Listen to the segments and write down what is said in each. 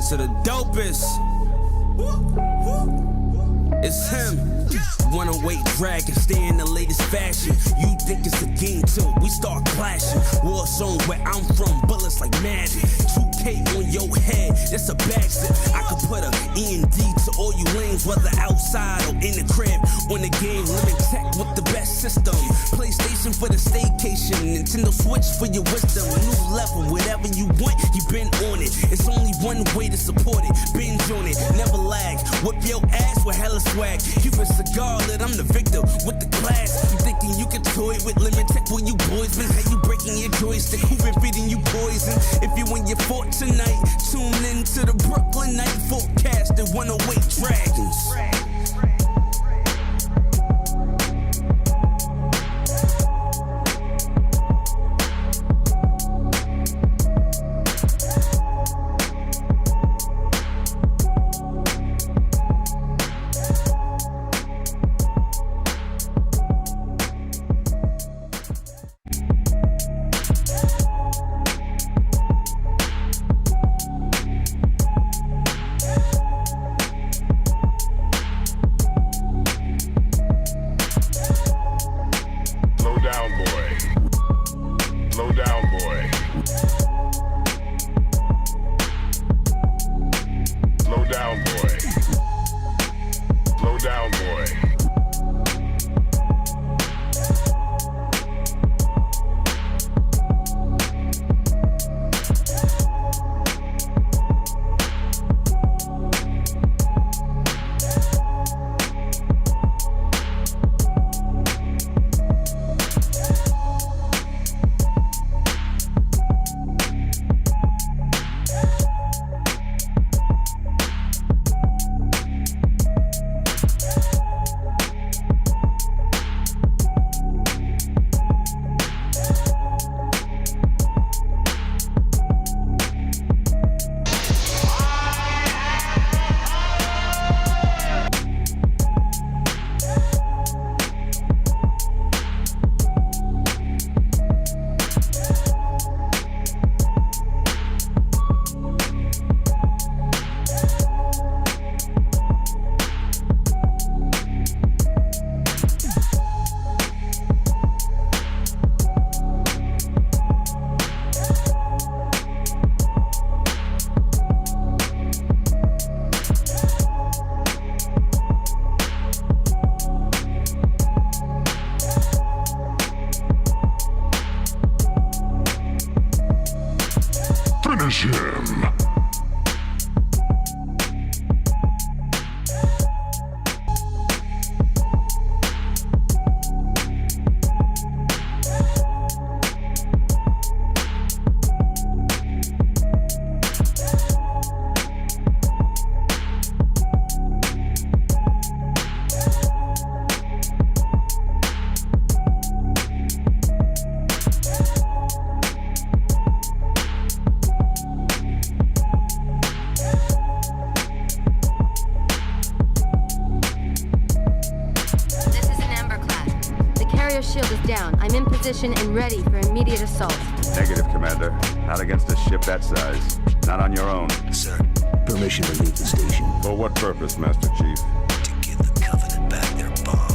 to the dopest. It's him. 108 dragon, stay in the latest fashion. You think it's a game till we start clashing. War zone where I'm from, bullets like magic. 2K on your head, that's a backstep. I could put a END to all you lanes, whether outside or in the crib. On the game, limit tech with the best system. PlayStation for the staycation, Nintendo Switch for your wisdom. A new level, whatever you want, you been on it. It's only one way to support it, binge on it, never lag. Whip your ass with hella swag. Cuban cigar lit, I'm the victor with the class. You thinking you can toy with limit tech? Well, you boys been how you breaking your joystick? Who been feeding you poison? If you in your fort tonight, tune in to the Brooklyn Night Forecast at 108 Dragons. Finish him! Shield is down. I'm in position and ready for immediate assault. Negative, Commander. Not against a ship that size. Not on your own. Sir, permission to leave the station. For what purpose, Master Chief? To give the Covenant back their bomb.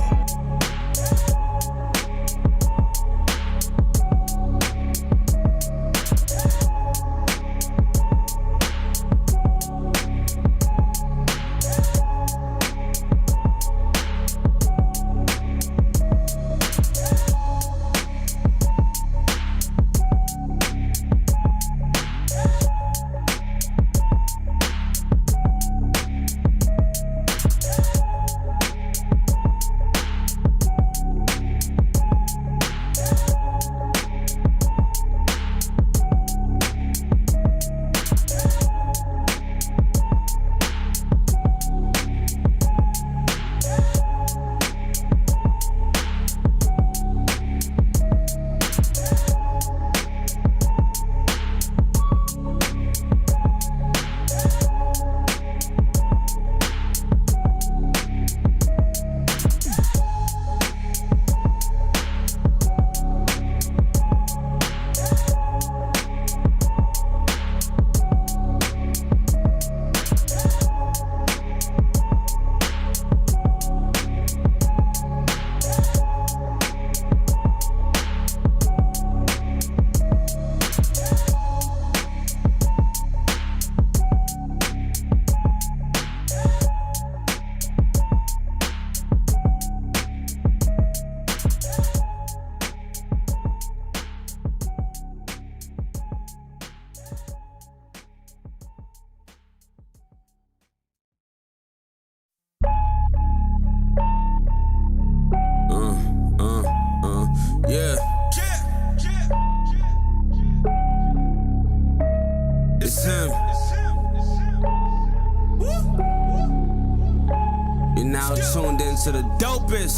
to the dopest.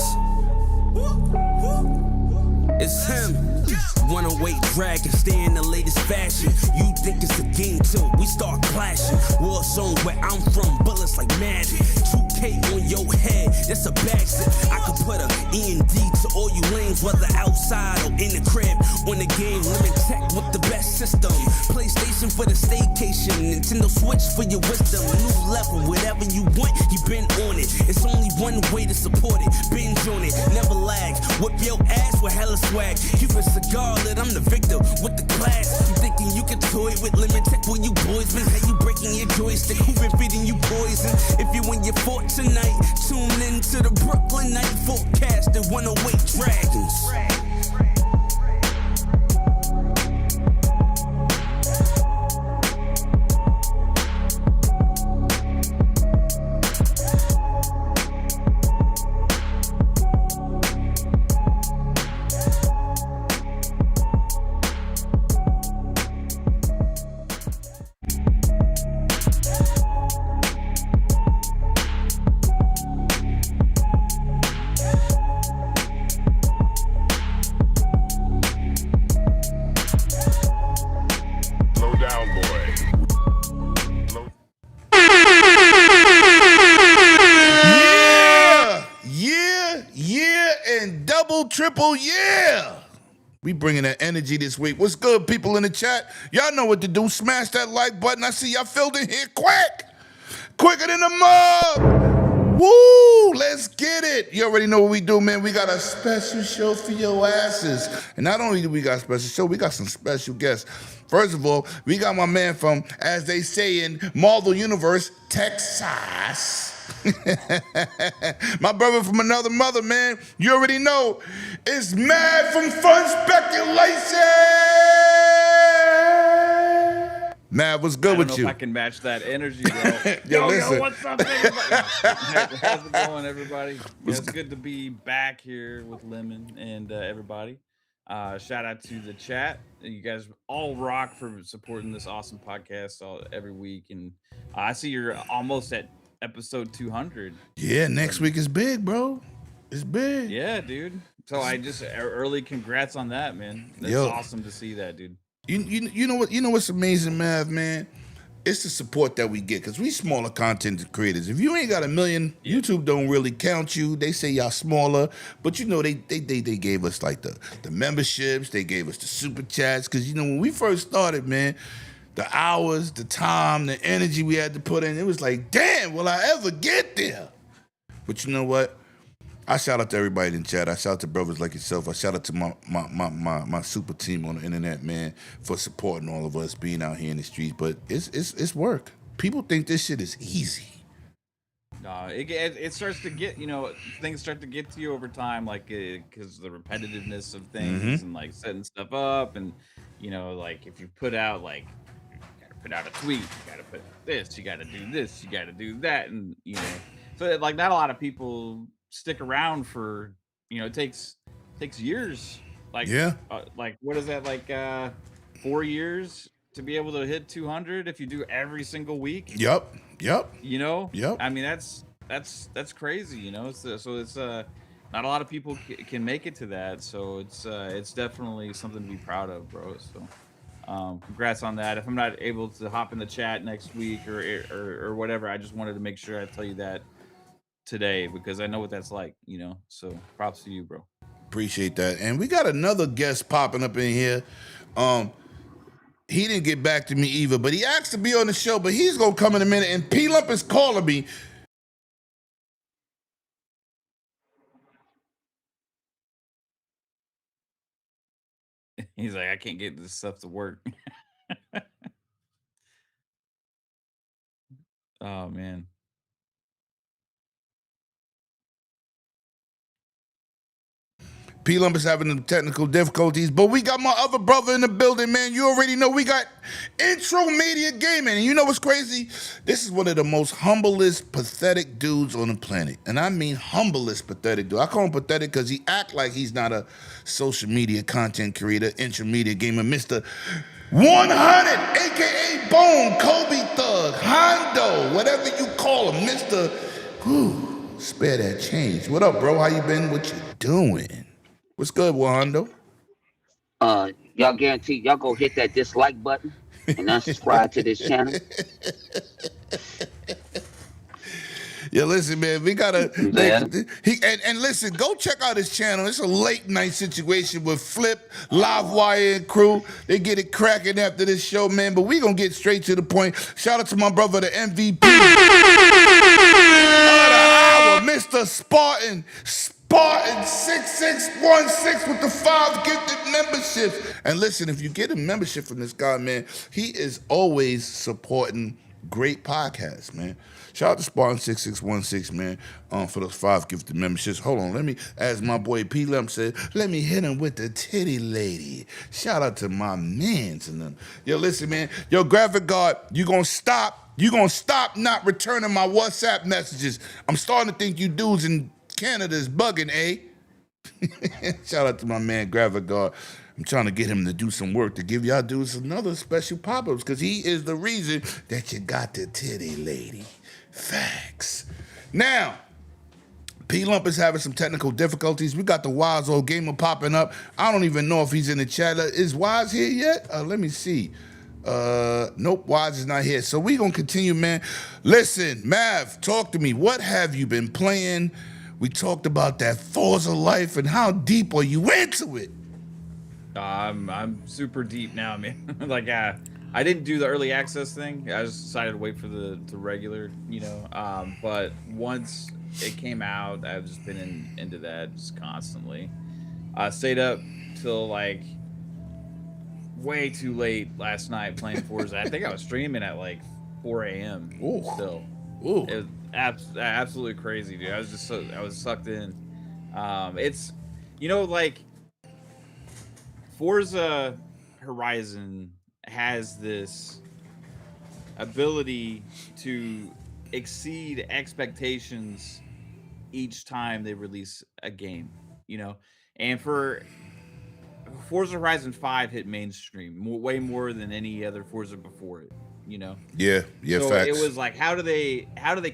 It's him. 108 dragon, stay in the latest fashion. You think it's a game till we start clashing. War zone where I'm from, bullets like magic. 2K on your head, that's a backseat. I could put a END to all you lanes, whether outside or in the crib. On the game, limit tech with the best system. PlayStation for the staycation, Nintendo Switch for your wisdom. New level, whatever you want, you been on it. It's only one way to support it. Binge on it, never lag. Whip your ass with hella swag. Keep a cigar lit, I'm the victor with the class. You thinking you can toy with limit tech where you boys been? How you breaking your joystick? Who been feeding you poison? If you in your fort tonight, tune in to the Brooklyn Night Forecast at 108 Dragons. Triple yeah! We bringing that energy this week. What's good, people in the chat? Y'all know what to do. Smash that like button. I see y'all filled in here quick. Quicker than a mug. Woo! Let's get it. You already know what we do, man. We got a special show for your asses. And not only do we got a special show, we got some special guests. First of all, we got my man from, as they say in Marvel Universe, Texas. My brother from another mother, man. You already know. It's Mad from Fun Speculation. Mad, what's good with you? I don't know if I can match that energy, bro. Yo, what's up, everybody? How's it going, everybody? It's good to be back here with Lemon and everybody. Shout out to the chat. You guys all rock for supporting this awesome podcast every week. And I see you're almost at episode 200. Yeah, next week is big, bro. It's big. Yeah, dude. So I just early congrats on that, man. That's awesome to see that, dude. You know what? You know what's amazing, man? It's the support that we get because we smaller content creators. If you ain't got 1 million, YouTube don't really count you. They say y'all smaller, but you know they gave us like the memberships. They gave us the super chats because you know when we first started, man. The hours, the time, the energy we had to put in, it was like, damn, will I ever get there? But you know what? I shout out to everybody in chat. I shout out to brothers like yourself. I shout out to my super team on the internet, man, for supporting all of us being out here in the streets. But it's work. People think this shit is easy. No, it starts to get, things start to get to you over time, like because the repetitiveness of things and like setting stuff up and, like if you put out like, put out a tweet, you gotta put this, you gotta do this, you gotta do that, and so like not a lot of people stick around for it takes years, like like what is that, like 4 years to be able to hit 200 if you do every single week. Yep. I mean that's crazy, so it's not a lot of people can make it to that, so it's definitely something to be proud of, bro. So congrats on that. If I'm not able to hop in the chat next week or whatever, I just wanted to make sure I tell you that today because I know what that's like, so props to you, bro. Appreciate that. And we got another guest popping up in here. He didn't get back to me either, but he asked to be on the show, but he's gonna come in a minute. And P-Lump is calling me. He's like, I can't get this stuff to work. Oh, man. P-Lump is having the technical difficulties, but we got my other brother in the building, man. You already know we got Intro Media Gaming. And you know what's crazy? This is one of the most humblest, pathetic dudes on the planet. And I mean humblest, pathetic dude. I call him pathetic because he act like he's not a social media content creator, Intro Media Gamer, Mr. 100, a.k.a. Bone, Kobe Thug, Hondo, whatever you call him, Mr. spare that change. What up, bro? How you been? What you doing? What's good, Wando? Y'all guarantee y'all go hit that dislike button and unsubscribe to this channel. Yeah, listen, man, we gotta. Yeah. And listen, go check out his channel. It's a late night situation with Flip, Livewire, and crew. They get it cracking after this show, man. But we gonna get straight to the point. Shout out to my brother, the MVP of the hour, Mr. Spartan. Spartan 6616 with the 5 gifted memberships. And listen, if you get a membership from this guy, man, he is always supporting great podcasts, man. Shout out to Spartan 6616, man, for those 5 gifted memberships. Hold on, let me, as my boy P. Lump said, let me hit him with the titty lady. Shout out to my mans and them. Yo, listen, man. Yo, Graphic Guard, you gonna stop not returning my WhatsApp messages. I'm starting to think you dudes in Canada is bugging, eh? Shout out to my man Graphic Guard. I'm trying to get him to do some work to give y'all dudes another special pop-ups because he is the reason that you got the titty lady. Facts. Now, P-Lump is having some technical difficulties. We got the Wise Old Gamer popping up. I don't even know if he's in the chat. Is Wise here yet? Let me see. Nope, Wise is not here. So we gonna continue, man. Listen, Mav, talk to me. What have you been playing? We talked about that Forza life and how deep are you into it? I'm super deep now, man. Like, I didn't do the early access thing. I just decided to wait for the regular, you know. But once it came out, I've just been into that just constantly. I stayed up till like way too late last night playing Forza. I think I was streaming at like 4 a.m. Ooh. Still. Ooh. It was absolutely crazy, dude. I was sucked in. It's, you know, like Forza Horizon has this ability to exceed expectations each time they release a game, you know. And for Forza Horizon 5 hit mainstream way more than any other Forza before it, you know. Yeah, So facts. it was like, how do they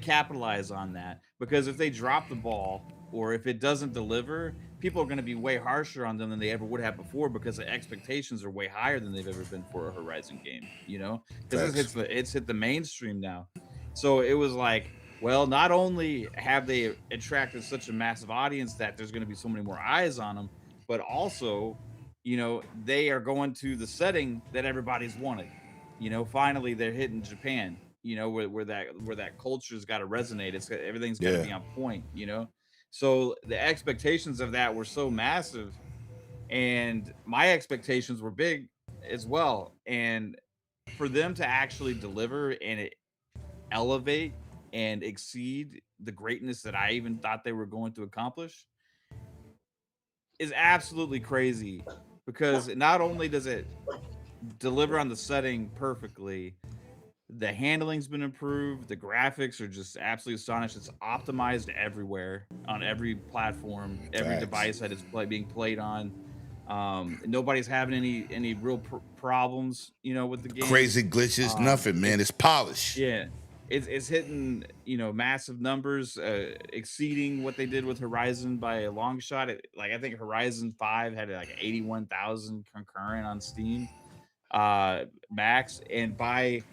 capitalize on that? Because if they drop the ball or if it doesn't deliver, people are going to be way harsher on them than they ever would have before because the expectations are way higher than they've ever been for a Horizon game, you know? Because it's hit the mainstream now. So it was like, well, not only have they attracted such a massive audience that there's going to be so many more eyes on them, but also, you know, they are going to the setting that everybody's wanted. You know, finally they're hitting Japan, you know, where that culture's got to resonate. Everything's got to be on point, you know? So the expectations of that were so massive, and my expectations were big as well. And for them to actually deliver and elevate and exceed the greatness that I even thought they were going to accomplish is absolutely crazy, because not only does it deliver on the setting perfectly, the handling's been improved, the graphics are just absolutely astonishing. It's optimized everywhere, on every platform, every device that it's being played on. Nobody's having any real problems, you know, with the game. Crazy glitches, nothing, man. It's polished. Yeah, it's hitting, you know, massive numbers, exceeding what they did with Horizon by a long shot. Like, I think Horizon 5 had like 81,000 concurrent on Steam, max, and by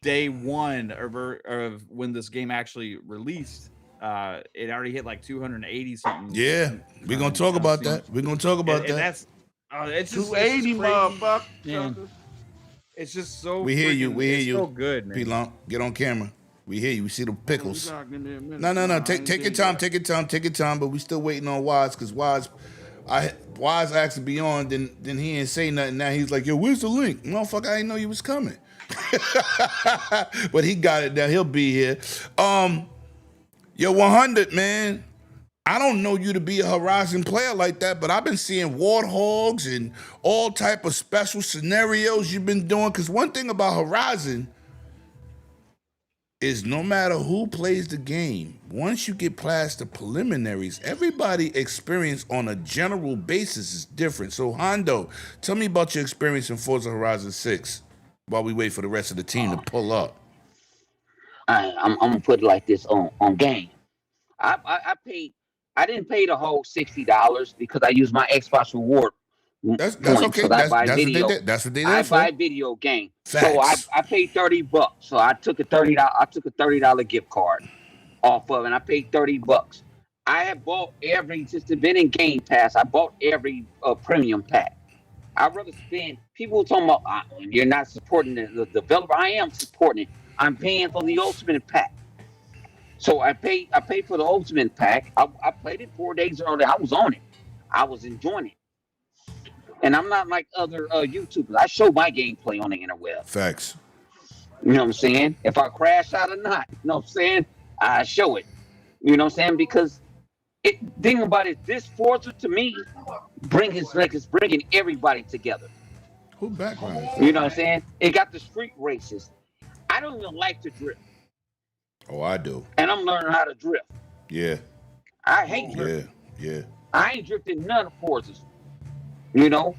day one of when this game actually released, it already hit like 280 something. Yeah, we're gonna talk about that. We're gonna talk about that. And that's it's just 280, motherfucker. Man. It's just so. We hear you. We hear you. So good, man. P-Lump, get on camera. We hear you. We see the pickles. No. No. Take your time. Take your time. But we still waiting on Wise, because Wise asked to be on. Then he ain't say nothing. Now he's like, yo, where's the link? Motherfucker, I didn't know you was coming. But he got it now. He'll be here. Yo, 100, man. I don't know you to be a Horizon player like that, but I've been seeing warthogs and all type of special scenarios you've been doing. Because one thing about Horizon is no matter who plays the game, once you get past the preliminaries, everybody experience on a general basis is different. So, Hondo, tell me about your experience in Forza Horizon 6 while we wait for the rest of the team to pull up. I'm gonna put it like this on game. I paid. I didn't pay the whole $60 because I used my Xbox reward That's points. okay. So I buy That's what they video. did. That's what they I did for. buy video game. So Facts. I paid $30. So I took a $30 gift card off of it, and I paid $30. I have bought since the been in Game Pass. I bought every premium pack. I'd rather spend. People talking about you're not supporting the developer. I am supporting it. I'm paying for the Ultimate pack. So I paid for the Ultimate pack. I played it 4 days early. I was on it. I was enjoying it. And I'm not like other YouTubers. I show my gameplay on the interweb. Facts. You know what I'm saying? If I crash out or not, you know what I'm saying? I show it. You know what I'm saying? Because thing about it, this Forza to me it's bringing everybody together. Who background? You know what I'm saying? It got the street races. I don't even like to drift. Oh, I do. And I'm learning how to drift. Yeah. I hate drifting. Yeah. I ain't drifted none of Forzas. You know?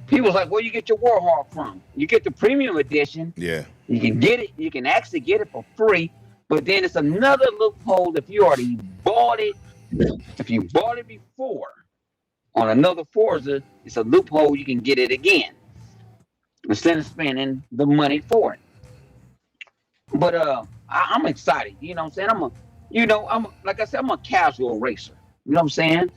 People's like, where you get your Warhawk from? You get the premium edition. Yeah. You can get it. You can actually get it for free. But then it's another loophole if you already bought it. If you bought it before on another Forza, it's a loophole you can get it again instead of spending the money for it. But I'm excited. You know what I'm saying? Like I said, I'm a casual racer. You know what I'm saying?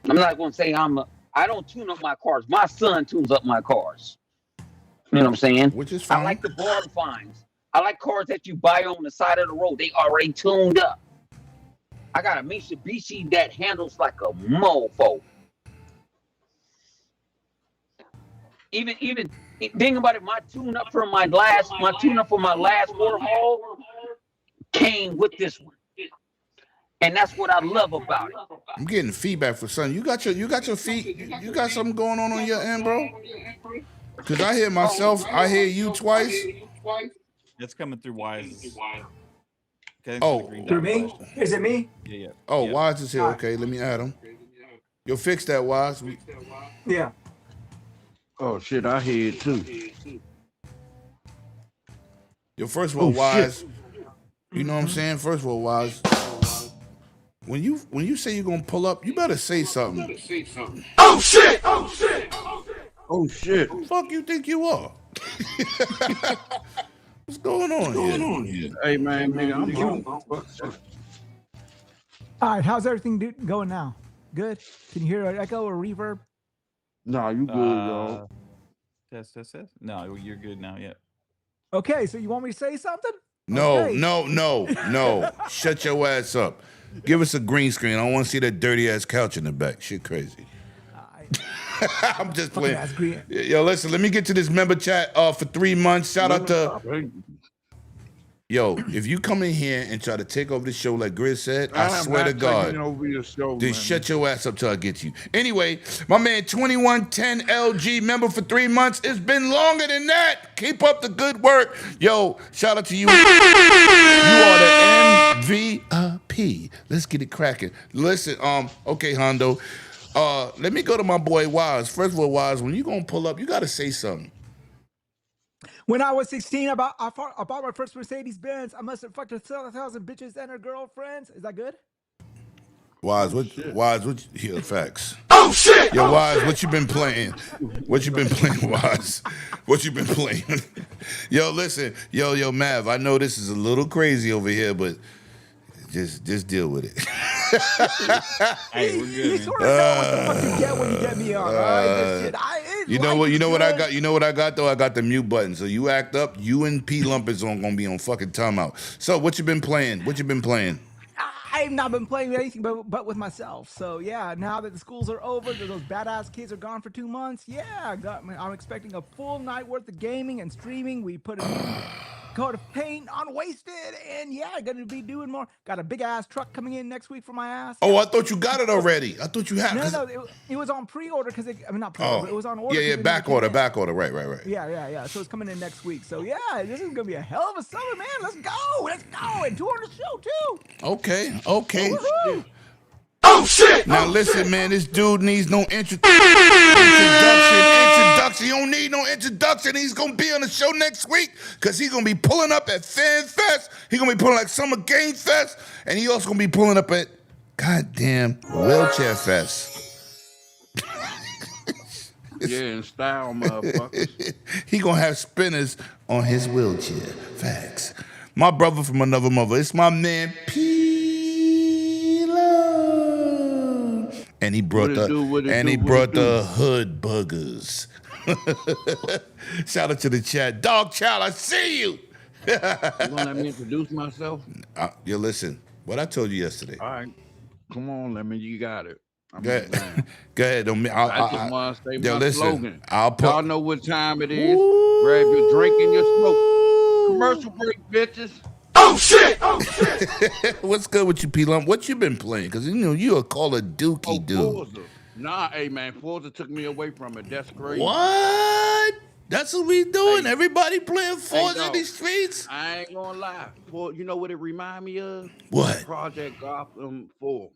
I'm not going to say I don't tune up my cars. My son tunes up my cars. You know what I'm saying? Which is fine. I like the barn finds. I like cars that you buy on the side of the road. They already tuned up. I got a Mitsubishi that handles like a mofo. Even think about it. My tune-up for my last Warhol came with this one, and that's what I love about it. I'm getting feedback for son. You got your feet. You got something going on your end, bro? Because I hear myself. I hear you twice. It's coming through Wise. Okay, Oh, Through me? Is it me? Yeah. Oh, Yeah. Wise is here. Okay, let me add him. You'll fix that, Wise. Yeah. Oh shit, I hear it too. Yo, first of all, Wise. You know what I'm saying? First of all, Wise. When you say you're gonna pull up, you better say something. Oh shit! Oh shit! Oh shit! Fuck you think you are? What's going on here? Hey man, nigga, I'm home. All right. How's everything going now? Good. Can you hear an echo or reverb? Nah, you good, yo. Test. No, you're good now. Yeah. Okay. So you want me to say something? No, Okay. no. Shut your ass up. Give us a green screen. I don't want to see that dirty ass couch in the back. Shit crazy. I'm just playing. That's green. Yo, listen, let me get to this member chat for 3 months. Shout out to yo, if you come in here and try to take over the show like Grizz said, I swear to God, over your show, then man. shut your ass up till I get you. Anyway, my man 2110 LG member for 3 months. It's been longer than that. Keep up the good work. Yo, shout out to you. You are the MVP. Let's get it cracking. Listen, okay, Hondo. Let me go to my boy Wise. First of all, Wise, when you gonna pull up, you gotta say something. When I was 16, I bought my first Mercedes Benz. I must have fucked 1,000 bitches and her girlfriends. Is that good? Wise, what here, facts. Oh shit! Yo, Wise, what you been playing? What you been playing, Wise? What you been playing? Yo, listen, yo, Mav, I know this is a little crazy over here, but just deal with it. Hey, we're good. You Man. sort of know what the fuck you get when you get me on. All right? This shit, You know what I got? You know what I got though? I got the mute button. So you act up, you and P Lump is gonna be on fucking timeout. So what you been playing? I've not been playing anything but with myself. So yeah, now that the schools are over, those badass kids are gone for 2 months. Yeah, I'm expecting a full night worth of gaming and streaming. We put a coat of paint on Wasted, and yeah, gonna be doing more. Got a big ass truck coming in next week for my ass. Oh, I thought you got it already. I thought you had. No, it was on pre-order because not pre-order, but it was on order. Yeah, back order. Right. Yeah. So it's coming in next week. So yeah, this is gonna be a hell of a summer, man. Let's go, and 200 show too. Okay. Woohoo! Oh shit! Now listen, man, this dude needs no introduction introduction. You don't need no introduction. He's gonna be on the show next week because he's gonna be pulling up at Fan Fest. He's gonna be pulling like Summer Game Fest, and he also gonna be pulling up at goddamn Wheelchair Fest. Yeah, in style, motherfuckers. He gonna have spinners on his wheelchair. Facts. My brother from another mother. It's my man P-Lo. And he brought the hood buggers. Shout out to the chat. Dog Child, I see you. You gonna let me introduce myself? Yo, listen. What I told you yesterday. All right. Come on, you got it. Go ahead. Go ahead. I just want to say my slogan. I'll put. Y'all know what time it is. Grab your drink and your smoke. Commercial break, bitches. Oh shit! Oh shit! What's good with you, P-Lump? What you been playing? Because you know you a Call of Duty dude. Forza. Nah, hey man, Forza took me away from it. That's crazy. What? That's what we doing. Hey, everybody playing Forza in these streets. I ain't gonna lie. You know what it remind me of? What? Project Gotham 4.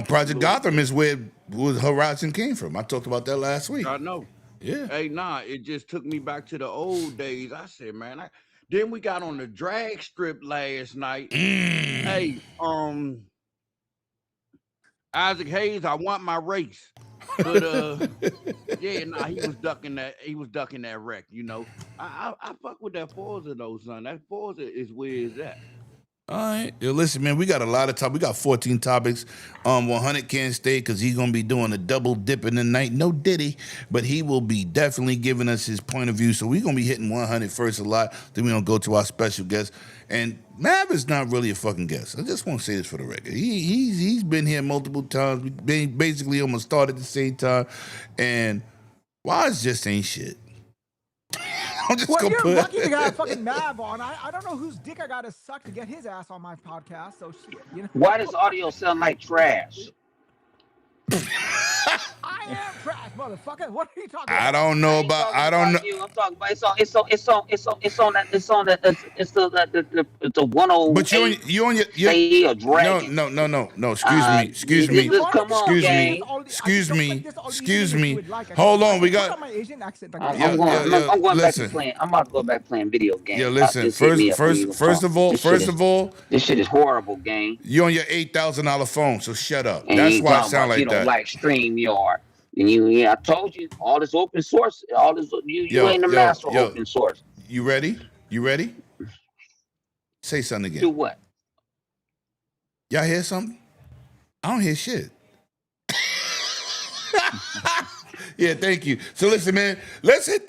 Project Gotham is where Horizon came from. I talked about that last week. I know. Yeah. Hey, nah, it just took me back to the old days. I said, man, then we got on the drag strip last night. Hey, Isaac Hayes, I want my race. But yeah, nah, he was ducking that wreck, you know. I fuck with that Forza though, son. That Forza is where it's at. All right. Yo, listen, man, we got a lot of topics. We got 14 topics. 100 can't stay because he's going to be doing a double dip in the night. No Diddy, but he will be definitely giving us his point of view. So we're going to be hitting 100 first a lot. Then we're going to go to our special guest. And Mav is not really a fucking guest. I just want to say this for the record. He's been here multiple times. We basically almost started at the same time. And Wise just ain't shit. I'm just you're lucky to got fucking Mav on. I don't know whose dick I gotta suck to get his ass on my podcast. So shit, you know. Why does audio sound like trash? I am trash, motherfucker. What are you talking about? I don't know about. I don't know. I'm talking about it's the 108. But you on your say a dragon. No. Excuse me. Hold on, we got. I'm going back to playing. I'm about to go back playing video games. Yeah, listen. First of all, this shit is horrible, game. You on your $8,000 phone, so shut up. That's why it sound like that. Like StreamYard. And I told you all this open source, all this you ain't the master of open source. You ready? Say something again. Do what? Y'all hear something? I don't hear shit. Yeah, thank you. So listen, man, let's hit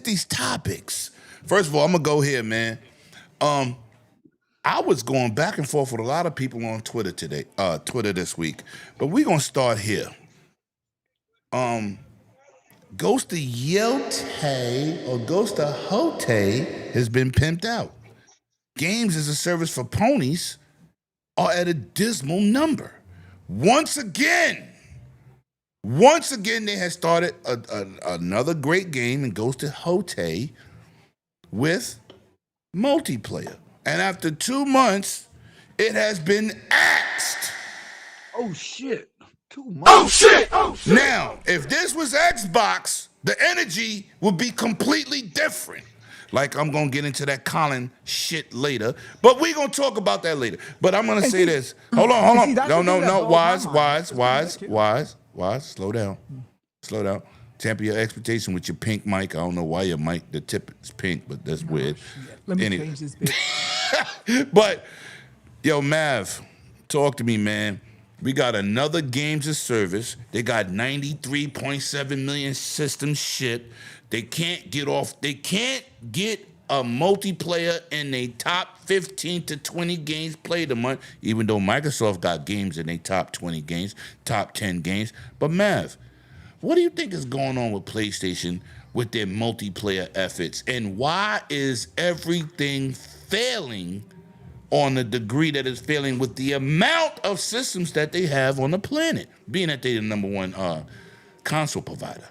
these topics. First of all, I'm gonna go here, man. I was going back and forth with a lot of people on Twitter this week, but we're gonna start here. Ghost of Yote or Ghost of Hote has been pimped out. Games as a service for ponies are at a dismal number. Once again, they have started another great game in Ghost of Hote with multiplayer. And after 2 months, it has been axed. Oh, shit. 2 months. Oh shit! Oh shit! Now, if this was Xbox, the energy would be completely different. Like, I'm going to get into that Colin shit later, but we're going to talk about that later. But I'm going to say this. Hold on. No. Wise. Slow down. Tamper your expectation with your pink mic. I don't know why your mic, the tip is pink, but that's weird. Let me change this bitch. But, yo, Mav, talk to me, man. We got another games of service. They got 93.7 million systems shipped. They can't get a multiplayer in their top 15 to 20 games played a month, even though Microsoft got games in their top 20 games, top 10 games. But Mav, what do you think is going on with PlayStation with their multiplayer efforts? And why is everything failing on the degree that it's failing with the amount of systems that they have on the planet, being that they're the number one console provider?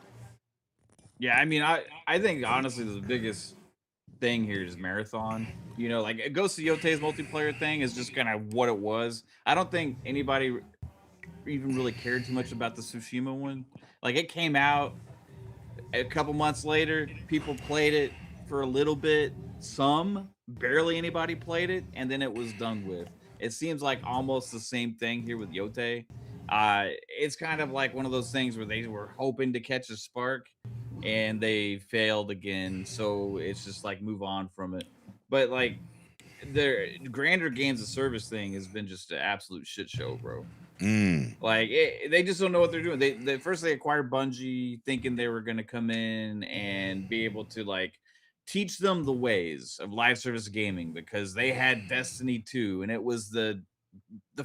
Yeah, I mean, I think honestly the biggest thing here is Marathon. You know, like Ghost of Yote's multiplayer thing is just kind of what it was. I don't think anybody even really cared too much about the Tsushima one. Like, it came out, A couple months later, people played it for a little bit. Some, barely anybody played it, and then it was done with. It seems like almost the same thing here with Yote. It's kind of like one of those things where they were hoping to catch a spark and they failed again. So it's just like move on from it. But like their grander games of service thing has been just an absolute shit show, bro. Like they just don't know what they're doing. They first they acquired Bungie thinking they were going to come in and be able to like teach them the ways of live service gaming because they had Destiny 2 and it was the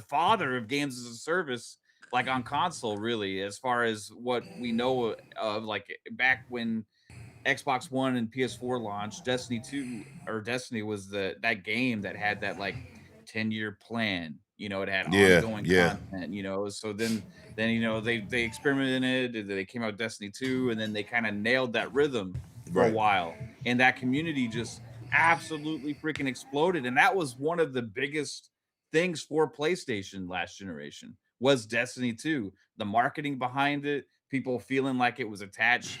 father of games as a service like on console really as far as what we know of like back when Xbox One and PS4 launched, Destiny 2 or Destiny was that game that had that like 10-year plan. You know, it had ongoing content, you know. So then you know, they experimented, they came out with Destiny 2, and then they kind of nailed that rhythm for a while. And that community just absolutely freaking exploded. And that was one of the biggest things for PlayStation last generation was Destiny 2. The marketing behind it, people feeling like it was attached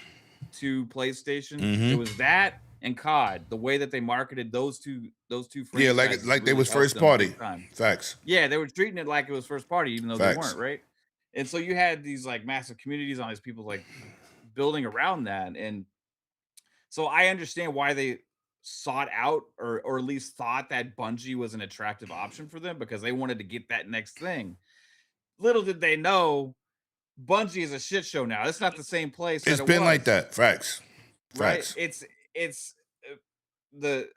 to PlayStation. It was that and COD, the way that they marketed those two franchises. Yeah, like they was first party. Facts. Yeah, they were treating it like it was first party, even though they weren't, right? And so you had these like massive communities on these people like building around that. And so I understand why they sought out or at least thought that Bungie was an attractive option for them because they wanted to get that next thing. Little did they know Bungie is a shit show now. It's not the same place. It's been like that. Facts. Right? It's the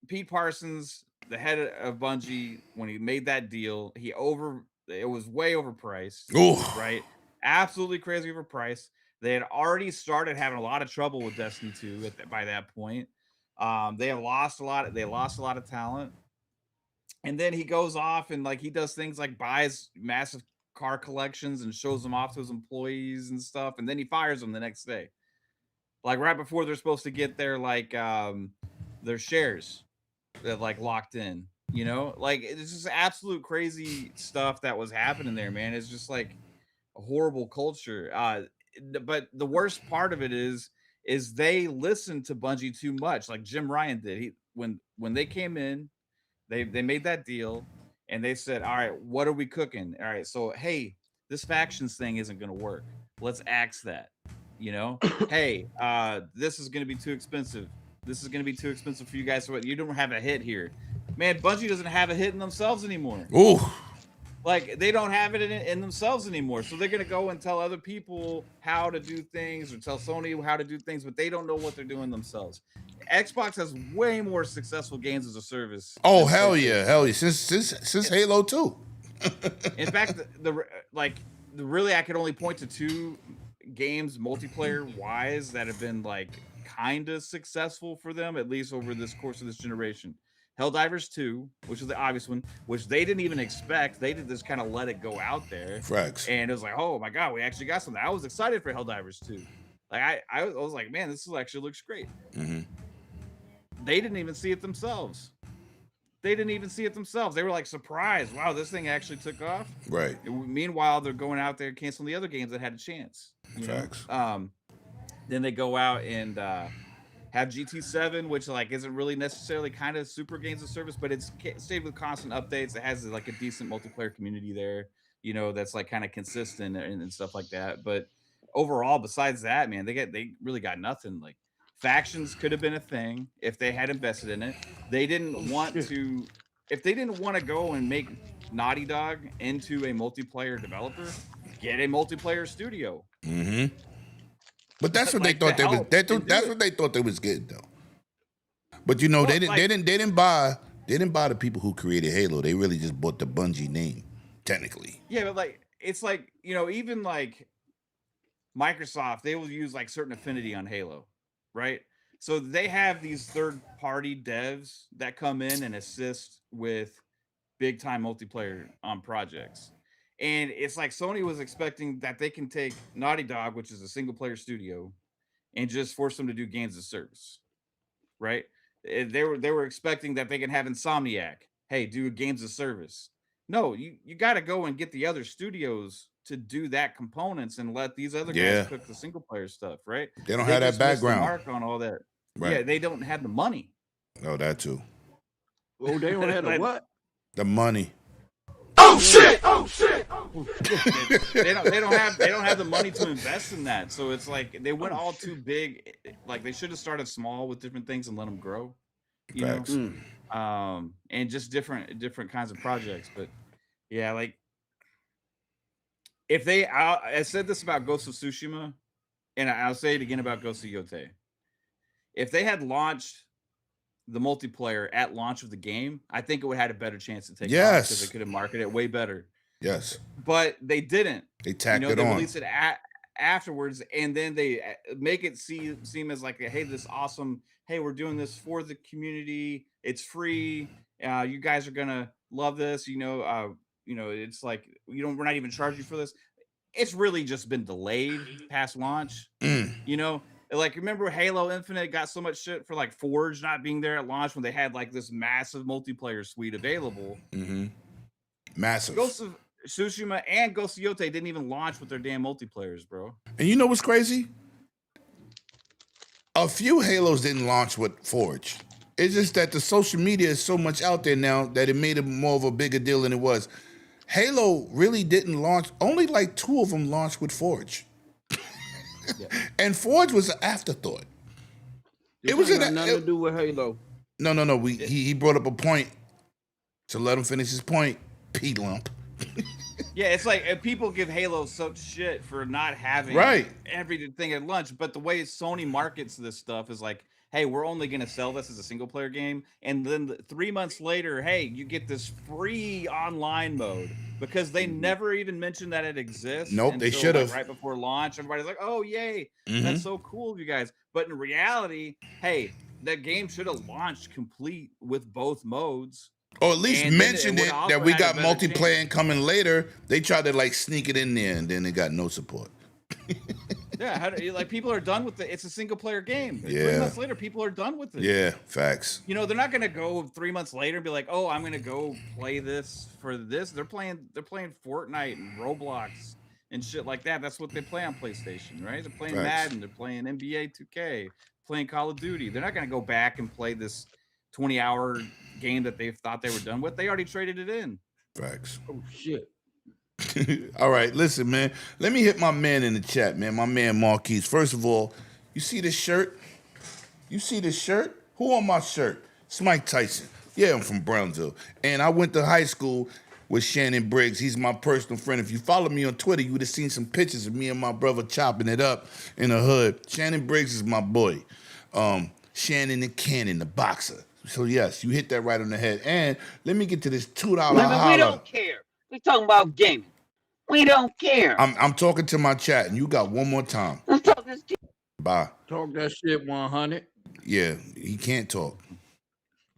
Pete Parsons, the head of Bungie, when he made that deal, it was way overpriced. Ooh. Right? Absolutely crazy overpriced. They had already started having a lot of trouble with Destiny 2 by that point. They lost a lot of talent. And then he goes off and like he does things like buys massive car collections and shows them off to his employees and stuff, and then he fires them the next day. Like right before they're supposed to get their like their shares that like locked in, you know, like it's just absolute crazy stuff that was happening there, man. It's just like a horrible culture. But the worst part of it is they listened to Bungie too much, like Jim Ryan did. When they came in, they made that deal and they said, all right, what are we cooking? All right, so hey, this factions thing isn't going to work. Let's axe that. You know, hey, this is going to be too expensive. This is going to be too expensive for you guys. So you don't have a hit here, man. Bungie doesn't have a hit in themselves anymore. Ooh, like they don't have it in themselves anymore. So they're going to go and tell other people how to do things or tell Sony how to do things, but they don't know what they're doing themselves. Xbox has way more successful games as a service. Oh hell yeah! Since Halo 2. In fact, really, I could only point to 2 games multiplayer wise that have been like kind of successful for them, at least over this course of this generation. Helldivers 2, which is the obvious one, which they didn't even expect. They did just kind of let it go out there. Facts. And it was like, oh my god, we actually got something. I was excited for Helldivers 2. Like I was like, man, this actually looks great. They didn't even see it themselves. They were like surprised. Wow, this thing actually took off. Right. Meanwhile, they're going out there canceling the other games that had a chance. Facts. Then they go out and have GT7, which like isn't really necessarily kind of super games of service, but it's stayed with constant updates. It has like a decent multiplayer community there, you know, that's like kind of consistent and stuff like that. But overall, besides that, man, they really got nothing. Like factions could have been a thing if they had invested in it. They didn't want to. If they didn't want to go and make Naughty Dog into a multiplayer developer, get a multiplayer studio. But that's what they thought they was. That's what they thought they was getting though. But you know, they didn't buy the people who created Halo. They really just bought the Bungie name, technically. Yeah, but like it's like, you know, even like Microsoft, they will use like certain affinity on Halo, right? So they have these third-party devs that come in and assist with big-time multiplayer on projects. And it's like Sony was expecting that they can take Naughty Dog, which is a single-player studio, and just force them to do games of service, right? They were expecting that they can have Insomniac, hey, do games of service. No, you got to go and get the other studios to do that components and let these other Yeah. guys cook the single player stuff, right? They don't have that just missed the background. mark on all that. Right. Yeah, they don't have the money. Oh, that too. Oh, they don't have the what? The money. Oh shit! Oh shit! They don't have the money to invest in that. So it's like they went all too big. Like they should have started small with different things and let them grow. You Facts. know, and just different kinds of projects. But yeah, like if they, I said this about Ghost of Tsushima, and I'll say it again about Ghost of Yote. If they had launched the multiplayer at launch of the game, I think it would have had a better chance to take off Yes. because they could have marketed it way better. Yes. But they didn't. They tacked it they on. release it afterwards, and then they make it seem as like, hey, this awesome. Hey, we're doing this for the community. It's free. You guys are gonna love this. It's like we're not even charging you for this. It's really just been delayed past launch. Like remember Halo Infinite got so much shit for like Forge not being there at launch when they had like this massive multiplayer suite available. Mm-hmm. Massive. Ghost of Tsushima and Ghost of Yote didn't even launch with their damn multiplayers, bro. And you know what's crazy? A few Halos didn't launch with Forge. It's just that the social media is so much out there now that it made it more of a bigger deal than it was. Halo really didn't launch. Only like 2 of them launched with Forge. And Forge was an afterthought. This It was ain't an- got nothing it- to do with Halo. No. He brought up a point. To let him finish his point, P Lump. Yeah, it's like people give Halo such shit for not having Right. everything at launch, but the way Sony markets this stuff is like, hey, we're only going to sell this as a single player game, and then 3 months later, hey, you get this free online mode because they never even mentioned that it exists. Nope, they until, should have. like, right before launch. Everybody's like, oh yay, Mhm. that's so cool of you guys. But in reality, hey, that game should have launched complete with both modes. Or at least And then mentioned it it would that also we had a got better multiplayer chance. coming later. They tried to like sneak it in there, and then they got no support. Yeah, like people are done with it. It's a single player game. 3 Yeah. months later, people are done with it. Yeah, facts. They're not gonna go 3 months later and be like, "Oh, I'm gonna go play this for this." They're playing Fortnite and Roblox and shit like that. That's what they play on PlayStation, right? They're playing Facts. Madden, they're playing NBA 2K, playing Call of Duty. They're not gonna go back and play this 20-hour game that they thought they were done with. They already traded it in. Facts. Oh shit. All right, listen, man. Let me hit my man in the chat, man. My man Marquise. First of all, you see this shirt? You see this shirt? Who on my shirt? It's Mike Tyson. Yeah, I'm from Brownsville. And I went to high school with Shannon Briggs. He's my personal friend. If you follow me on Twitter, you would have seen some pictures of me and my brother chopping it up in the hood. Shannon Briggs is my boy. Shannon the Cannon, the boxer. So yes, you hit that right on the head. And let me get to this $2 We holler. don't care. We talking about gaming. We don't care. I'm talking to my chat, and you got one more time. Let's talk this. Bye. Talk that shit 100. Yeah, he can't talk.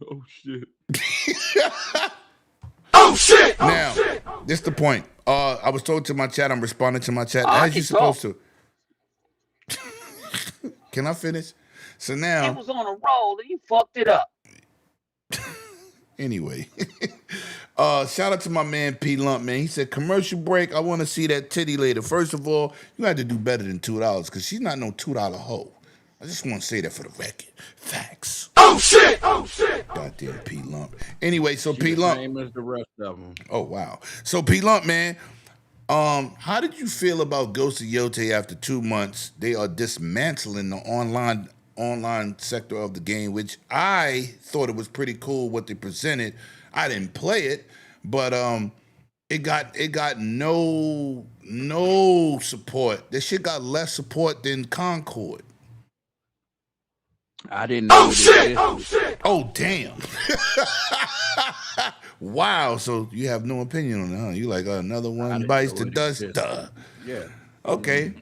Oh shit. Oh shit! Oh Now, shit! this the point. I was talking to my chat. I'm responding to my chat I as can you're supposed talk. to. Can I finish? So It now, was on a roll and you fucked it up. anyway, shout out to my man P Lump, man. He said, commercial break. I want to see that titty later. First of all, you had to do better than $2 because she's not no $2 hoe. I just want to say that for the record. Facts. Oh shit! Oh shit! Goddamn P Lump. Anyway, so She P the Lump. same as the rest of them. Oh wow. So P Lump, man, how did you feel about Ghost of Yote after 2 months? They are dismantling the online sector of the game, which I thought it was pretty cool what they presented. I didn't play it, but it got no support. This shit got less support than Concord. I didn't know Oh it shit! existed. Oh shit! Oh damn. Wow, so you have no opinion on it, huh? You like another I one didn't bites know the it dust. existed. Duh. Yeah. Okay.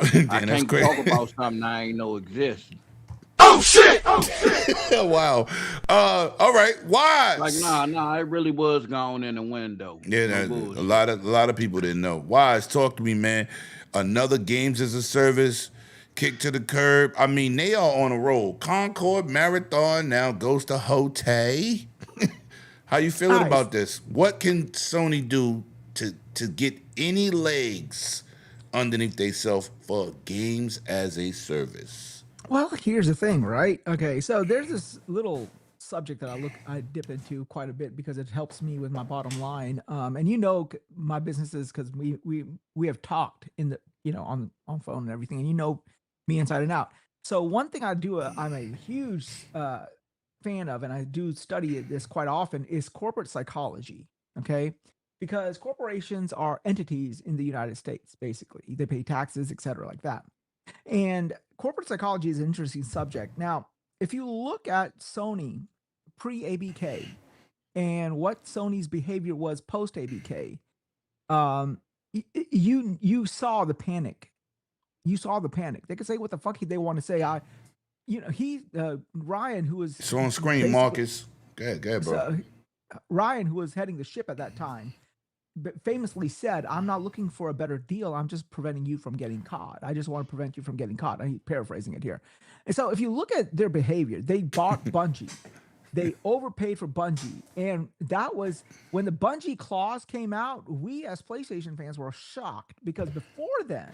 I Damn, that's can't crazy. talk about something I ain't know exists. Oh shit! Oh shit! Wow. All right. Why? Like nah, it really was gone in the window. Yeah, No a bullshit. lot of people didn't know. Wise, talk to me, man. Another games as a service, kick to the curb. I mean, they are on a roll. Concord Marathon now goes to Hote. How you feeling Nice. about this? What can Sony do to get any legs underneath themselves for games as a service. Well, here's the thing, right? Okay, so there's this little subject that I dip into quite a bit because it helps me with my bottom line. And my businesses because we have talked in the on phone and everything, and me inside and out. So one thing I do, I'm a huge fan of, and I do study this quite often, is corporate psychology. Okay, because corporations are entities in the United States. Basically, they pay taxes, etc., like that. And corporate psychology is an interesting subject. Now, if you look at Sony pre-ABK and what Sony's behavior was post-ABK, you saw the panic. You saw the panic. They could say what the fuck they want to say. Ryan, who was it's on screen, Marcus. Go ahead, bro. Ryan, who was heading the ship at that time, famously said, "I'm not looking for a better deal. I'm just preventing you from getting caught. I just want to prevent you from getting caught." I'm paraphrasing it here. And so if you look at their behavior, they bought Bungie. They overpaid for Bungie. And that was when the Bungie clause came out, we as PlayStation fans were shocked because before then,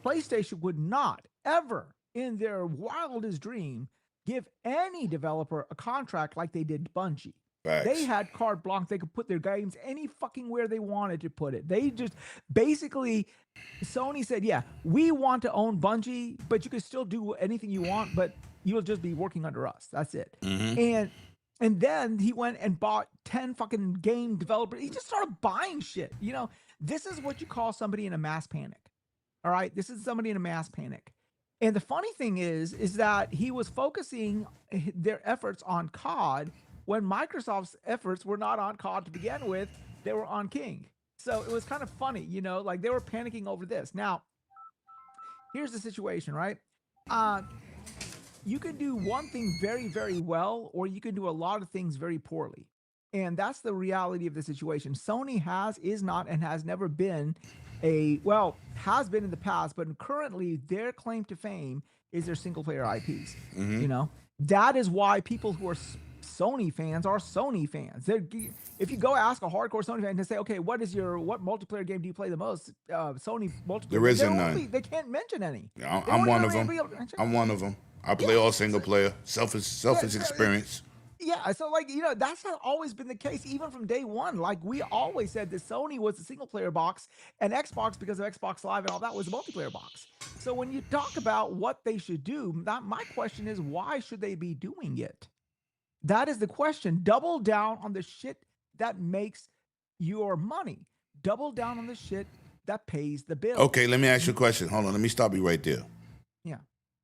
PlayStation would not ever in their wildest dream give any developer a contract like they did Bungie. Facts. They had carte blanche. They could put their games any fucking where they wanted to put it. They just basically, Sony said, yeah, we want to own Bungie, but you can still do anything you want, but you'll just be working under us. That's it. Mm-hmm. And then he went and bought 10 fucking game developers. He just started buying shit. This is what you call somebody in a mass panic. All right? This is somebody in a mass panic. And the funny thing is that he was focusing their efforts on COD when Microsoft's efforts were not on COD to begin with. They were on King. So it was kind of funny, like they were panicking over this. Now, here's the situation, right? You can do one thing very, very well, or you can do a lot of things very poorly. And that's the reality of the situation. Sony is not, and has never been has been in the past, but currently their claim to fame is their single player IPs. That is why people who are Sony fans are Sony fans. If you go ask a hardcore Sony fan and say, okay, what multiplayer game do you play the most? Sony multiplayer. There isn't none. They can't mention any. I'm one of them. I'm one of them. I play all single player, selfish experience. Yeah, so that's always been the case, even from day one. Like we always said that Sony was the single player box, and Xbox, because of Xbox Live and all that, was the multiplayer box. So when you talk about what they should do, my question is, why should they be doing it? That is the question. Double down on the shit that makes your money. Double down on the shit that pays the bill. Okay, let me ask you a question. Hold on, let me stop you right there. Yeah.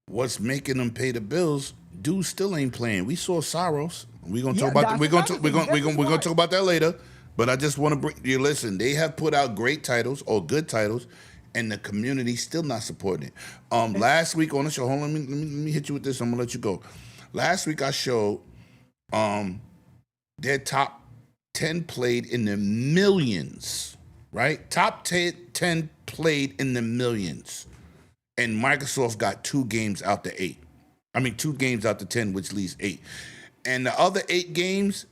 What's making them pay the bills? Dude still ain't playing. We saw Saros. We're gonna talk about we're gonna talk about that later. But I just want to bring you. Listen, they have put out great titles or good titles, and the community still not supporting it. Last week on the show, hold on, let me hit you with this. I'm gonna let you go. Last week I showed their top 10 played in the millions, right? Top 10 played in the millions. And Microsoft got 2 games out the 8. 2 games out the 10, which leaves 8. And the other 8 games,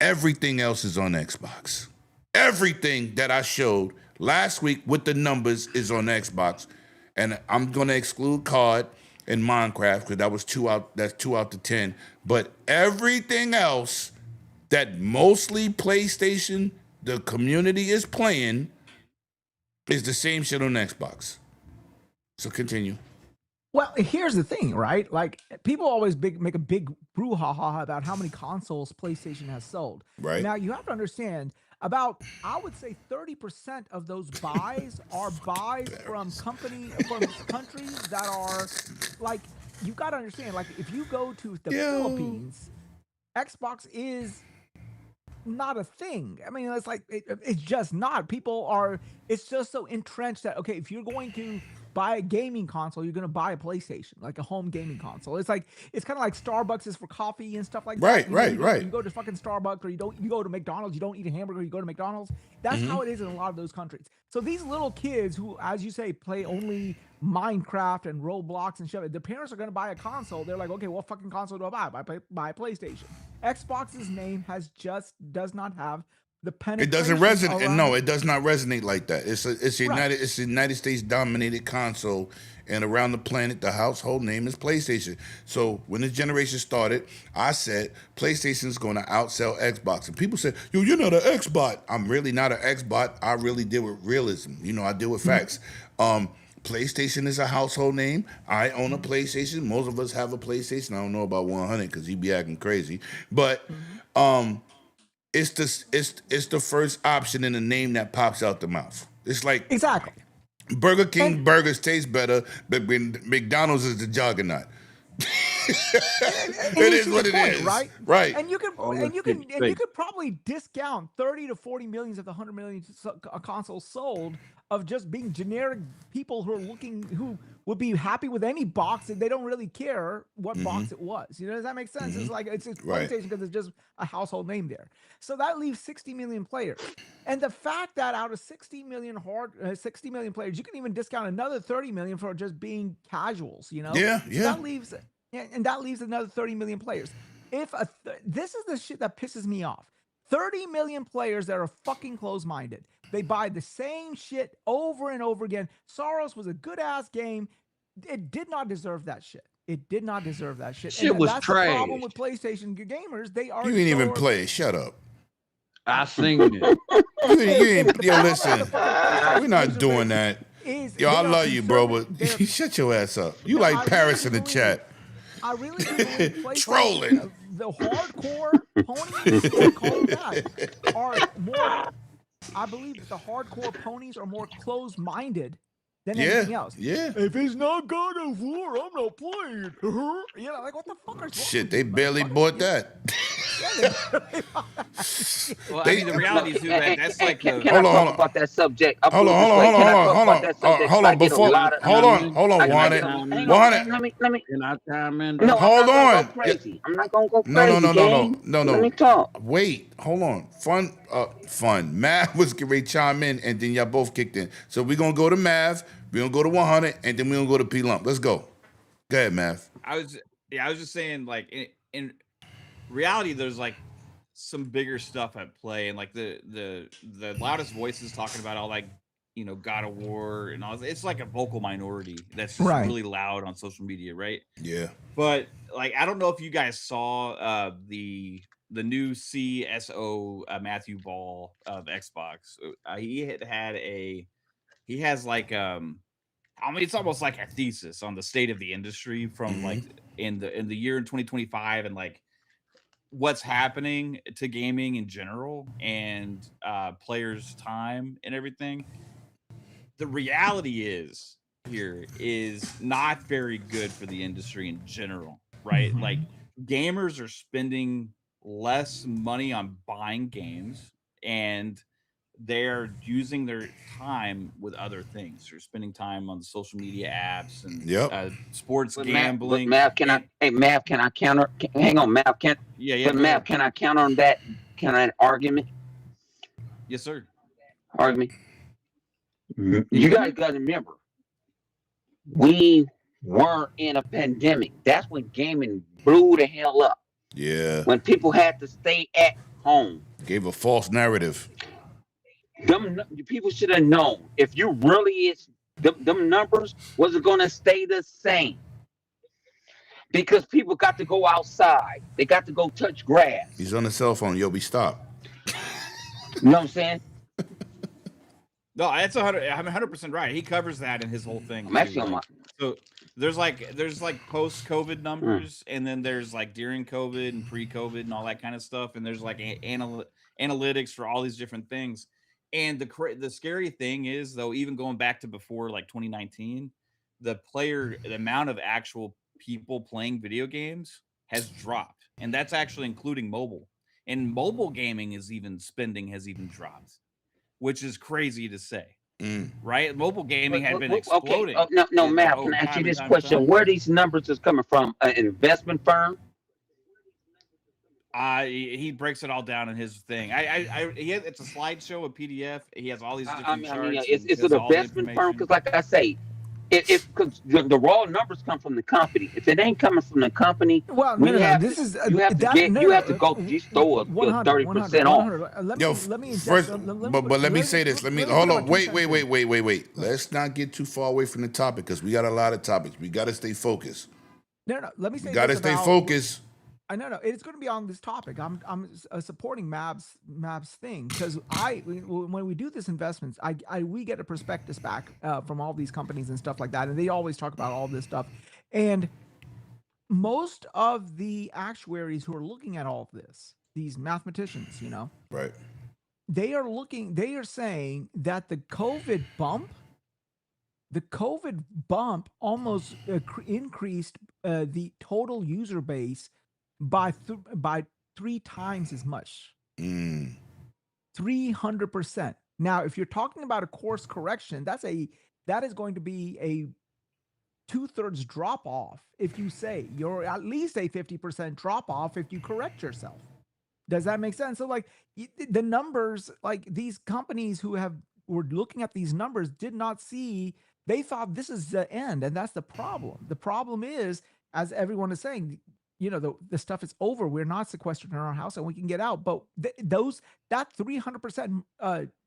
everything else is on Xbox. Everything that I showed last week with the numbers is on Xbox. And I'm going to exclude COD and Minecraft because that was 2 out. That's 2 out the 10. But everything else that mostly PlayStation, the community is playing, is the same shit on Xbox. So continue. Well, here's the thing, right? Like people always make a big brouhaha about how many consoles PlayStation has sold. Right. Now you have to understand about, I would say 30% of those buys are buys from countries that are like, you've got to understand, like if you go to the Philippines, Xbox is not a thing. It's like, it's just not. It's just so entrenched that, okay, if you're going to buy a gaming console, you're going to buy a PlayStation, like a home gaming console. It's kind of like Starbucks is for coffee and stuff like that. Right. You go to fucking Starbucks, or you go to McDonald's, you don't eat a hamburger, you go to McDonald's. That's how it is in a lot of those countries. So these little kids who, as you say, play only Minecraft and Roblox and shit, their parents are going to buy a console. They're like, okay, what fucking console do I buy? Buy a PlayStation. Xbox's name does not have the It penetration. doesn't resonate. around No, it. it does not resonate like that. It's a Right. It's a United States dominated console, and around the planet, the household name is PlayStation. So when this generation started, I said PlayStation's going to outsell Xbox, and people said, "Yo, you're not an Xbot." I'm really not an Xbot. I really deal with realism. You know, I deal with facts. PlayStation is a household name. I own a PlayStation. Most of us have a PlayStation. I don't know about 100 because he be acting crazy, but it's the first option in the name that pops out the mouth. It's like Exactly. Burger King burgers taste better, but when McDonald's is the juggernaut. And It you is see what the it point, is. right? Right. And you can All and the you can shit's and you fake. could probably discount 30 to 40 millions of the 100 million consoles sold of just being generic people who would be happy with any box and they don't really care what box it was. You know, does that make sense? It's like it's Right. PlayStation because it's just a household name there. So that leaves 60 million players. And the fact that out of 60 million players, you can even discount another 30 million for just being casuals, you know? Yeah, So yeah. that leaves and that leaves another 30 million players. If this is the shit that pisses me off. 30 million players that are fucking close-minded. They buy the same shit over and over again. Soros was a good ass game. It did not deserve that shit. It did not deserve that shit. Shit And was that's the problem trash. with PlayStation gamers. They are You ain't even so- play it. Shut up. I seen it. You ain't yo, problem listen. with the fucking We're not PlayStation doing base that. is Yo, they I are love you, bro, but conservative- shut your ass up. You No, like I Paris really in the believe- chat. I really do believe PlayStation, Trolling. The hardcore ponies, I call them that, are more. I believe that the hardcore ponies are more closed-minded than anything Yeah, else. yeah. If it's not God of War, I'm not playing it. You know, like what the fuck is wrong Shit, with they you, barely motherfucker? bought that. Well, They- I mean, the reality is that that's like Can the, I Hold on, talk hold on. about that subject? I'll Hold put it on, this hold way. on, Can I hold on, talk hold about on, that subject? hold I on. get a Before, lot of- hold on, I Juan. get a- hang Juan, on, let me. Can I chime in? No, Hold I'm not gonna on. go crazy. I'm not gonna go crazy. No. Let me talk. Wait, hold on. Fun. Mav was getting ready to chime in, and then y'all both kicked in. So we're gonna go to Mav, we're gonna go to 100, and then we're gonna go to P Lump. Let's go. Go ahead, Mav. I was just saying, like in reality, there's like some bigger stuff at play, and like the loudest voices talking about all like God of War and all. It's like a vocal minority that's just Right. really loud on social media, right? Yeah. But like, I don't know if you guys saw the new CSO Matthew Ball of Xbox. He has like I mean, it's almost like a thesis on the state of the industry from like in the year in 2025 and like what's happening to gaming in general and players' time and everything. The reality is not very good for the industry in general, right? Like gamers are spending less money on buying games and they're using their time with other things. They're spending time on the social media apps and Yep. sports But gambling. Mav, can I? Hey, Mav, can I counter? Hang on, Mav. Yeah. But go Mav, ahead. can I counter on that? Can I argument? Yes, sir. Argument. You guys got to remember, we were in a pandemic. That's when gaming blew the hell up. Yeah. When people had to stay at home. Gave a false narrative. People should have known. If you really is them numbers wasn't going to stay the same. Because people got to go outside. They got to go touch grass. He's on the cell phone. Yo, stop. You know what I'm saying? No, that's 100% right. He covers that in his whole thing. I'm actually too. on my. So there's like post-COVID numbers, and then there's like during COVID and pre-COVID and all that kind of stuff, and there's like analytics for all these different things. And the scary thing is, though, even going back to before like 2019, the amount of actual people playing video games has dropped, and that's actually including mobile. And mobile gaming has even dropped, which is crazy to say. Right? Mobile gaming had been exploding. Okay. No, Matt, can I ask you this question? Where these numbers is coming from? An investment firm? He breaks it all down in his thing. It's a slideshow, a PDF. He has all these different charts. It's an investment firm because, like I say, If because the raw numbers come from the company. If it ain't coming from the company, Well, we no. have This to, is you have to that, get no, you no, have to go just throw a 30% off. Let Yo, me inject- first, let but let me say this. Let me hold put on. my 2 Wait, cents wait, in. wait, wait. Let's not get too far away from the topic because we got a lot of topics. We got to stay focused. No. Let me We say got to this stay about. focused. I know. It's going to be on this topic. I'm supporting Mab's thing because when we do this investments, we get a prospectus back from all these companies and stuff like that, and they always talk about all this stuff, and most of the actuaries who are looking at all of this, these mathematicians, Right. they are saying that the COVID bump almost increased the total user base by 3 times as much. 300%. Now, if you're talking about a course correction, that is going to be a 2/3 drop off. If you say you're at least a 50% drop off if you correct yourself. Does that make sense? So, like the numbers, like these companies who were looking at these numbers did not see. They thought this is the end, and that's the problem. The problem is, as everyone is saying, the stuff is over. We're not sequestered in our house, and we can get out. But that 300%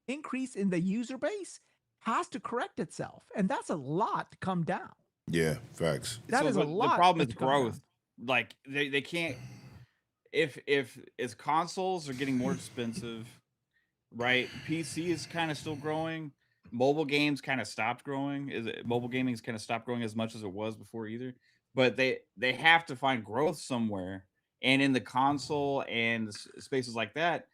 increase in the user base has to correct itself, and that's a lot to come down. Yeah, facts. That is a lot. The problem is to come down. growth. Like they can't. If as consoles are getting more expensive, right? PC is kind of still growing. Mobile games kind of stopped growing. Mobile gaming has kind of stopped growing as much as it was before either. But they have to find growth somewhere, and in the console and spaces like that,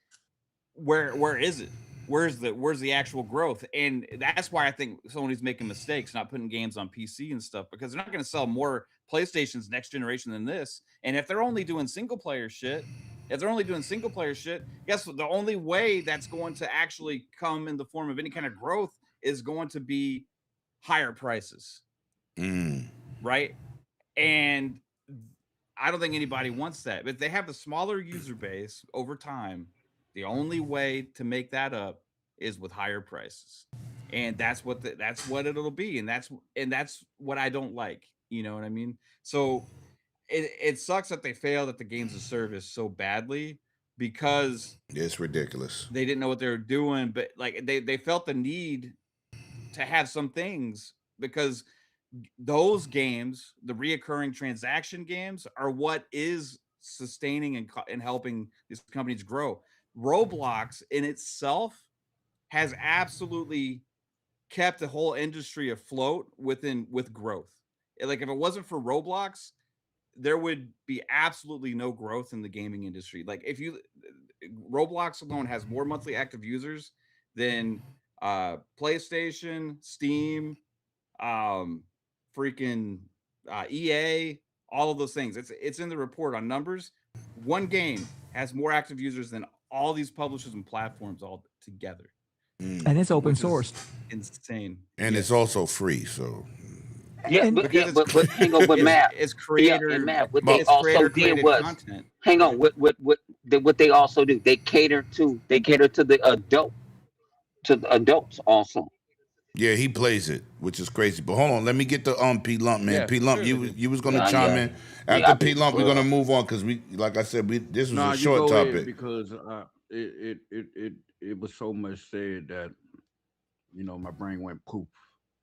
where is it? Where's the actual growth? And that's why I think Sony's making mistakes not putting games on PC and stuff, because they're not going to sell more PlayStation's next generation than this. And if they're only doing single player shit, guess what? The only way that's going to actually come in the form of any kind of growth is going to be higher prices. Right? And I don't think anybody wants that. But if they have the smaller user base over time, the only way to make that up is with higher prices. And that's what it'll be. And that's what I don't like. You know what I mean? So it sucks that they failed at the games of service so badly because it's ridiculous. They didn't know what they were doing, but like they felt the need to have some things because those games, the reoccurring transaction games, are what is sustaining and helping these companies grow. Roblox in itself has absolutely kept the whole industry afloat with growth. Like if it wasn't for Roblox, there would be absolutely no growth in the gaming industry. Like Roblox alone has more monthly active users than PlayStation, Steam, freaking EA, all of those things. It's in the report on numbers. One game has more active users than all these publishers and platforms all together. And it's open sourced. Insane. And it's also free, so Yeah, but hang on, but Matt, it's creator. Yeah, and Matt, what they also did was content. Hang on. What they also do? They cater to the adults also. Yeah, he plays it, which is crazy. But hold on, let me get the P Lump, man. Yeah, P Lump, sure, you was gonna chime in. After P Lump, we're gonna move on because like I said, this was a short topic. Because it was so much said that my brain went poof.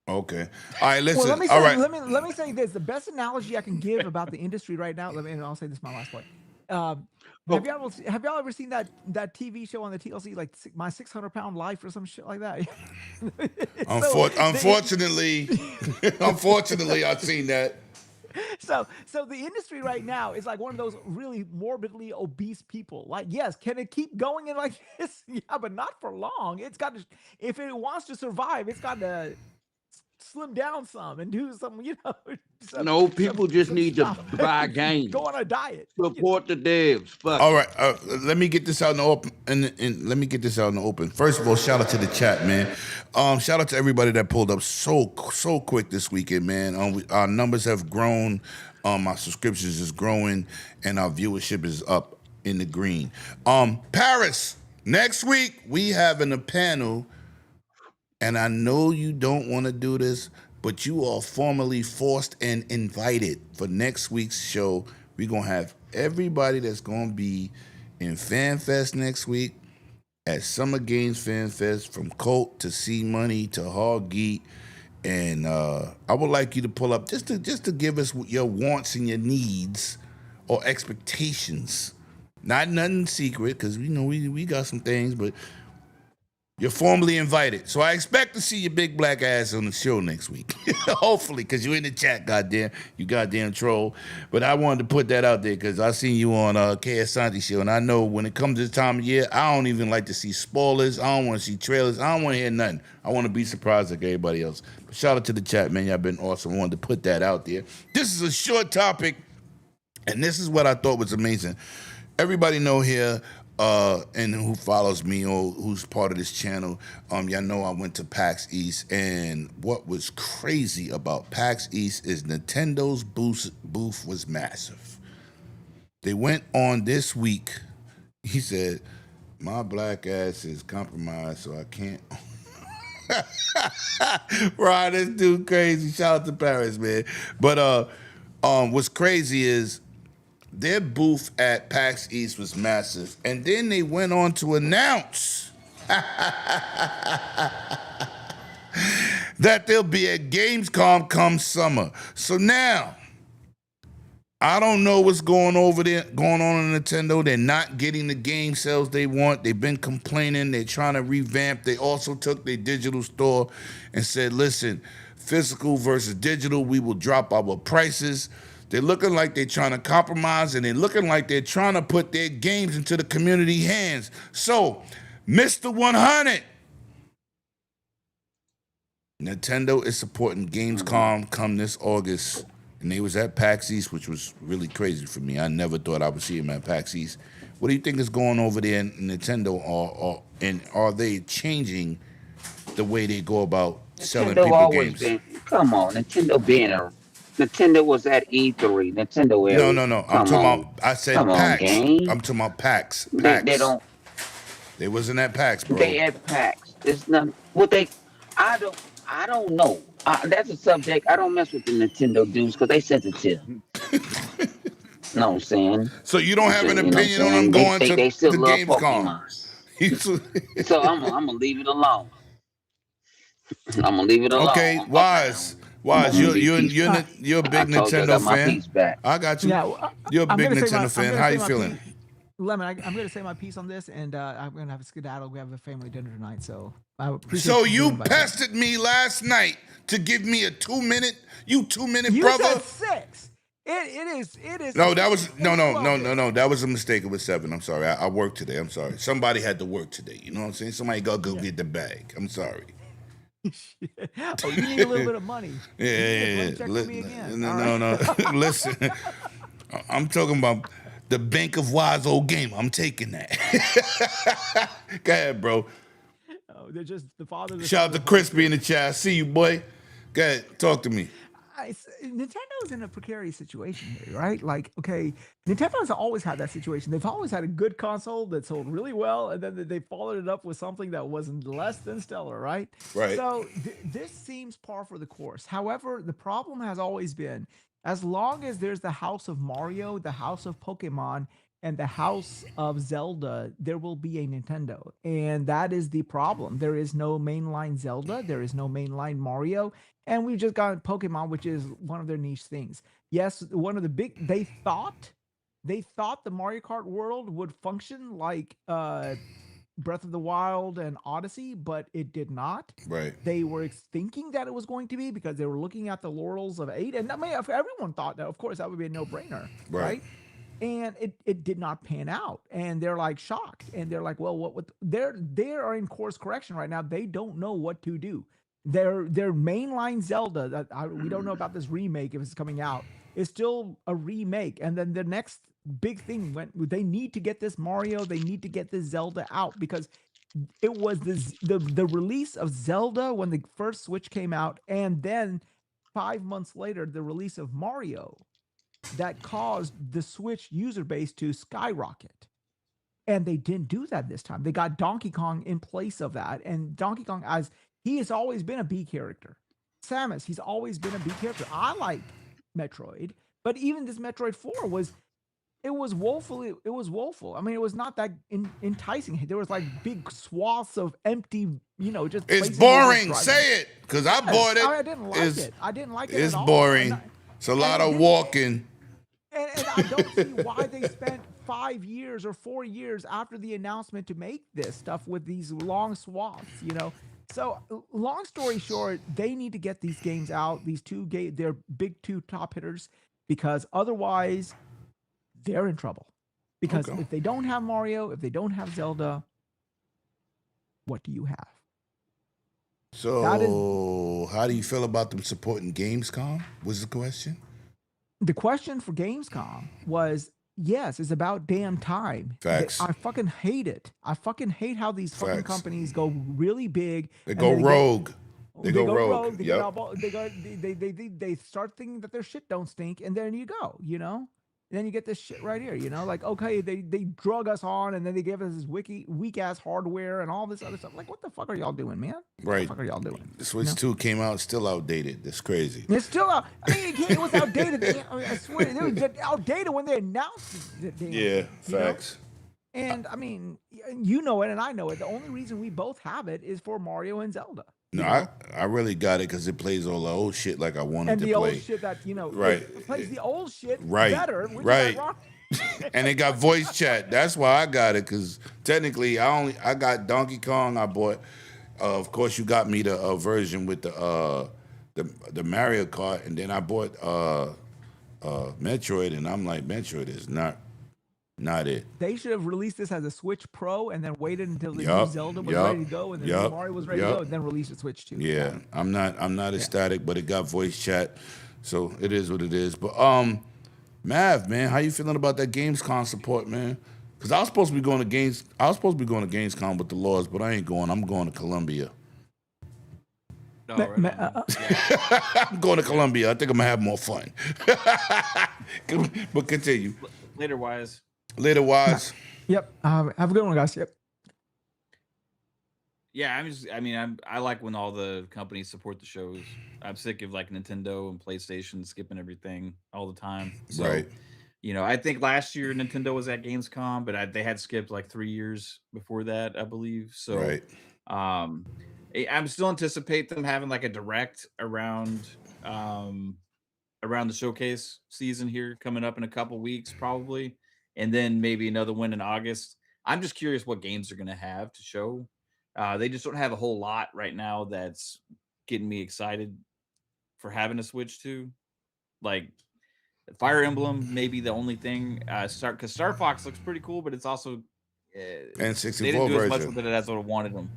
Okay. All right, listen. Well, all right. Let me say this. The best analogy I can give about the industry right now, and I'll say this is my last point. Have y'all ever seen that TV show on the TLC, like My 600-Pound Life or some shit like that? Unfortunately, I've seen that. So the industry right now is like one of those really morbidly obese people. Like, yes, can it keep going in like this? Yeah, but not for long. It's got to, if it wants to survive, it's got to slim down some and do some, people just need to buy games. Go on a diet. Support the devs. Fuck. All right, let me get this out in the open. And let me get this out in the open. First of all, shout out to the chat, man. Shout out to everybody that pulled up so quick this weekend, man. Our numbers have grown. Our subscriptions is growing, and our viewership is up in the green. Paris, next week we having a panel. And I know you don't want to do this, but you are formally forced and invited for next week's show. We're going to have everybody that's going to be in FanFest next week, at Summer Games FanFest, from Colt to C Money to Hog Geek. And I would like you to pull up just to give us your wants and your needs or expectations. Not nothing secret, because we know we got some things, but you're formally invited. So I expect to see your big black ass on the show next week. Hopefully, because you're in the chat, goddamn. You goddamn troll. But I wanted to put that out there because I seen you on KSanti show, and I know when it comes to this time of year, I don't even like to see spoilers. I don't want to see trailers. I don't want to hear nothing. I want to be surprised like everybody else. But shout out to the chat, man. Y'all been awesome. I wanted to put that out there. This is a short topic, and this is what I thought was amazing. Everybody know here, and who follows me or who's part of this channel, y'all know I went to PAX East, and what was crazy about PAX East is Nintendo's booth was massive. They went on this week. He said, my black ass is compromised, so I can't. Right, this dude crazy. Shout out to Paris, man. But what's crazy is their booth at PAX East was massive. And then they went on to announce that they'll be at Gamescom come summer. So now, I don't know what's going on in Nintendo. They're not getting the game sales they want. They've been complaining. They're trying to revamp. They also took their digital store and said, listen, physical versus digital, we will drop our prices. They're looking like they're trying to compromise, and they're looking like they're trying to put their games into the community hands. So, Mr. 100, Nintendo is supporting Gamescom come this August, and they was at PAX East, which was really crazy for me. I never thought I would see them at PAX East. What do you think is going over there in Nintendo, and are they changing the way they go about selling people games? Come on, Nintendo was at E3. Nintendo area. No. I'm talking about. I said PAX. I'm talking about PAX. They don't. They wasn't at PAX, bro. They at PAX. It's not what they. I don't know. That's a subject. I don't mess with the Nintendo dudes because they sensitive. Know what I'm saying? So you don't have an opinion on them going to they still the love Gamescom? So I'm gonna leave it alone. Okay, Wise. You're a big Nintendo fan. I got you. Yeah, you're a big Nintendo fan. How you feeling? Lemon, I'm going to say my piece on this, and I'm going to have a skedaddle. We have a family dinner tonight, so I appreciate. So you pestered me last night to give me a 2-minute. You 2-minute brother. You said 6. It is. No, that was no. That was a mistake. It was 7. I'm sorry. I worked today. I'm sorry. Somebody had to work today. You know what I'm saying? Somebody go get the bag. I'm sorry. Oh, you need a little bit of money. Yeah. Check for me again. No. Listen, I'm talking about the Bank of Wise old game. I'm taking that. Go ahead, bro. Oh, they're just the father. Shout out to Crispy in the chat. I see you, boy. Go ahead, talk to me. Nintendo's in a precarious situation here, right? Like, okay, Nintendo's always had that situation. They've always had a good console that sold really well, and then they followed it up with something that wasn't less than stellar, right? Right. So this seems par for the course. However, the problem has always been, as long as there's the house of Mario, the house of Pokemon, and the house of Zelda, there will be a Nintendo. And that is the problem. There is no mainline Zelda. There is no mainline Mario. And we've just got Pokemon, which is one of their niche things. Yes, one of the big, they thought the Mario Kart world would function like Breath of the Wild and Odyssey, but it did not. Right. They were thinking that it was going to be because they were looking at the laurels of 8. And I mean, if everyone thought that, of course, that would be a no-brainer, right? And it did not pan out, and they're like shocked, and they're like, well, what they are in course correction right now. They don't know what to do. Their mainline Zelda that we don't know about this remake if it's coming out. It's still a remake, and then the next big thing they need to get this Mario, they need to get this Zelda out because it was the release of Zelda when the first Switch came out, and then 5 months later the release of Mario that caused the Switch user base to skyrocket. And they didn't do that this time. They got Donkey Kong in place of that. And Donkey Kong, as he has always been a B character. Samus, he's always been a B character. I like Metroid, but even this Metroid 4 was woeful. I mean, it was not that enticing. There was like big swaths of empty, just. It's places where boring. driving. Say it, because I bought it. I didn't like it. I didn't like it It's at all. boring. It's a lot of walking. And I don't see why they spent 5 years or 4 years after the announcement to make this stuff with these long swaths, So, long story short, they need to get these games out. These they're big two top hitters, because otherwise they're in trouble. Because if they don't have Mario, if they don't have Zelda, what do you have? So, how do you feel about them supporting Gamescom? Was the question? The question for Gamescom was, yes, it's about damn time. Facts. I fucking hate it. I fucking hate how these fucking Facts. companies go really big. They and go then rogue. They go go rogue. They, Yep. get all, they start thinking that their shit don't stink, and then you go, And then you get this shit right here, like, okay, they drug us on, and then they gave us this weak ass hardware and all this other stuff. Like, what the fuck are y'all doing, man? What Right. the fuck are y'all doing? The Switch 2 came out, still outdated. That's crazy. It's still out. I mean, it was outdated. I swear, it was outdated when they announced it. Yeah, facts. And I mean, you know it, and I know it. The only reason we both have it is for Mario and Zelda. No, I really got it because it plays all the old shit like I wanted And to the play. old shit that, Right. it plays the old shit Right. better. Which Right. Is ironic. And it got voice chat. That's why I got it, because technically I got Donkey Kong. I bought, of course, you got me the version with the Mario Kart, and then I bought Metroid, and I'm like, Metroid is not it. They should have released this as a Switch Pro and then waited until the new Yup, Zelda was yup, ready to go and then yup, Mario was ready to yup. go, and then release the Switch 2. Yeah, I'm not ecstatic, but it got voice chat, so it is what it is. But Mav, man, how you feeling about that Gamescom support, man? Because I was supposed to be going to Gamescom with the laws, but I ain't going. I'm going to Columbia. No, right on. I'm going to Columbia. I think I'm gonna have more fun. But continue. Later wise. Later, wise. Yep. Have a good one, guys. Yep. Yeah, I like when all the companies support the shows. I'm sick of like Nintendo and PlayStation skipping everything all the time. So, Right. I think last year Nintendo was at Gamescom, but they had skipped like 3 years before that, I believe. So, Right. I'm still anticipate them having like a direct around the showcase season here coming up in a couple weeks, probably, and then maybe another one in August. I'm just curious what games they're gonna have to show. They just don't have a whole lot right now that's getting me excited for having a Switch 2. Like Fire Emblem, maybe the only thing. Because Star Fox looks pretty cool, but it's also And they 64 didn't do as much version. with it as I wanted them.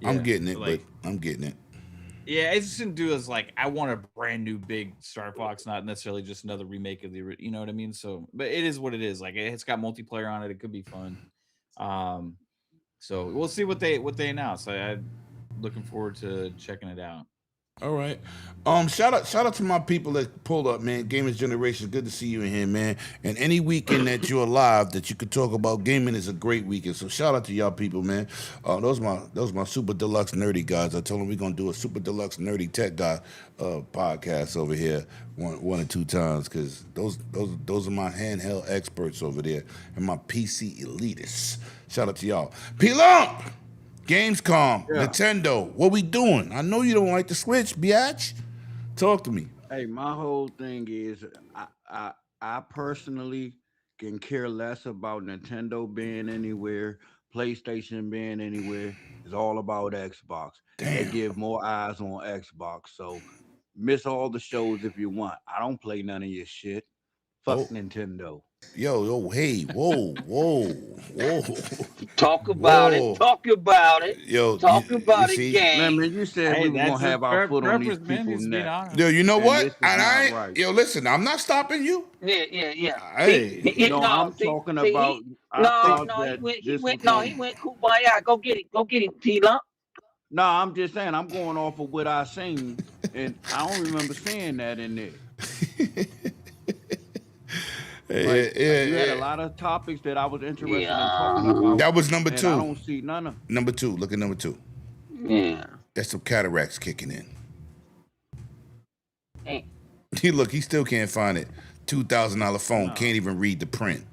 I'm Yeah, getting it, so, like, but I'm getting it. yeah, it just didn't do as like I want a brand new big Star Fox, not necessarily just another remake of the, you know what I mean? So, but it is what it is. Like it's got multiplayer on it. It could be fun. So we'll see what they announce. I'm looking forward to checking it out. All right. Shout out to my people that pulled up, man. Gamers Generation, good to see you in here, man. And any weekend that you're alive that you could talk about gaming is a great weekend. So shout out to y'all people, man. Those my super deluxe nerdy guys. I told them we're gonna do a super deluxe nerdy tech guy podcast over here one or two times, because those are my handheld experts over there and my PC elitists. Shout out to y'all. P-Lump! Gamescom, Nintendo, what we doing? I know you don't like the Switch, biatch. Talk to me. Hey, my whole thing is I personally can care less about Nintendo being anywhere, PlayStation being anywhere. It's all about Xbox. They give more eyes on Xbox. So miss all the shows if you want. I don't play none of your shit. Fuck Nintendo. Yo, hey, whoa. Talk about Whoa. it. Talk about it. Yo, Talk you about see? it, gang. Man, you said Hey, we were that's gonna his have our foot on these preference, man. people's He's being neck. honest. Yo, you know And what? this is And I not ain't, right. yo, listen, I'm not stopping you. Yeah. Hey. No, I'm talking about. I No, thought no, that he this went. was No, gonna- he went kumbaya. Go get it, P-Lump. No, I'm just saying I'm going off of what I seen, and I don't remember seeing that in there. Like, you had a lot of topics that I was interested in talking about. That was number and two. I don't see none of. Number two. Look at number two. Yeah. That's some cataracts kicking in. Ain't Look, he still can't find it. $2,000 phone, No. can't even read the print.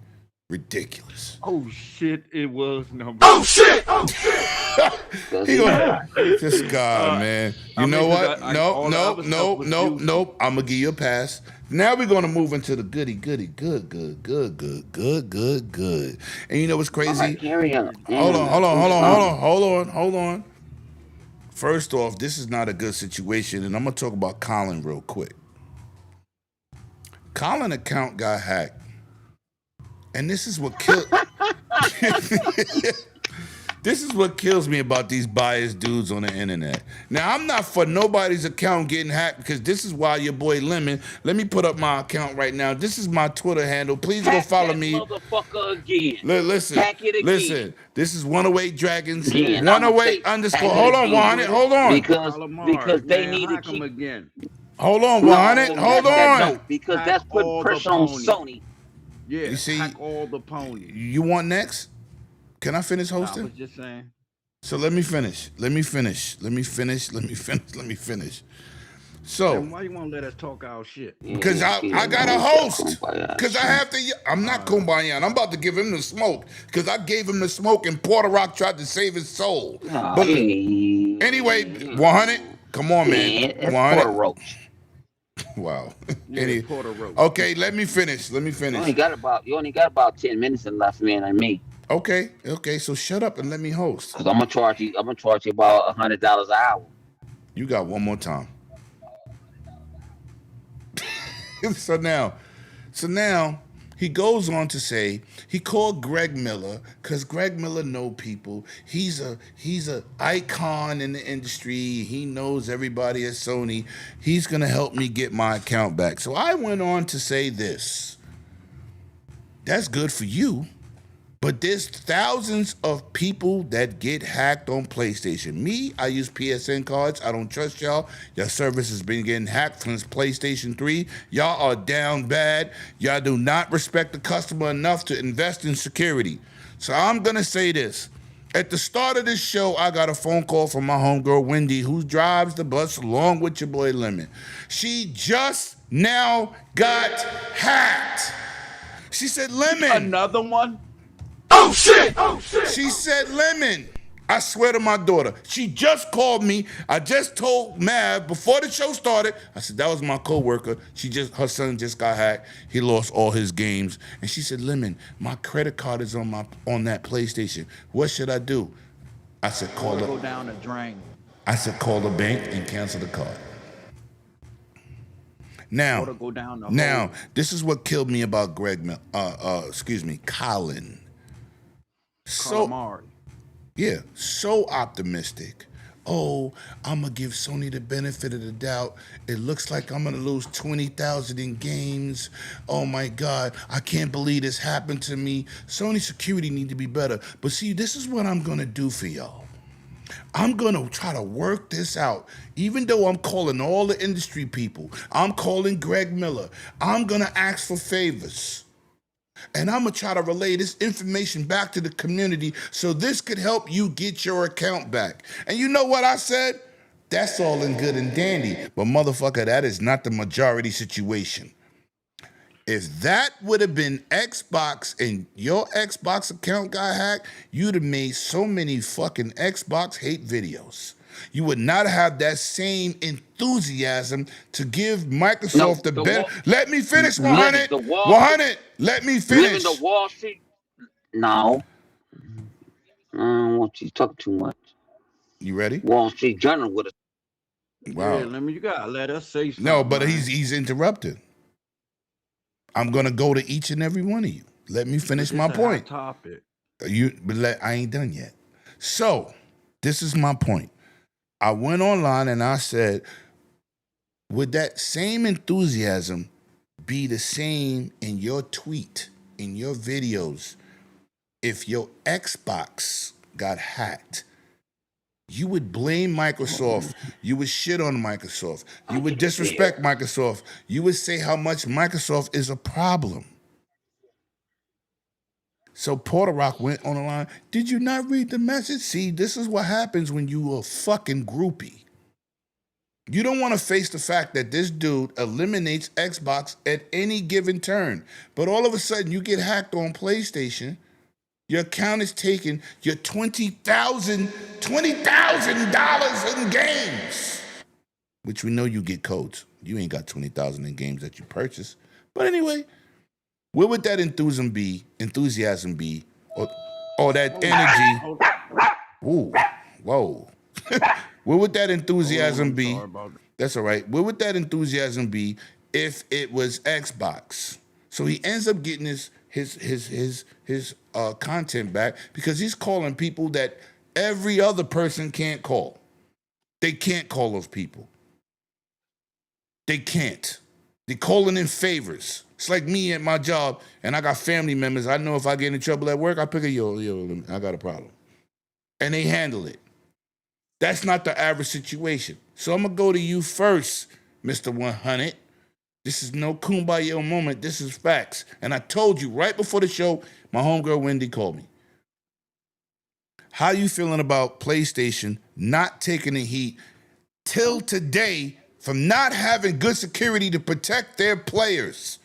Ridiculous. Oh shit! It was number. Oh shit! Oh shit! does He he gonna, not? this guy, man. You I know mean, 'cause what? all Nope, the nope, other stuff nope, was nope, juicy. nope. I'm gonna give you a pass. Now we're gonna move into the goody, good. And you know what's All crazy? right, carry on. Hold on. First off, this is not a good situation, and I'm gonna talk about Colin real quick. Colin account got hacked, and this is what killed. This is what kills me about these biased dudes on the internet. Now, I'm not for nobody's account getting hacked because this is why your boy Lemon. Let me put up my account right now. This is my Twitter handle. Please go Hack follow that me. motherfucker again. Listen, Hack it again. listen. This is 108 Dragons. Again, I'ma 108 say, underscore. hack it Hold on, again. 100. Hold on. Because they man, need to hack 'em keep. again. Hold on, No, 100. Hold on. because Hack that's putting all the pressure on ponies. Sony. Yeah, You see- hack all the ponies. You want next? Can I finish I hosting? was just saying. So let me finish. So, Then why you want to let us talk our shit? because I got a host. Because I have to. I'm not Kumbaya. I'm about to give him the smoke. Because I gave him the smoke and Porter Rock tried to save his soul. But anyway, 100. Come on, man. It's 100. Porter Roach. Wow. Yeah, Porter Roach. Okay, let me finish. You only got about 10 minutes left, man, like me. Okay. So shut up and let me host. Cause I'm gonna charge you about $100 an hour. You got one more time. So now he goes on to say he called Greg Miller because Greg Miller know people. He's a icon in the industry. He knows everybody at Sony. He's gonna help me get my account back. So I went on to say this. That's good for you. But there's thousands of people that get hacked on PlayStation. Me, I use PSN cards. I don't trust y'all. Your service has been getting hacked since PlayStation 3. Y'all are down bad. Y'all do not respect the customer enough to invest in security. So I'm going to say this. At the start of this show, I got a phone call from my homegirl, Wendy, who drives the bus along with your boy Lemon. She just now got hacked. She said, Lemon. Another one? Oh shit! Oh shit! She said, Lemon. I swear to my daughter. She just called me. I just told Mav before the show started. I said, that was my coworker. Her son just got hacked. He lost all his games. And she said, Lemon, my credit card is on that PlayStation. What should I do? I said, call Go the down the drain. call the bank and cancel the card. Now, Go down the now, hole. this is what killed me about Colin. Calamari. Yeah, so optimistic. Oh, I'm gonna give Sony the benefit of the doubt. It looks like I'm gonna lose 20,000 in games. Oh my God, I can't believe this happened to me. Sony security need to be better. But see, this is what I'm gonna do for y'all. I'm gonna try to work this out. Even though I'm calling all the industry people, I'm calling Greg Miller. I'm gonna ask for favors. And I'm gonna try to relay this information back to the community so this could help you get your account back. And you know what I said? That's all in good and dandy. But motherfucker, that is not the majority situation. If that would have been Xbox and your Xbox account got hacked, you'd have made so many fucking Xbox hate videos. You would not have that same enthusiasm to give Microsoft the benefit. Let me finish, 100. 100. Let me finish. Living the Wall Street. No. I don't want you to talk too much. You ready? Wall Street Journal with us. Wow. Yeah, you gotta let us say something. No, but man. he's interrupted. I'm gonna go to each and every one of you. Let me finish my It's a hot point. topic. I ain't done yet. So, this is my point. I went online and I said, would that same enthusiasm be the same in your tweet, in your videos, if your Xbox got hacked? You would blame Microsoft. You would shit on Microsoft. You would disrespect Microsoft. You would say how much Microsoft is a problem. So Porter Rock went on the line. Did you not read the message? See, this is what happens when you a fucking groupie. You don't want to face the fact that this dude eliminates Xbox at any given turn. But all of a sudden, you get hacked on PlayStation. Your account is taken. Your $20,000 in games, which we know you get codes. You ain't got 20,000 in games that you purchase. But anyway, where would that enthusiasm be, or that energy? Ooh, whoa. Where would that enthusiasm be? That's all right. Where would that enthusiasm be if it was Xbox? So he ends up getting his content back because he's calling people that every other person can't call. They can't call those people. They can't. They're calling in favors. It's like me at my job, and I got family members. I know if I get in trouble at work, I pick a yo, I got a problem. And they handle it. That's not the average situation. So I'm going to go to you first, Mr. 100. This is no kumbaya moment. This is facts. And I told you right before the show, my homegirl Wendy called me. How you feeling about PlayStation not taking the heat till today from not having good security to protect their players?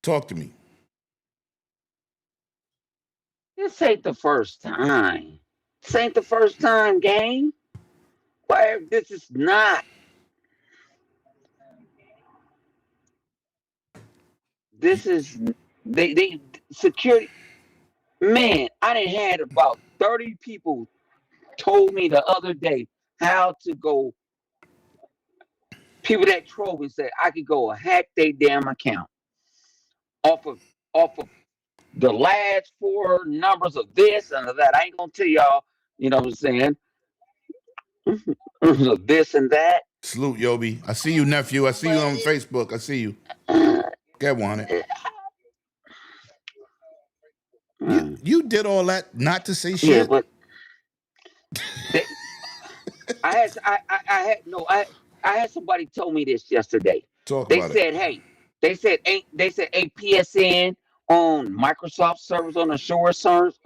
Talk to me. This ain't the first time. This ain't the first time, gang. Why this is not. This is they security. Man, I done had about 30 people told me the other day how to go. People that troll me said I could go hack their damn account off of the last four numbers of this and of that. I ain't gonna tell y'all, you know what I'm saying? This and that. Salute, Yobi. I see you, nephew. I see you on Facebook. I see you. Get on it. You did all that not to say shit. Yeah, but I had somebody told me this yesterday. They said, hey, PSN on Microsoft servers on Azure servers.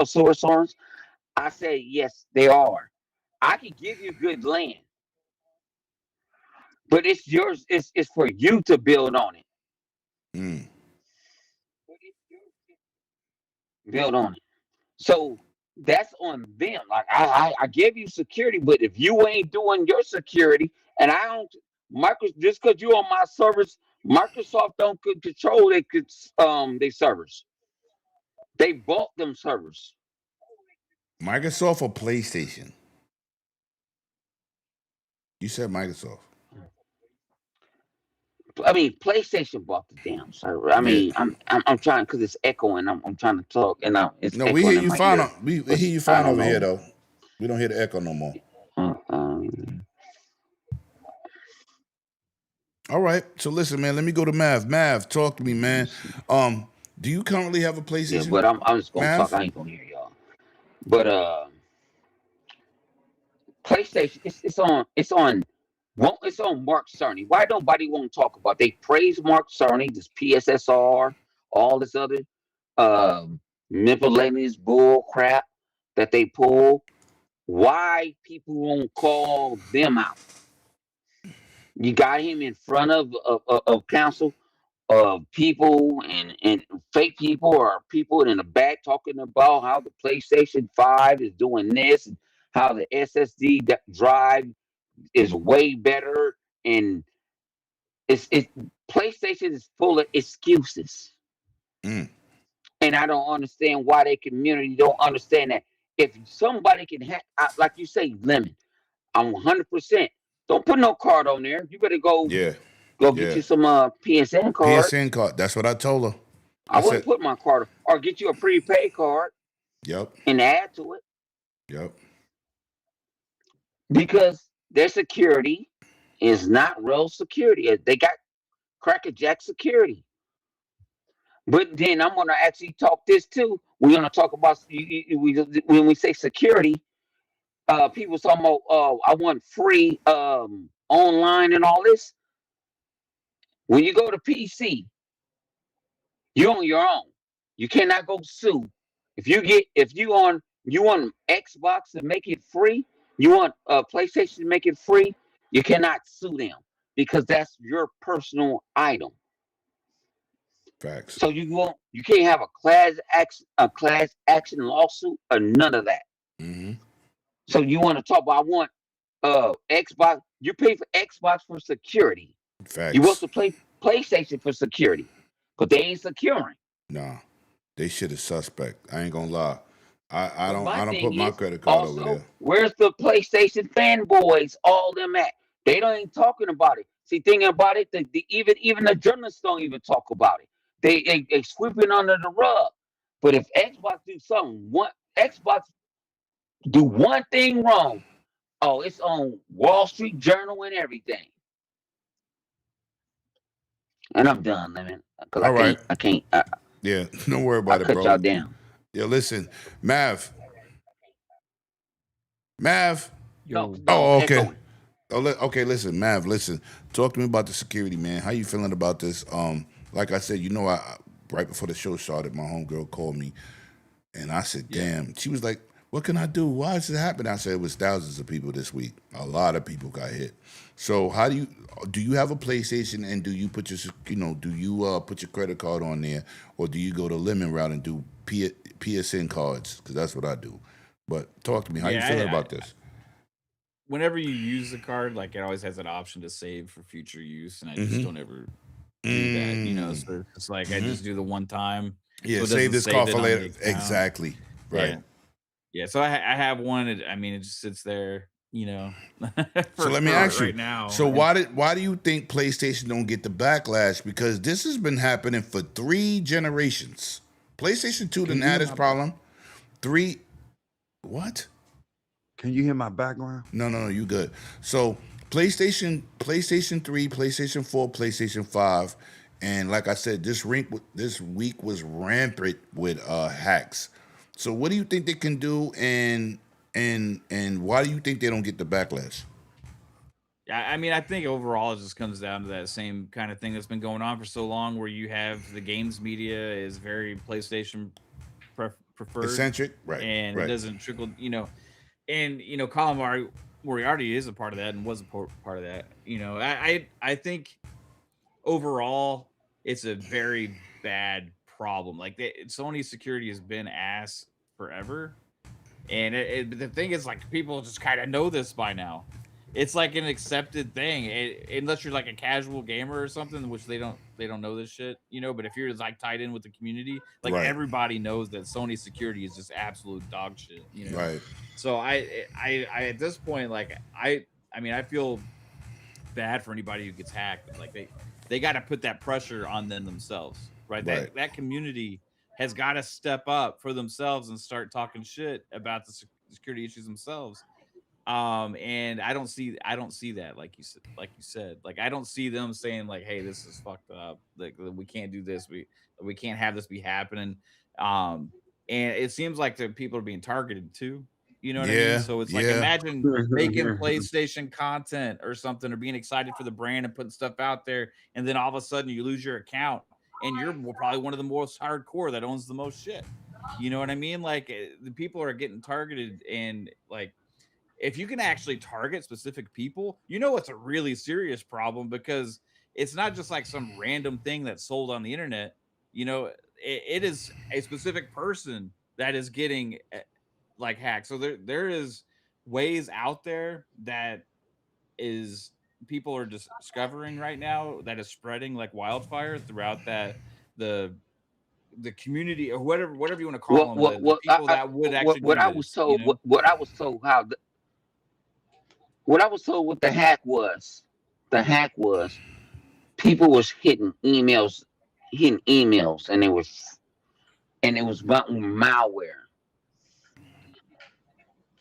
I said, yes, they are. I can give you good land, but it's yours. It's for you to build on it. Build on it. So that's on them. Like I give you security, but if you ain't doing your security, and I don't, just because you on my servers, Microsoft don't control their servers. They bought them servers. Microsoft or PlayStation? You said Microsoft. I mean, PlayStation bought the damn server. I mean, I'm trying because it's echoing. I'm trying to talk, and it's no. We hear you fine. We hear you fine over here, though. We don't hear the echo no more. All right. So listen, man. Let me go to Mav. Mav, talk to me, man. Do you currently have a PlayStation? Yeah, but I'm just gonna talk. I ain't gonna hear y'all. But PlayStation, it's on Mark Cerny. Why nobody want to talk about? They praise Mark Cerny, this PSSR, all this other miscellaneous bull crap that they pull. Why people won't call them out? You got him in front of council of people and fake people or people in the back talking about how the PlayStation 5 is doing this and how the SSD drive is way better, and PlayStation is full of excuses. And I don't understand why their community don't understand that. If somebody can hack, like you say, Lemon, I'm 100%. Don't put no card on there. You better go get you some PSN card. PSN card. That's what I told her. I wouldn't put my card, or get you a prepaid card. Yep. And add to it. Yep. Because their security is not real security. They got crackerjack security. But then I'm going to actually talk this too. We're going to talk about when we say security. People talking about I want free online and all this. When you go to PC, you're on your own. You cannot go sue. If you want Xbox to make it free, you want PlayStation to make it free, You cannot sue them because that's your personal item. Facts. So you can't have a class action lawsuit or none of that. Mm-hmm. So you want to talk about, I want Xbox, you pay for Xbox for security. Facts. You want to play PlayStation for security, but they ain't securing. Nah, they shit is suspect. I ain't gonna lie. I But my don't thing put my is, credit card also, over there. where's the PlayStation fanboys? All them at? They don't even talking about it. See, thinking about it, even the journalists don't even talk about it. They sweeping under the rug. But if Xbox Xbox do one thing wrong, oh, it's on Wall Street Journal and everything. And I'm done, man. Because All right. I can't. Yeah, don't worry I about it, cut bro. y'all down. Yeah, listen, Mav. No, Oh, keep okay. going. Okay, listen, Mav, listen. Talk to me about the security, man. How you feeling about this? Like I said, I right before the show started, my homegirl called me, and I said, "Damn." She was like, "What can I do? Why is this happening?" I said, "It was thousands of people this week. A lot of people got hit." So, how do you have a PlayStation, and do you put your put your credit card on there, or do you go the lemon route and do PSN cards? Because that's what I do. But talk to me. How you feeling about this? Whenever you use the card, like it always has an option to save for future use, and I just don't ever do that. So it's like I just do the one time. Yeah, so it save doesn't this save card it for on the later. account. Exactly. Right. Yeah. So I have one. I mean, it just sits there. So let me ask you. right now. So why do you think PlayStation don't get the backlash? Because this has been happening for 3 generations. PlayStation 2 didn't have this problem. 3. What? Can you hear my background? No, you good. So PlayStation 3, PlayStation 4, PlayStation 5, and like I said, this week was rampant with hacks. So what do you think they can do, and why do you think they don't get the backlash? Yeah, I mean, I think overall it just comes down to that same kind of thing that's been going on for so long, where you have the games media is very PlayStation preferred, Eccentric, right? and right. it doesn't trickle, and Colin Moriarty is a part of that and was a part of that. I think overall it's a very bad problem. Like Sony's security has been ass forever, and the thing is, like, people just kind of know this by now. It's like an accepted thing, unless you're like a casual gamer or something, which they don't know this shit, But if you're like tied in with the community, like Right. everybody knows that Sony security is just absolute dog shit, Right. So I at this point, like I mean, I feel bad for anybody who gets hacked. Like they got to put that pressure on themselves, right? Right. That community has got to step up for themselves and start talking shit about the security issues themselves. And I don't see that, like you said, like I don't see them saying like, "Hey, this is fucked up. Like we can't do this. We can't have this be happening." And it seems like the people are being targeted too. You know what I Yeah, mean? So it's like, yeah. imagine making PlayStation content or something, or being excited for the brand and putting stuff out there, and then all of a sudden you lose your account, and you're probably one of the most hardcore that owns the most shit. You know what I mean? Like the people are getting targeted, and like, if you can actually target specific people, it's a really serious problem, because it's not just like some random thing that's sold on the internet. It is a specific person that is getting like hacked. So there is ways out there that is people are discovering right now that is spreading like wildfire throughout the community, or whatever you want to call them. The people that would actually what do I this, was told, what I was told what I was told what the hack was people was hitting emails, and it was about malware.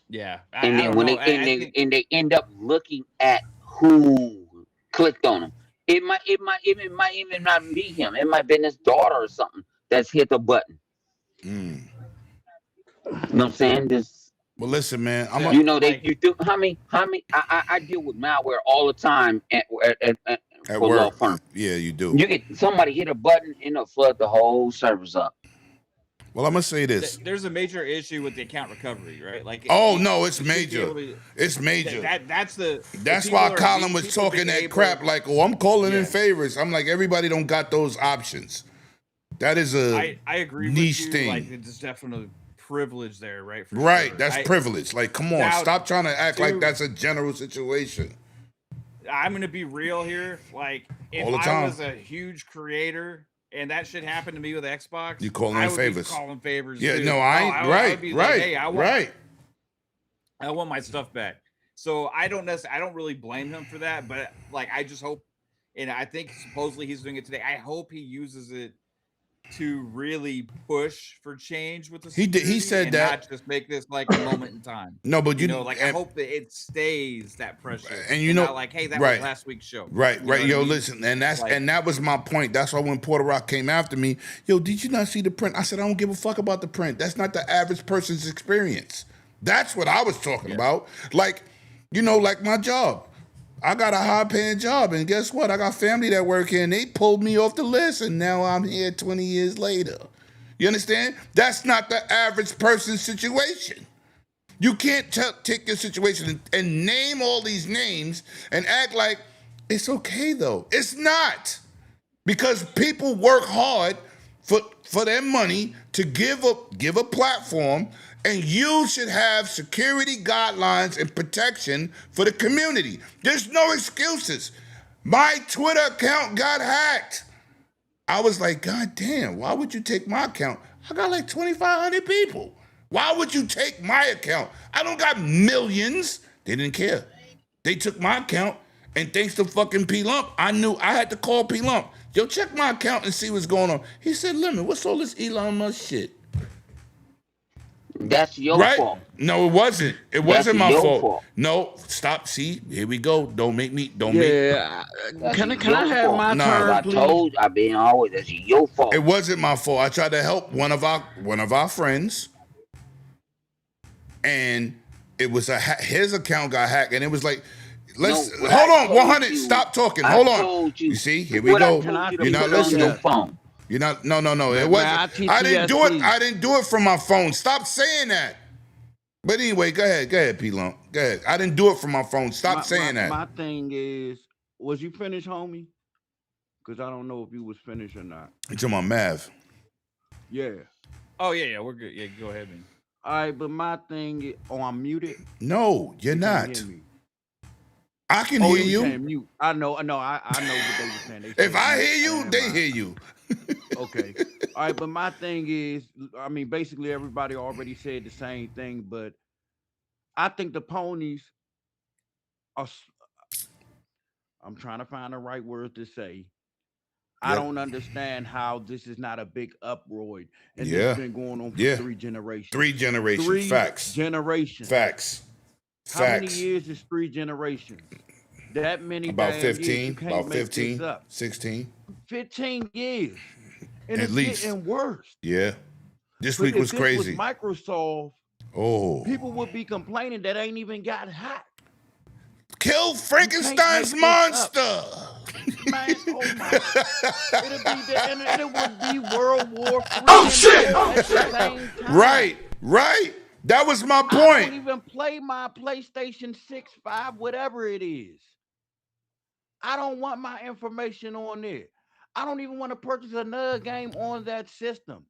Yeah, And I then don't when know. they end up looking at who clicked on them, it might even not be him. It might have been his daughter or something that's hit the button. You know what I'm saying? Well, listen, man. I deal with malware all the time At for law work. firm. Yeah, you do. You get somebody hit a button and it'll flood the whole servers up. Well, I'm gonna say this. There's a major issue with the account recovery, right? Like, Oh no, it's you should be major. able to- It's major. That's the. That's people why are- Colin was people talking being that able- crap. Like, oh, I'm calling in Yeah. favors. I'm like, everybody don't got those options. That is a I agree niche with you. thing. Like, it's definitely privilege there, right? For Right, sure. that's privilege. Like, come on, Now, stop trying to act like dude, that's a general situation. I'm gonna be real here. Like, if All the I time. was a huge creator and that shit happened to me with Xbox, You calling I in would favors. Be calling favors. Yeah, too. no, I ain't. I would be like, right, hey, I want, right. I want my stuff back. So I don't really blame him for that, but like, I just hope, and I think supposedly he's doing it today. I hope he uses it to really push for change with the He did- he security said and that- not just make this like a moment in time. No, but you know, like I and- hope that it stays that pressure, And you know, not like, hey, that right. was last week's show. Right, You know right. what I Yo, mean? listen, and that's Like- and that was my point. That's why when Porter Rock came after me, yo, did you not see the print? I said, I don't give a fuck about the print. That's not the average person's experience. That's what I was talking about. Like, you know, like my job. I got a high-paying job, and guess what? I got family that work here, and they pulled me off the list, and now I'm here 20 years later. You understand? That's not the average person's situation. You can't take your situation and name all these names and act like it's okay, though. It's not. Because people work hard for their money to give a platform, and you should have security guidelines and protection for the community. There's no excuses. My Twitter account got hacked. I was like, God damn, why would you take my account? I got like 2,500 people. Why would you take my account? I don't got millions. They didn't care. They took my account, and thanks to fucking P Lump, I knew I had to call P Lump. Yo, check my account and see what's going on. He said, Lemon, what's all this Elon Musk shit? That's your Right? fault. No, it wasn't. It wasn't my your fault. fault. No, stop. See, here we go. Don't make me. Don't make. Yeah, can I your have fault. my Nah. turn, I please? told you, I've been always. That's your fault. It wasn't my fault. I tried to help one of our friends, and it was his account got hacked, and it was like, let's No, what hold I on, told 100. you- Stop talking. I Hold on. told you. You see, here we What I go. told you to You're not put on listening. your phone. You're not. No. It Man, wasn't. I didn't do it. please. I didn't do it from my phone. Stop saying that. But anyway, go ahead, P Lump. Go ahead. I didn't do it from my phone. Stop saying that. My thing is, was you finished, homie? Because I don't know if you was finished or not. You talking about Mav? Yeah. Oh yeah, we're good. Yeah, go ahead, man. All right, but my thing is, I'm muted. No, you're You can't not. hear me. I can Oh, hear you you. can't mute. I know what they were saying. They If said I mute. hear you, Never they mind. hear you. Okay. All right, but my thing is, I mean, basically everybody already said the same thing, but I think the ponies are. I'm trying to find the right word to say. I Yep. don't understand how this is not a big uproar, and Yeah. this has been going on for Yeah. 3 generations. 3 generations. Three Facts. generations. Facts. How many Facts. years is 3 generations? That many. About damn years. You 15. can't About make this 15. up. 16. 15 years. And At it's least. getting worse. Yeah. This But week if was this crazy. Was Microsoft, Oh. people would be complaining that ain't even got hot. Kill Frankenstein's make this monster. Man, oh my. It would be World War III. Oh, shit! At the same time. Right. That was my I don't point. even play my PlayStation 6, 5, whatever it is. I don't want my information on there. I don't even want to purchase another game on that system.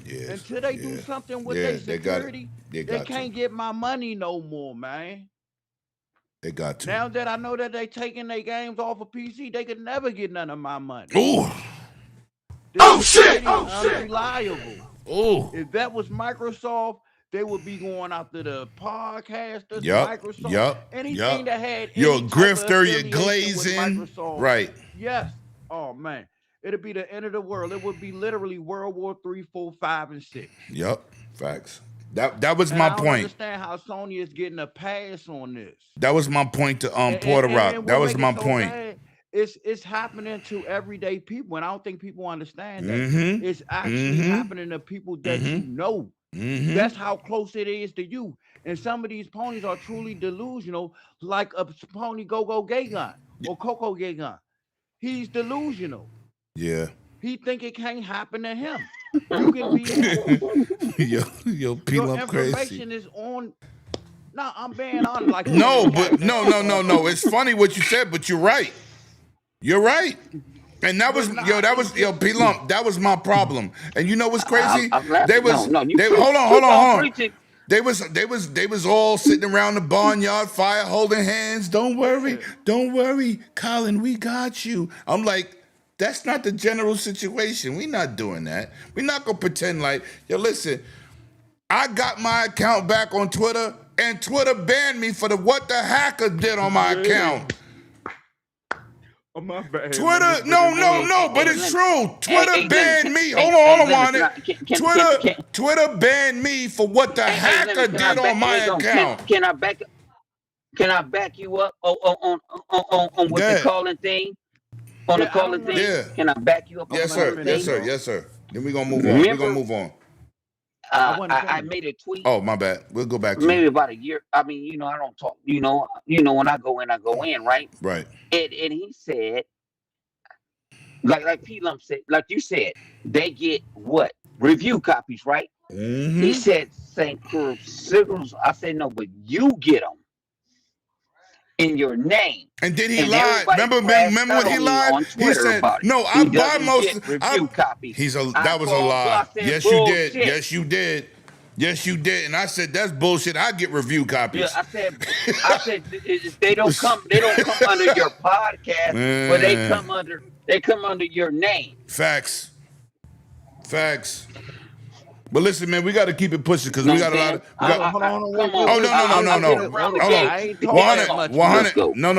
Yes. Until they do something with Yeah, their they got it. security, They they got can't get my money no more, man. They got to. Now that I know that they taking their games off of PC, they could never get none of my money. Ooh. This Oh, is shit! pretty Oh, shit! unreliable. Ooh. If that was Microsoft, they would be going after the podcasters, Yup. Microsoft, Yup. anything Yup. that had You're a any type of grifter. You're affiliation with glazing. Microsoft. Right. Yes. Oh man, it'd be the end of the world. It would be literally World War 3, 4, 5, and 6. Yup. Facts. That was And my I don't point. understand how Sony is getting a pass on this. That was my point to And- Porter and- Rock. and That what was make my it so point. bad, it's happening to everyday people, and I don't think people understand that. Mhm. It's actually Mhm. happening to people that you know. Mhm. That's how close it is to you. And some of these ponies are truly delusional, like a pony Go-Go Gagon or Coco Gagon. He's delusional. Yeah. He think it can't happen to him. You can be yo, P your Lump crazy. information is on. No, I'm being honest. Like No, the but cat, man. no. It's funny what you said, but you're right. You're right. And that was P Lump. That was my problem. And you know what's crazy? I'm glad- They was no, you they preach- hold keep on. preaching. They was all sitting around the barnyard fire holding hands. Don't worry, Colin, we got you. I'm like, that's not the general situation. We're not doing that. We're not gonna pretend like, yo, listen, I got my account back on Twitter, and Twitter banned me for what the hacker did on my account. Oh, my bad. Twitter, no, but it's true. Twitter hey, banned me. hey, Hold hey, on, Lemon, Twitter banned me for what the hacker Lemon, did on my account. Can I back you up on what Go ahead. the calling thing? On the calling thing? Yeah. Can I back you up on Yes, the sir. calling Yes, thing? sir. Yes, sir. Then we're gonna move on. Remember- We're gonna move on. I made a tweet Oh, my bad. We'll go back to maybe you. about a year. I mean, I don't talk. When I go in, right? Right. And he said, like P Lump said, like you said, they get what? Review copies, right? Mm-hmm. He said St. Cruz Signals. I said no, but you get them in your name. And then he And lied. everybody Remember when he crashed out on me lied? on He Twitter said, about it. "No, He I buy doesn't most." get review copies. That was a called, lie. I said, Yes, you did. "Bullshit." Yes, you did. Yes, you did. And I said, "That's bullshit. I get review copies." Yeah, I said they don't come under your podcast, but they come under your name. Facts. But listen, man, we got to keep it pushing because we got a lot of. Hold on. Come on. Oh, no. Hold I on. ain't talking that much. 100. go. No.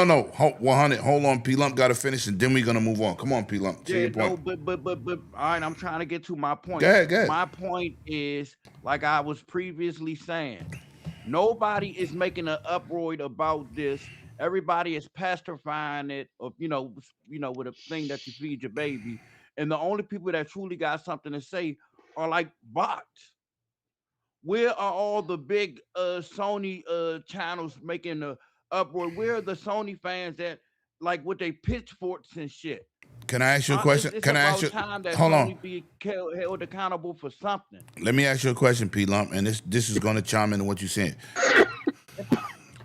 100. Hold on. P Lump got to finish and then we're going to move on. Come on, P Lump. Say Yeah, your point. no, but all right, I'm trying to get to my point. Go ahead. My point is, like I was previously saying, nobody is making an uproar about this. Everybody is pacifying it, or with a thing that you feed your baby. And the only people that truly got something to say are like bots. Where are all the big Sony channels making the uproar? Where are the Sony fans that like with their pitchforks and shit? Can I ask you a question? It's Can I about ask you? time that Hold Sony on. be held accountable for something. Let me ask you a question, P Lump, and this is going to chime into what you're saying.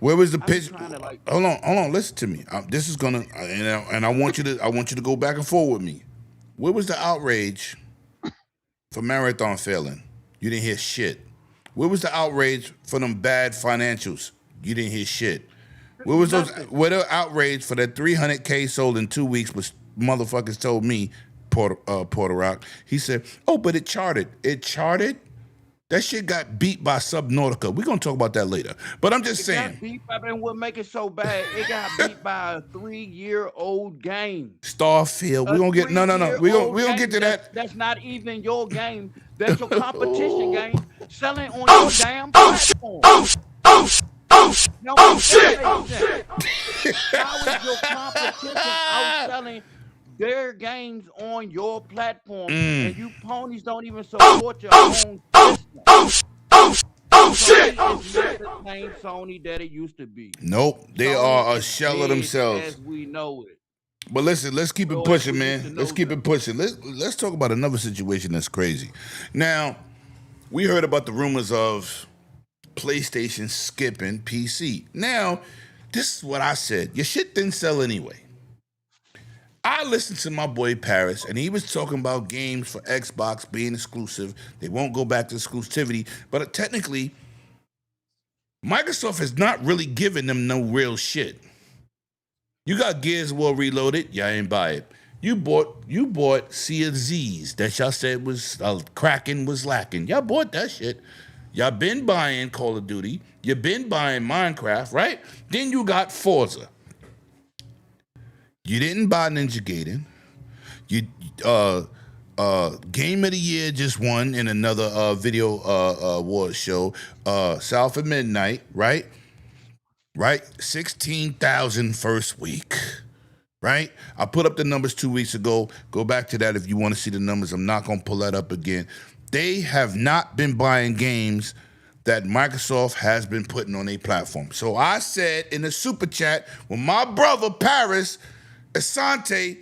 Where was the pitch? trying to, like- Hold on. Listen to me. This is gonna, and I want you to go back and forth with me. Where was the outrage for Marathon failing? You didn't hear shit. Where was the outrage for them bad financials? You didn't hear shit. Where was where the outrage for that 300K sold in 2 weeks? Was motherfuckers told me, Porter Rock. He said, "Oh, but it charted. It charted." That shit got beat by Subnautica. We're gonna talk about that later. But I'm just It got saying, beat by, and what make it so bad? It got beat by a 3-year-old game. Starfield. We're gonna get no. We're gonna get to that. That's not even your game. That's your competition game. Selling on your damn platform. Oh shit! How is your competition outselling their games on your platform, and you ponies don't even support your own system? Shit! Sony is not the same Sony that it used to be. Nope, they Sony are a is shell of big themselves. as we know it. But listen, let's keep it So pushing, we need man. to Let's know keep that. it pushing. Let's talk about another situation that's crazy. Now, we heard about the rumors of PlayStation skipping PC. Now, this is what I said. Your shit didn't sell anyway. I listened to my boy Paris, and he was talking about games for Xbox being exclusive. They won't go back to exclusivity, but technically, Microsoft has not really given them no real shit. You got Gears of War Reloaded, y'all ain't buy it. You bought Sea of Z's that y'all said was cracking was lacking. Y'all bought that shit. Y'all been buying Call of Duty. You been buying Minecraft, right? Then you got Forza. You didn't buy Ninja Gaiden. You Game of the Year just won in another video award show. South of Midnight, right? Right? 16,000 first week. Right? I put up the numbers 2 weeks ago. Go back to that if you want to see the numbers. I'm not going to pull that up again. They have not been buying games that Microsoft has been putting on their platform. So I said in the super chat, when my brother Paris Asante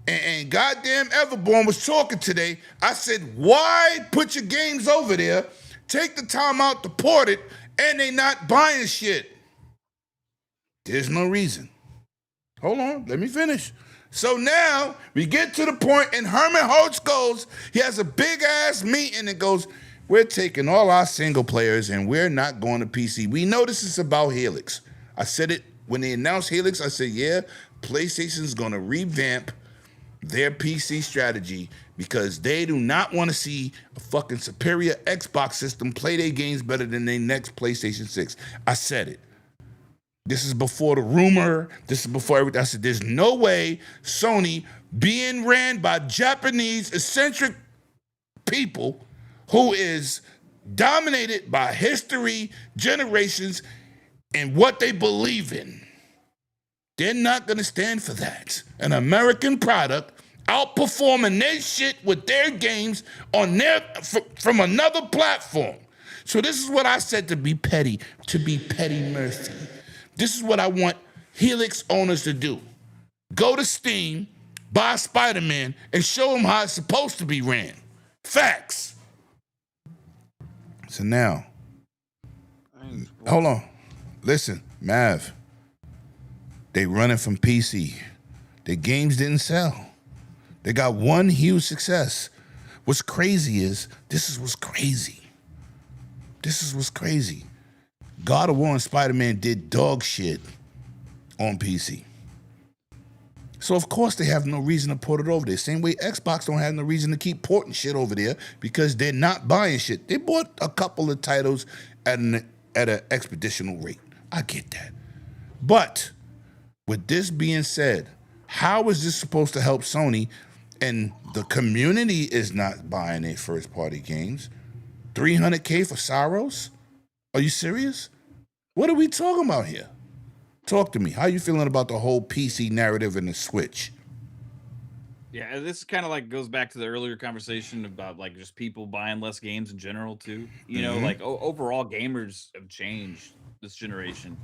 and goddamn Everborn was talking today. I said, why put your games over there, take the time out to port it, and they not buying shit? There's no reason. Hold on, let me finish. So now we get to the point, and Herman Holtz goes, he has a big ass meeting and goes, we're taking all our single players and we're not going to PC. We know this is about Helix. I said it when they announced Helix. I said, yeah, PlayStation's going to revamp their PC strategy because they do not want to see a fucking superior Xbox system play their games better than their next PlayStation 6. I said it. This is before the rumor. This is before everything. I said, there's no way Sony, being ran by Japanese eccentric people who is dominated by history, generations, and what they believe in, they're not going to stand for that. An American product outperforming their shit with their games on from another platform. So this is what I said to be petty Murphy. This is what I want Helix owners to do. Go to Steam, buy Spider-Man, and show them how it's supposed to be ran. Facts. So now, hold on. Listen, Mav, they running from PC. Their games didn't sell. They got one huge success. What's crazy is, this is what's crazy. God of War and Spider-Man did dog shit on PC. So of course they have no reason to port it over there. Same way Xbox don't have no reason to keep porting shit over there because they're not buying shit. They bought a couple of titles at an expeditional rate. I get that. But with this being said, how is this supposed to help Sony? And the community is not buying their first party games. $300K for Saros? Are you serious? What are we talking about here? Talk to me. How you feeling about the whole PC narrative and the Switch? Yeah, this kind of like goes back to the earlier conversation about like just people buying less games in general too. You know, like overall gamers have changed this generation,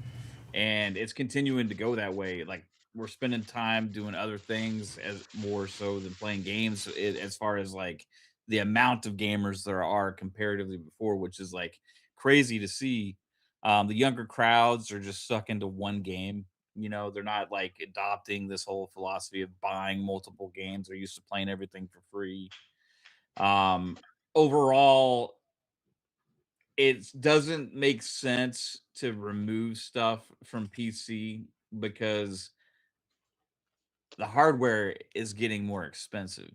and it's continuing to go that way. Like we're spending time doing other things as more so than playing games. As far as like the amount of gamers there are comparatively before, which is like crazy to see. The younger crowds are just stuck into one game. You know, they're not like adopting this whole philosophy of buying multiple games. They're used to playing everything for free. Overall, it doesn't make sense to remove stuff from PC because the hardware is getting more expensive.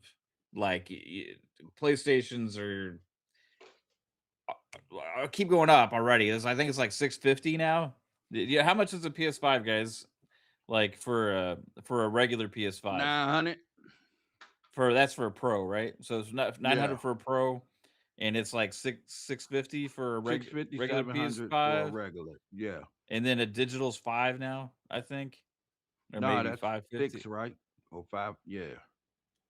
Like PlayStations are keep going up already. I think it's like $650 now. Yeah, how much is a PS5, guys? Like for a regular PS5, 900. That's for a Pro, right? So it's not 900 for a Pro, and it's like 650 for a regular 700 for a PS5, regular. Yeah. and then a digital's 5 now, I think, or No, maybe that's 550. 6, right? Or 5. Yeah.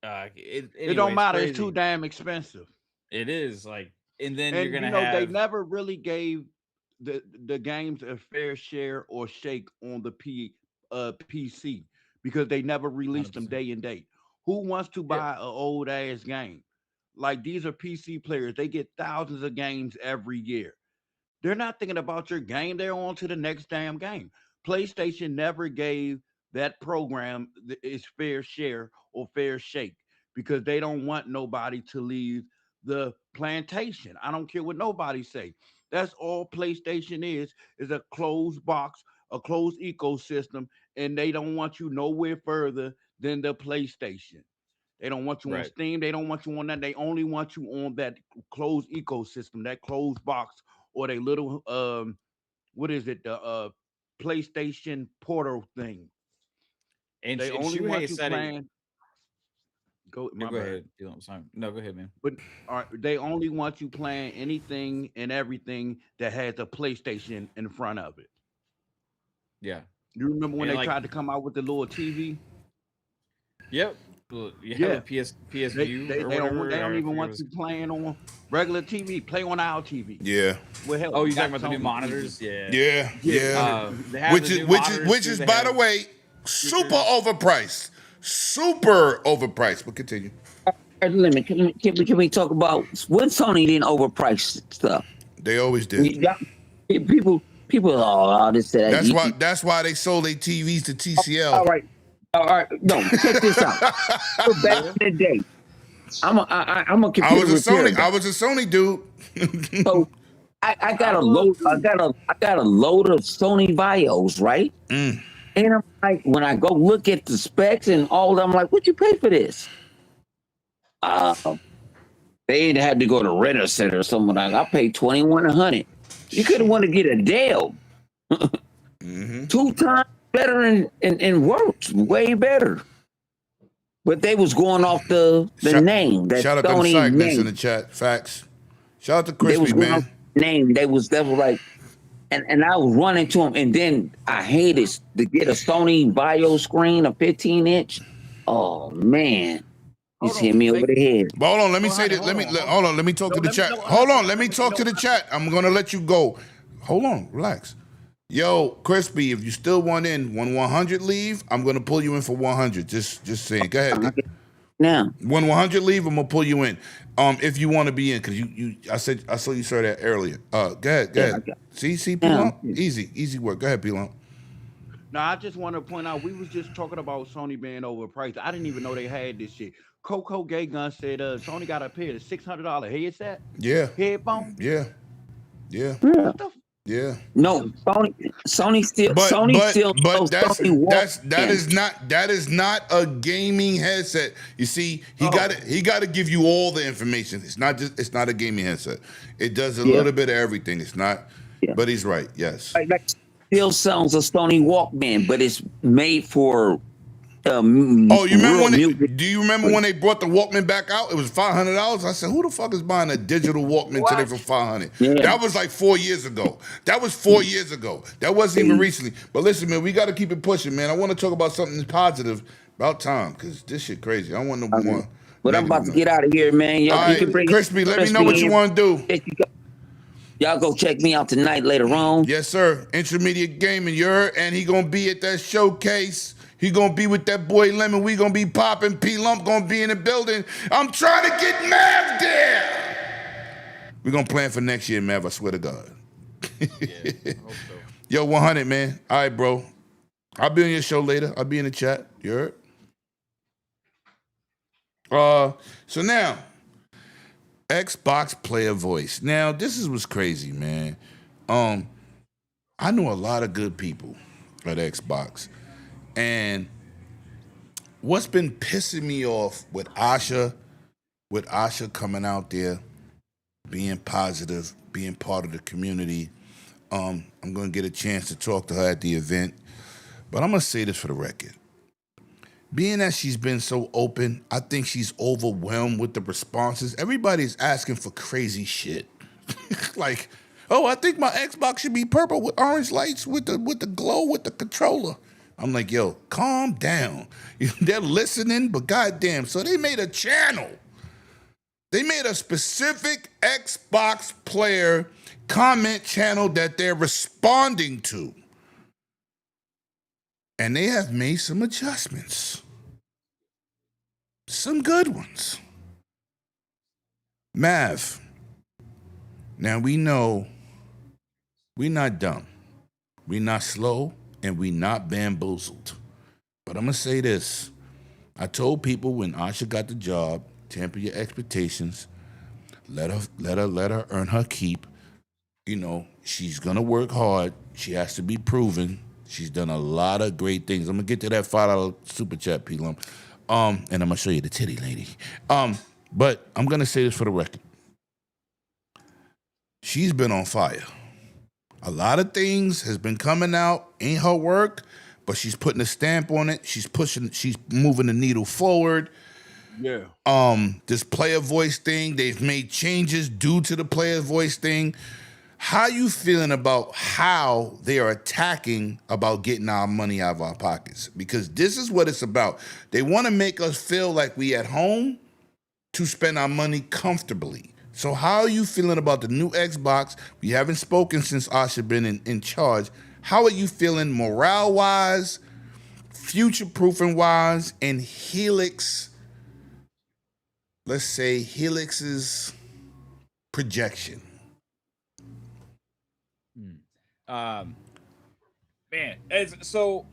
It It don't anyway, matter. it's It's too crazy. damn expensive. It is like, and then you're And gonna they have never really gave the games a fair share or shake on the PC because they never released them 100%. day and date. Who wants to Yeah, buy an old ass game? Like these are PC players. They get thousands of games every year. They're not thinking about your game. They're on to the next damn game. PlayStation never gave that program its fair share or fair shake because they don't want nobody to leave the plantation. I don't care what nobody say. That's all PlayStation is a closed box, a closed ecosystem, and they don't want you nowhere further than the PlayStation. They don't want you on right. Steam. They don't want you on that. They only want you on that closed ecosystem, that closed box, or they little what is it? The PlayStation Portal thing. And They only Shuhei want you said it. playing. No, My go bad. ahead. I'm sorry. No, go ahead, man. But all right, they only want you playing anything and everything that has a PlayStation in front of it. Yeah, You remember when and they like, tried to come out with the little TV? yep. Well, you have Yeah. a PS They View they, or they don't whatever. they I don't even forget what want it's. you playing on regular TV. Play on our TV. Yeah, Well, hell, Oh, we you're talking got about the new Sony TV. monitors? Yeah. yeah, Yeah, yeah. They have Which the is new which is monitors which too. is They by the have way super speakers. overpriced. super overpriced. But continue. Can we talk about when Sony didn't overprice stuff? They always did. People, oh, this that. That's why they sold their TVs to TCL. All right. No, check this out. Back in the day, I'm a computer repair. I was a Sony dude. So I got a load. I got a load of Sony Vios, right? And I'm like, when I go look at the specs and all that, I'm like, what'd you pay for this? They ain't had to go to Rent Center or something like that. I paid $2,100. You could have wanted to get a Dell. 2 times better and works way better. But they was going off the name. That shout out to the Cygnus in the chat. Facts. Shout out to Crispy, man. Name. They was like, and I was running to them, and then I hated to get a Sony Vio screen, a 15-inch. Oh man. He's hit me over the head. But hold on, let me say this. Hold on, let me talk to the chat. Hold on, let me talk to the chat. I'm gonna let you go. Hold on, relax. Yo, Crispy, if you still want in, when 100 leave, I'm gonna pull you in for 100. Just saying. Go ahead. Now, when 100 leave, I'm gonna pull you in. If you want to be in, because I saw you say that earlier. Go ahead. See, P-Lump? Easy work. Go ahead, P-Lump. No, I just want to point out, we was just talking about Sony being overpriced. I didn't even know they had this shit. Coco Gay Gun said Sony got a pair of $600 headset. Yeah. Headphone. Yeah. No, Sony still. But that is not a gaming headset. You see, he got to give you all the information. It's not a gaming headset. It does a little bit of everything. It's not. But he's right. Yes. Like still sounds a Sony Walkman, but it's made for. You remember do you remember when they brought the Walkman back out? It was $500. I said, who the fuck is buying a digital Walkman today for $500? Yeah. That was like 4 years ago. That was 4 years ago. That wasn't even recently. But listen, man, we got to keep it pushing, man. I want to talk about something positive about time, because this shit crazy. I don't want no more. But I'm about to get out of here, man. All right, Crispy, let me know what you want to do. Y'all go check me out tonight later on. Yes, sir. Intermediate Gaming, and he going to be at that showcase. He gonna be with that boy Lemon. We gonna be popping. P-Lump gonna be in the building. I'm trying to get Mav there. We gonna plan for next year, Mav. I swear to God. I hope so. Yo, 100, man. All right, bro. I'll be on your show later. I'll be in the chat. You heard? So now, Xbox player voice. Now, this is what's crazy, man. I know a lot of good people at Xbox. And what's been pissing me off with Asha coming out there, being positive, being part of the community. I'm going to get a chance to talk to her at the event. But I'm going to say this for the record. Being that she's been so open, I think she's overwhelmed with the responses. Everybody's asking for crazy shit. Like, oh, I think my Xbox should be purple with orange lights with the glow with the controller. I'm like, yo, calm down. They're listening, but goddamn. So they made a channel. They made a specific Xbox player comment channel that they're responding to. And they have made some adjustments. Some good ones. Mav. Now we know we're not dumb. We're not slow. And we not bamboozled. But I'm going to say this. I told people when Asha got the job, temper your expectations. Let her earn her keep. You know, she's going to work hard. She has to be proven. She's done a lot of great things. I'm going to get to that $5 super chat, P-Lump. And I'm going to show you the titty lady. But I'm going to say this for the record. She's been on fire. A lot of things has been coming out, ain't her work, but she's putting a stamp on it. She's moving the needle forward. Yeah. This player voice thing, they've made changes due to the player voice thing. How you feeling about how they are attacking about getting our money out of our pockets? Because this is what it's about. They want to make us feel like we at home to spend our money comfortably. So how are you feeling about the new Xbox? We haven't spoken since Asha been in charge. How are you feeling morale-wise future proofing wise and Helix, let's say Helix's projection? Man, so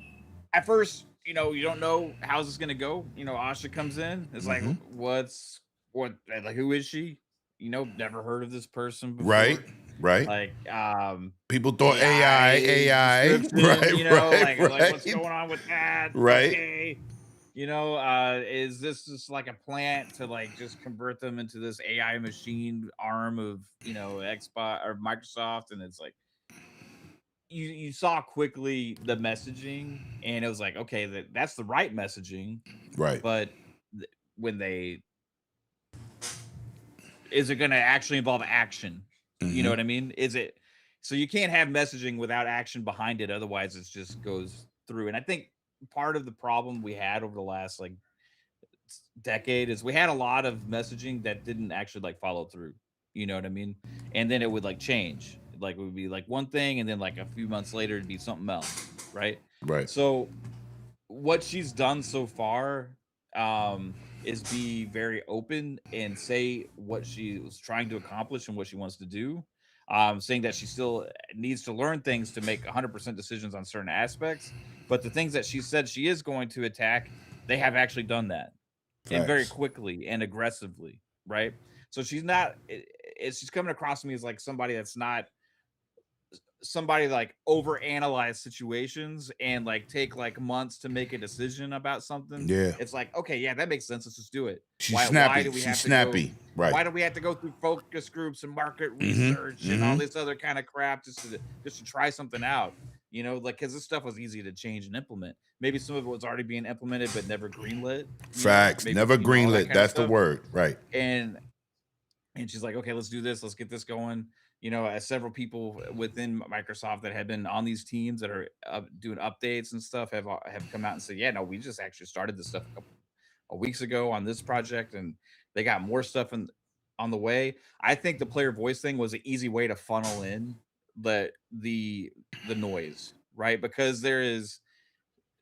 at first, you don't know how's this gonna go. Asha comes in. It's like, like, who is she? Never heard of this person before. Right. Like, people thought AI, right, like what's going on with that? Right. Okay. Is this just like a plant to like just convert them into this AI machine arm of Xbox or Microsoft? And it's like you saw quickly the messaging, and it was like, okay, that's the right messaging, right? But when is it going to actually involve action? You know what I mean? Is it so you can't have messaging without action behind it? Otherwise, it just goes through. And I think part of the problem we had over the last like decade is we had a lot of messaging that didn't actually like follow through. You know what I mean? And then it would like change. Like it would be like one thing, and then like a few months later it'd be something else, right? Right. So what she's done so far is be very open and say what she was trying to accomplish and what she wants to do. Saying that she still needs to learn things to make 100% decisions on certain aspects, but the things that she said she is going to attack, they have actually done that, and very quickly and aggressively, right? So she's not. She's coming across to me as like somebody that's not somebody like overanalyze situations and like take like months to make a decision about something. Yeah. It's like, okay, yeah, that makes sense. Let's just do it. She's snappy. Right. Why do we have to go through focus groups and market research and all this other kind of crap just to try something out? Like, because this stuff was easy to change and implement. Maybe some of it was already being implemented but never greenlit. Facts. Never greenlit. That's the word. Right. And she's like, okay, let's do this. Let's get this going. As several people within Microsoft that have been on these teams that are doing updates and stuff have come out and said, yeah, no, we just actually started this stuff a couple of weeks ago on this project, and they got more stuff on the way. I think the player voice thing was an easy way to funnel in the noise, right? Because there is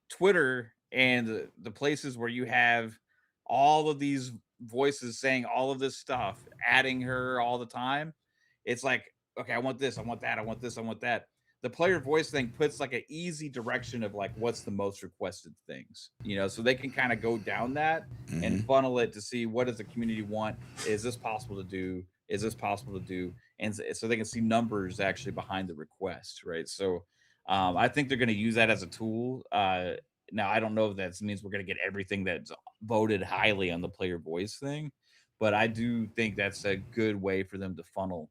Twitter and the places where you have all of these voices saying all of this stuff, adding her all the time. It's like, okay, I want this, I want that, I want this, I want that. The player voice thing puts like an easy direction of like what's the most requested things, so they can kind of go down that and funnel it to see what does the community want. Is this possible to do? Is this possible to do? And so they can see numbers actually behind the request, right? So I think they're going to use that as a tool. Now, I don't know if that means we're going to get everything that's voted highly on the player voice thing, but I do think that's a good way for them to funnel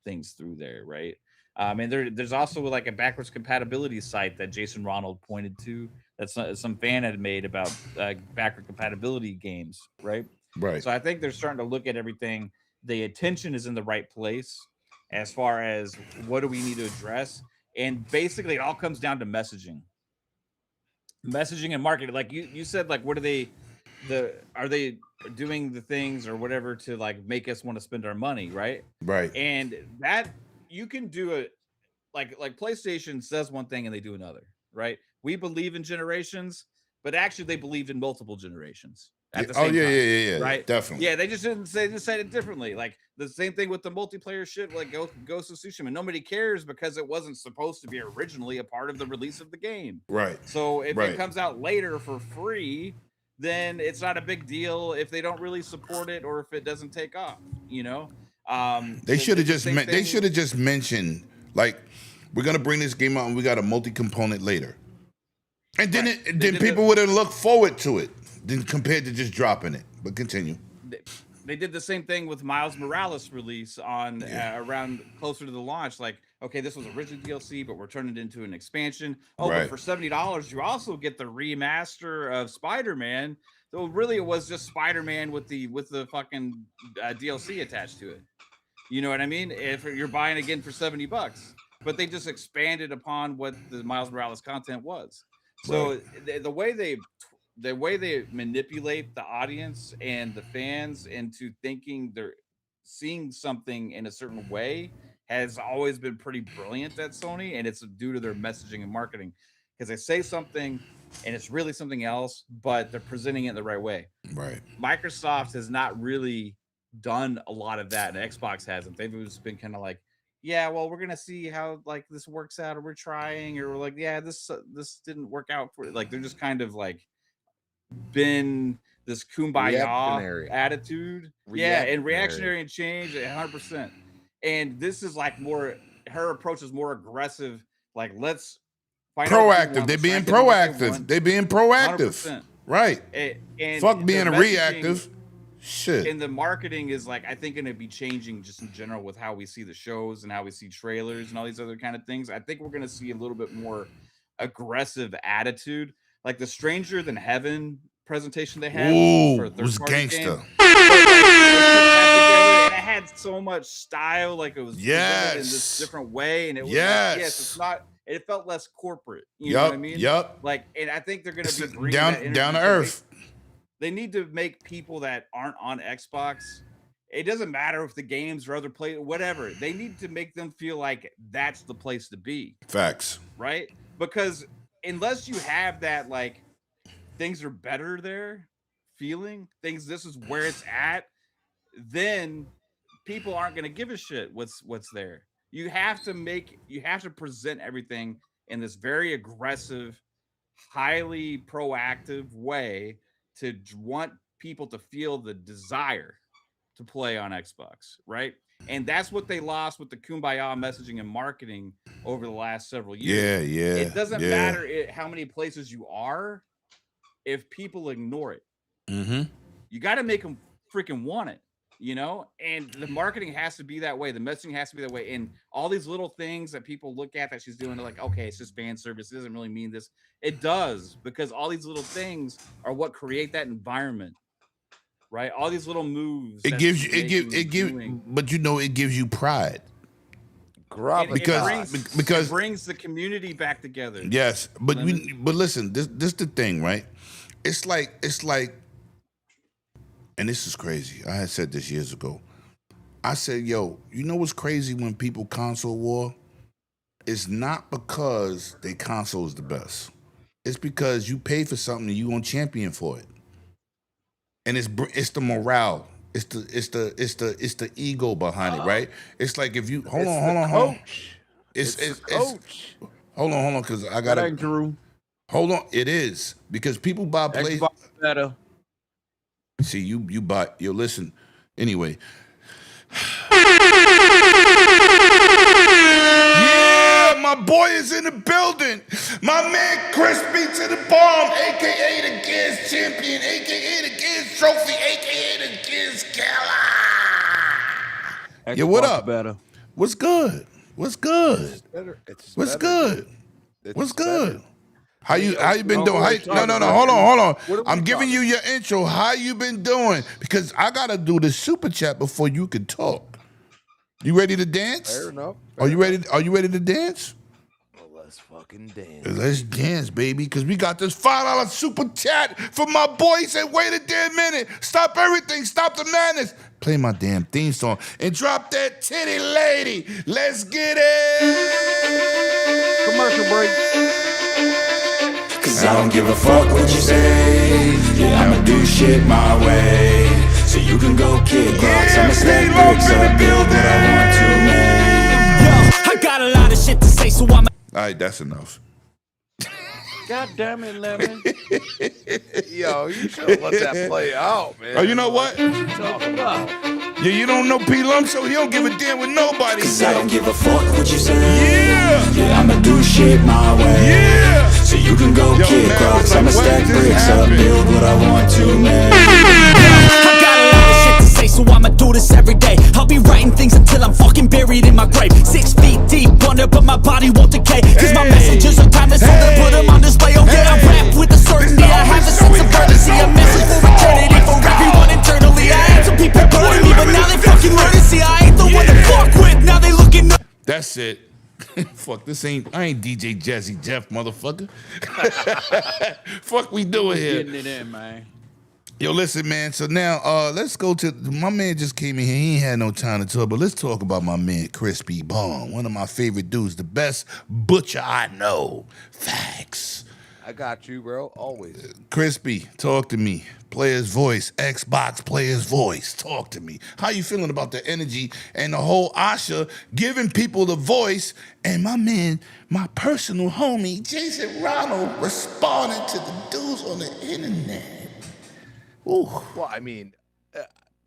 things through there, right? And there's also like a backwards compatibility site that Jason Ronald pointed to that some fan had made about backward compatibility games, right? Right. So I think they're starting to look at everything. The attention is in the right place as far as what do we need to address, and basically it all comes down to messaging and marketing. Like you said, like what are they doing the things or whatever to like make us want to spend our money, right? Right. And that you can do it like PlayStation says one thing and they do another, right? We believe in generations, but actually they believed in multiple generations at the same time. Yeah, right? Definitely. Yeah, they just didn't say, they said it differently. Like the same thing with the multiplayer shit, like Ghost of Tsushima. Nobody cares because it wasn't supposed to be originally a part of the release of the game. Right. So if it comes out later for free, then it's not a big deal if they don't really support it or if it doesn't take off, They should have just mentioned, like, we're gonna bring this game out and we got a multi-component later, and then then people would have looked forward to it, than compared to just dropping it. But continue. They did the same thing with Miles Morales release on around closer to the launch. Like, okay, this was original DLC, but we're turning it into an expansion. Oh, but for $70, you also get the remaster of Spider-Man. So really, it was just Spider-Man with the fucking DLC attached to it. You know what I mean? If you're buying again for $70, but they just expanded upon what the Miles Morales content was. So the way they manipulate the audience and the fans into thinking they're seeing something in a certain way has always been pretty brilliant at Sony, and it's due to their messaging and marketing. Because they say something and it's really something else, but they're presenting it the right way. Right. Microsoft has not really done a lot of that, and Xbox hasn't. They've just been kind of like, yeah, well, we're gonna see how like this works out, or we're trying, or we're like, yeah, this didn't work out for like they're just kind of like been this kumbaya Reactionary. attitude. Yeah, and reactionary and change 100%. And this is like more her approach is more aggressive, like let's find out what Proactive. want, They're let's being try and get what they proactive. want. They're being proactive. 100%. Right. And Fuck the being a messaging- reactive. Shit. And the marketing is like, I think, going to be changing just in general with how we see the shows and how we see trailers and all these other kind of things. I think we're going to see a little bit more aggressive attitude, like the Stranger Than Heaven presentation they had. Ooh, for a it was third-party game. gangster. And it had so much style, like it was presented in this Yes. different way, and it was like, Yes. yes, it's not. It felt less corporate. You know what I mean? Yup. Like, and I think they're going to be It's bringing that energy down to to earth. they need to make people that aren't on Xbox. It doesn't matter if the games or other play, whatever. They need to make them feel like that's the place to be, Facts. right? Because unless you have that, like things are better there, feeling things, this is where it's at, then people aren't going to give a shit what's there. You have to present everything in this very aggressive, highly proactive way to want people to feel the desire to play on Xbox, right? And that's what they lost with the kumbaya messaging and marketing over the last several years. Yeah. It doesn't matter how many places you are if people ignore it. Mm-hmm. You got to make them freaking want it, you know? And the marketing has to be that way. The messaging has to be that way. And all these little things that people look at that she's doing, they're like, okay, it's just fan service. It doesn't really mean this. It does, because all these little things are what create that environment, right? All these little moves. It gives you but you know it gives you pride. Because it brings the community back together. Yes, but but listen, this the thing, right? It's like, and this is crazy. I had said this years ago. I said, yo, you know what's crazy when people console war? It's not because their console is the best. It's because you pay for something and you gonna champion for it. And it's the morale. It's the ego behind it, right? It's like if you hold on. It's coach. Hold on, because I gotta. Thank you. Hold on, it is because people buy play. Xbox better. See, you buy. Yo, listen. Anyway. Yeah, my boy is in the building. My man Crispy to the bomb, aka the Gears champion, aka the Gears trophy, aka the Gears Gala. Yo, what up? Better. What's good? What's good? What's good? What's good? How you been doing? No. Hold on. I'm giving you your intro. How you been doing? Because I gotta do the super chat before you can talk. You ready to dance? Fair enough. Are you ready to dance? Well, let's fucking dance. Let's dance, baby. Because we got this $5 super chat from my boy. He said, wait a damn minute. Stop everything. Stop the madness. Play my damn theme song and drop that titty lady. Let's get it. Commercial break. Cause I don't give a fuck what you say. Yeah, I'ma do shit my way. So you can go kick rocks. I'ma stack bricks up, build what I want to make. Yo, I got a lot of shit to say, so I'm. All right, that's enough. God damn it, Lemon. Yo, you should let that play out, man. Oh, you know what? Talk about. Yeah, you don't know P Lump, so he don't give a damn what nobody Cause I say. don't give a fuck what you say. Yeah. Yeah, I'ma do shit my way. Yeah. So you can go kick man, rocks. like, I'ma what stack just bricks up, happened? build what I want to make. I got a lot of shit to say, so I'ma do this every day. I'll be writing things until I'm fucking buried in my grave. 6 feet deep under, but my body won't decay. Cause my messages are timeless, so they put them on display. Oh yeah, I rap with a certainty. I have a sense of urgency, a message for eternity, for everyone internally. I had some people boring me, but now they fucking learn to see I ain't the one to fuck with. Now they looking up. That's it. Fuck, I ain't DJ Jazzy Jeff, motherfucker. Fuck we doing here. Getting it in, man. Yo, listen, man. So now, let's go to my man. Just came in here. He ain't had no time to talk, but let's talk about my man Crispy Bomb, one of my favorite dudes, the best butcher I know. Facts. I got you, bro. Always. Crispy, talk to me. Player's voice, Xbox player's voice. Talk to me. How you feeling about the energy and the whole Asha giving people the voice? And my man, my personal homie, Jason Ronald, responding to the dudes on the internet. Ooh. Well, I mean,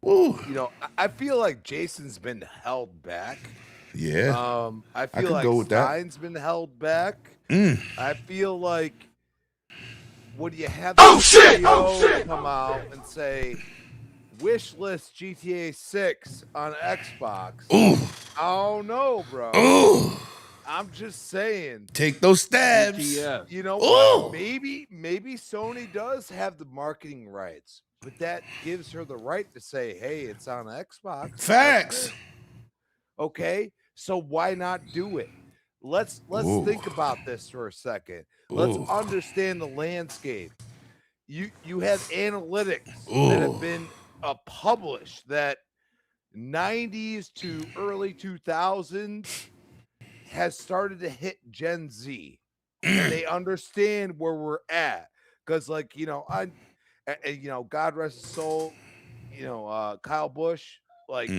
Ooh. you know, I feel like Jason's been held back. Yeah. I could feel like go with that. Stein's been held back. I feel like when you have Oh, the shit! CEO Oh, shit! come out and say wish list GTA 6 on Xbox. Ooh. I don't know, bro. Ooh. I'm just saying. Take those stabs. You know Ooh. what? Maybe Sony does have the marketing rights, but that gives her the right to say, "Hey, it's on Xbox." That's Facts. it. Okay, so why not do it? Let's Ooh. think about this for a second. Let's Ooh. understand the landscape. You have analytics Ooh. that have been published that 90s to early 2000s has started to hit Gen Z. And they understand where we're at. Because, like, you know, God rest his soul, Kyle Busch, like,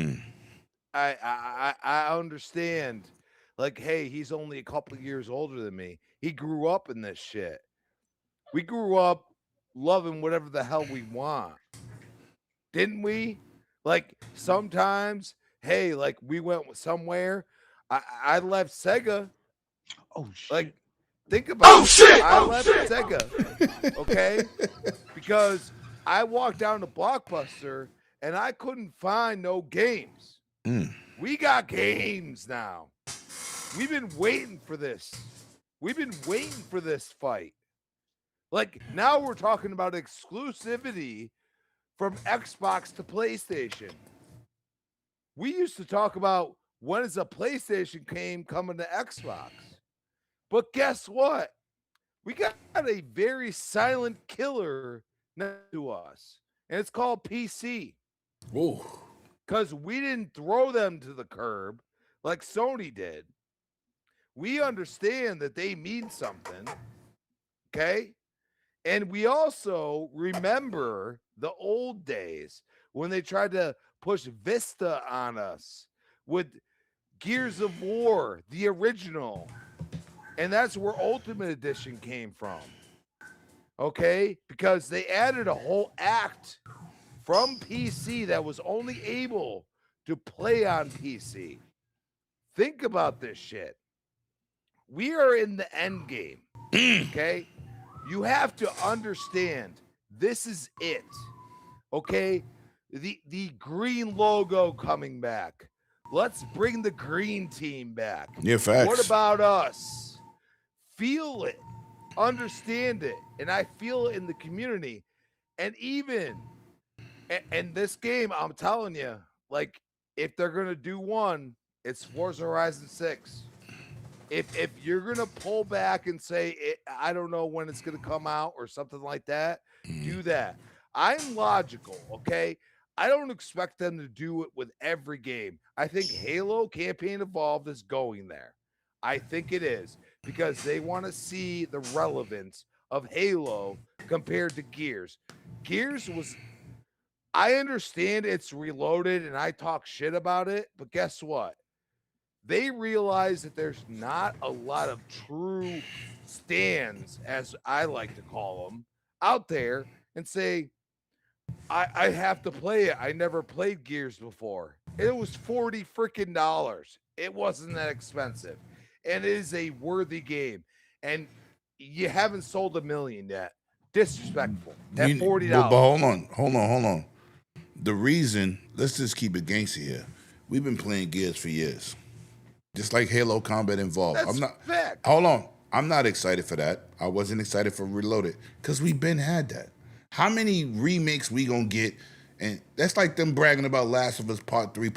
I understand, like, hey, he's only a couple of years older than me. He grew up in this shit. We grew up loving whatever the hell we want. Didn't we? Like, sometimes, hey, like, we went somewhere. I left Sega. Oh shit. Like, think about it. shit! I Oh, left shit! Sega, okay? Because I walked down to Blockbuster and I couldn't find no games. We got games now. We've been waiting for this. We've been waiting for this fight. Like, now we're talking about exclusivity from Xbox to PlayStation. We used to talk about when is a PlayStation game coming to Xbox. But guess what? We got a very silent killer next to us, and it's called PC. Ooh. Because we didn't throw them to the curb like Sony did. We understand that they mean something, okay? And we also remember the old days when they tried to push Vista on us with Gears of War, the original. And that's where Ultimate Edition came from. Okay? Because they added a whole act from PC that was only able to play on PC. Think about this shit. We are in the end game. Okay? You have to understand this is it. Okay? The green logo coming back. Let's bring the green team back. Yeah, facts. What about us? Feel it, understand it, and I feel it in the community. And even and this game, I'm telling you, like, if they're gonna do one, it's Forza Horizon 6. If you're gonna pull back and say I don't know when it's gonna come out or something like that, do that. I'm logical, okay? I don't expect them to do it with every game. I think Halo Campaign Evolved is going there. I think it is because they want to see the relevance of Halo compared to Gears. Gears was, I understand it's reloaded and I talk shit about it, but guess what? They realize that there's not a lot of true stands, as I like to call them, out there and say, I have to play it. I never played Gears before. It was $40 freaking dollars. It wasn't that expensive. And it is a worthy game. And you haven't sold 1 million yet. Disrespectful. At $40. But hold on. The reason, let's just keep it gangster here. We've been playing Gears for years. Just like Halo Combat Evolved. That's fact. Hold on. I'm not excited for that. I wasn't excited for Reloaded because we've been had that. How many remakes we gonna get? And that's like them bragging about Last of Us Part 3.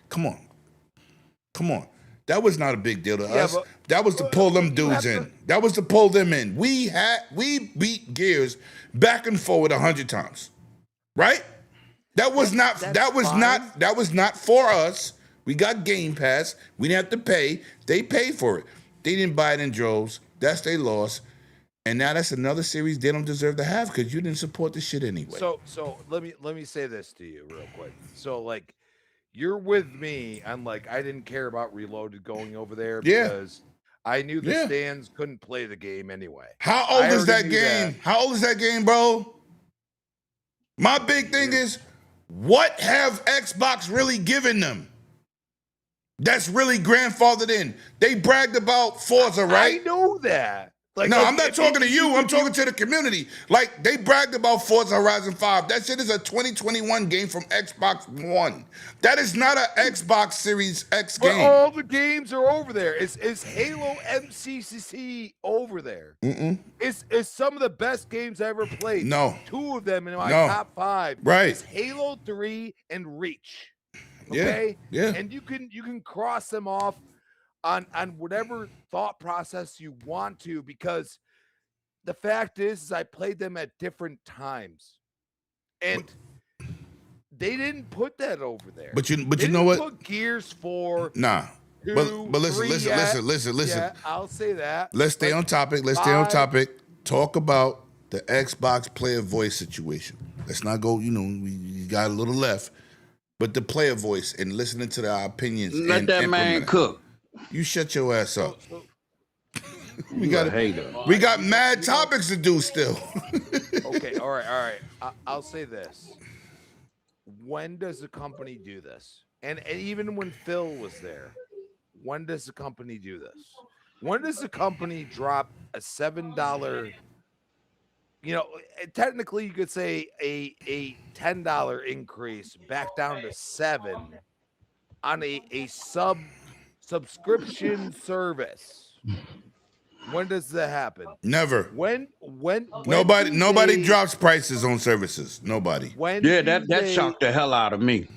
Come on. That was not a big deal to us. That was to pull them dudes in. That was to pull them in. We beat Gears back and forward 100 times. Right? That was not for us. We got Game Pass. We didn't have to pay. They paid for it. They didn't buy it in droves. That's their loss. And now that's another series they don't deserve to have because you didn't support the shit anyway. So let me say this to you real quick. So like, you're with me. I'm like, I didn't care about Reloaded going over there because I knew the stands couldn't play the game anyway. How old is that game? How old is that game, bro? My big thing is, what have Xbox really given them? That's really grandfathered in. They bragged about Forza, right? I know that. Like, no, I'm not talking to you. I'm talking to the community. Like, they bragged about Forza Horizon 5. That shit is a 2021 game from Xbox One. That is not an Xbox Series X game. But all the games are over there. Is Halo MCCC over there? It's some of the best games I ever played. No. 2 of them in my top 5. Right. It's Halo 3 and Reach. Yeah. Okay? Yeah. And you can cross them off on whatever thought process you want to, because the fact is I played them at different times, and they didn't put that over there. But you know what? Put Gears 4. Nah. 2, But listen, 3 listen. Yeah, I'll say that. Let's stay on topic. Let's stay on topic. Talk about the Xbox player voice situation. Let's not go, we got a little left. But the player voice and listening to their opinions. Let that man cook. You shut your ass up. We You got a hater. We got mad topics to do still. Okay, all right. I'll say this. When does the company do this? And even when Phil was there, when does the company do this? When does the company drop a $7? Technically you could say a $10 increase back down to $7 on a subscription service. When does that happen? Never. When Nobody drops prices on services. Nobody. That shocked the hell out of me.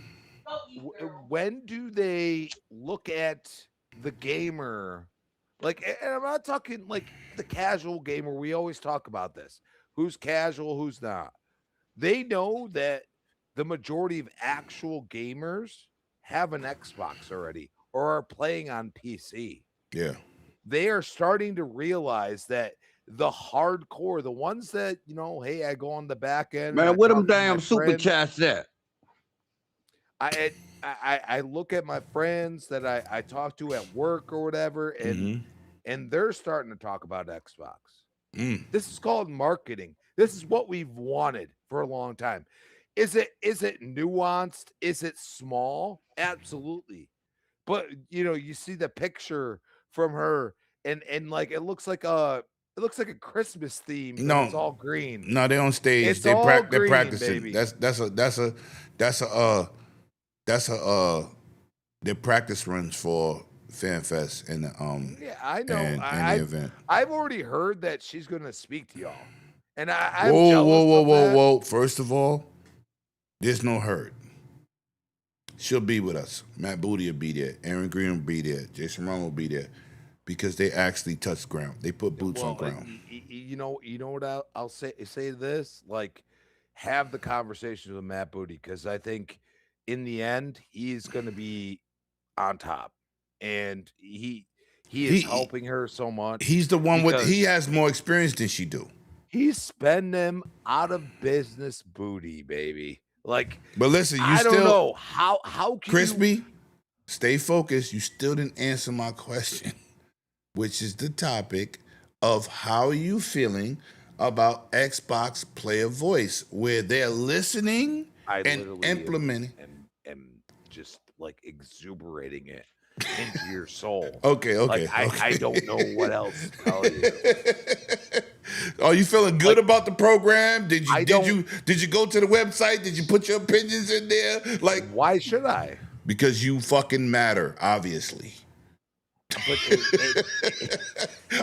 When do they look at the gamer? Like, and I'm not talking like the casual gamer. We always talk about this. Who's casual, who's not. They know that the majority of actual gamers have an Xbox already or are playing on PC. Yeah. They are starting to realize that the hardcore, the ones that, hey, I go on the back end. Man, where them damn super chats at? I look at my friends that I talk to at work or whatever, and they're starting to talk about Xbox. This is called marketing. This is what we've wanted for a long time. Is it nuanced? Is it small? Absolutely. But you see the picture from her, and like it looks like a Christmas theme. No, it's all green. No, they're on stage. It's They're all green, practicing. baby. Their practice runs for FanFest and Yeah, I know. and the event. I've already heard that she's going to speak to y'all, and I'm Whoa, jealous whoa, whoa, of whoa, that. whoa! First of all, there's no hurt. She'll be with us. Matt Booty will be there. Aaron Green will be there. Jason Ron will be there because they actually touched ground. They put boots on ground. You know what I'll say this, like, have the conversation with Matt Booty, because I think in the end he's going to be on top, and he is helping her so much. He's the one he has more experience than she do. He's spending them out of business, Booty, baby. Like, But listen, I don't know how can Crispy, stay focused. You still didn't answer my question, which is the topic of how are you feeling about Xbox player voice, where they're listening and implementing. am just like exuberating it into your soul. Okay. Like, I don't know what else to tell you. Are you feeling good about the program? Did you go to the website? Did you put your opinions in there? Like, why should I? Because you fucking matter, obviously. But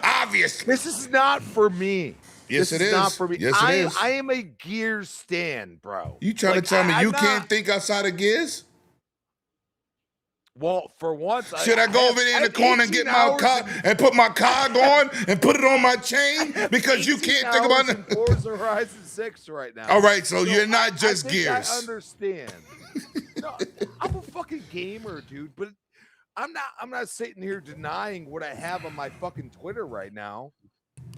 obviously, this is not for me. Yes, this it is. Not for me. Yes, it is. I am a Gears stan, bro. You trying to tell me you can't think outside of Gears? Well, for once, should I go over there in the corner and get my car and put my cog on and put it on my chain because you can't think about it? Forza Horizon 6 right now. All right, so you're not just I think Gears. I understand. No, I'm a fucking gamer, dude, but I'm not sitting here denying what I have on my fucking Twitter right now.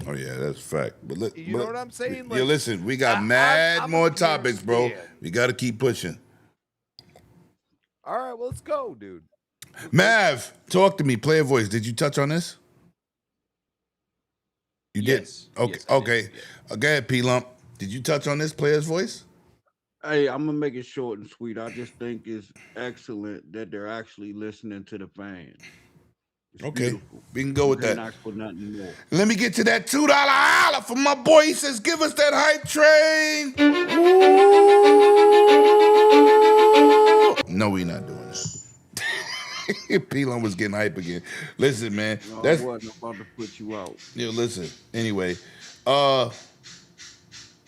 Oh yeah, that's a fact. But You know what I'm saying? Yeah, listen, we got mad more topics, bro. We got to keep pushing. All right, well, let's go, dude. Mav, talk to me. Player voice. Did you touch on this? You Yes. did. Okay. Yes, I did, Okay. Go ahead, P Lump. Did you touch on this player's voice? Hey, I'm gonna make it short and sweet. I just think it's excellent that they're actually listening to the fans. It's Okay, beautiful. we can go with Can't that. ask for nothing more. Let me get to that $2 holla from my boy. He says, "Give us that hype train." No, we not doing that. P-Lum was getting hype again. Listen, man. No, That's I wasn't about to put you out. yo. Listen. Anyway, yo,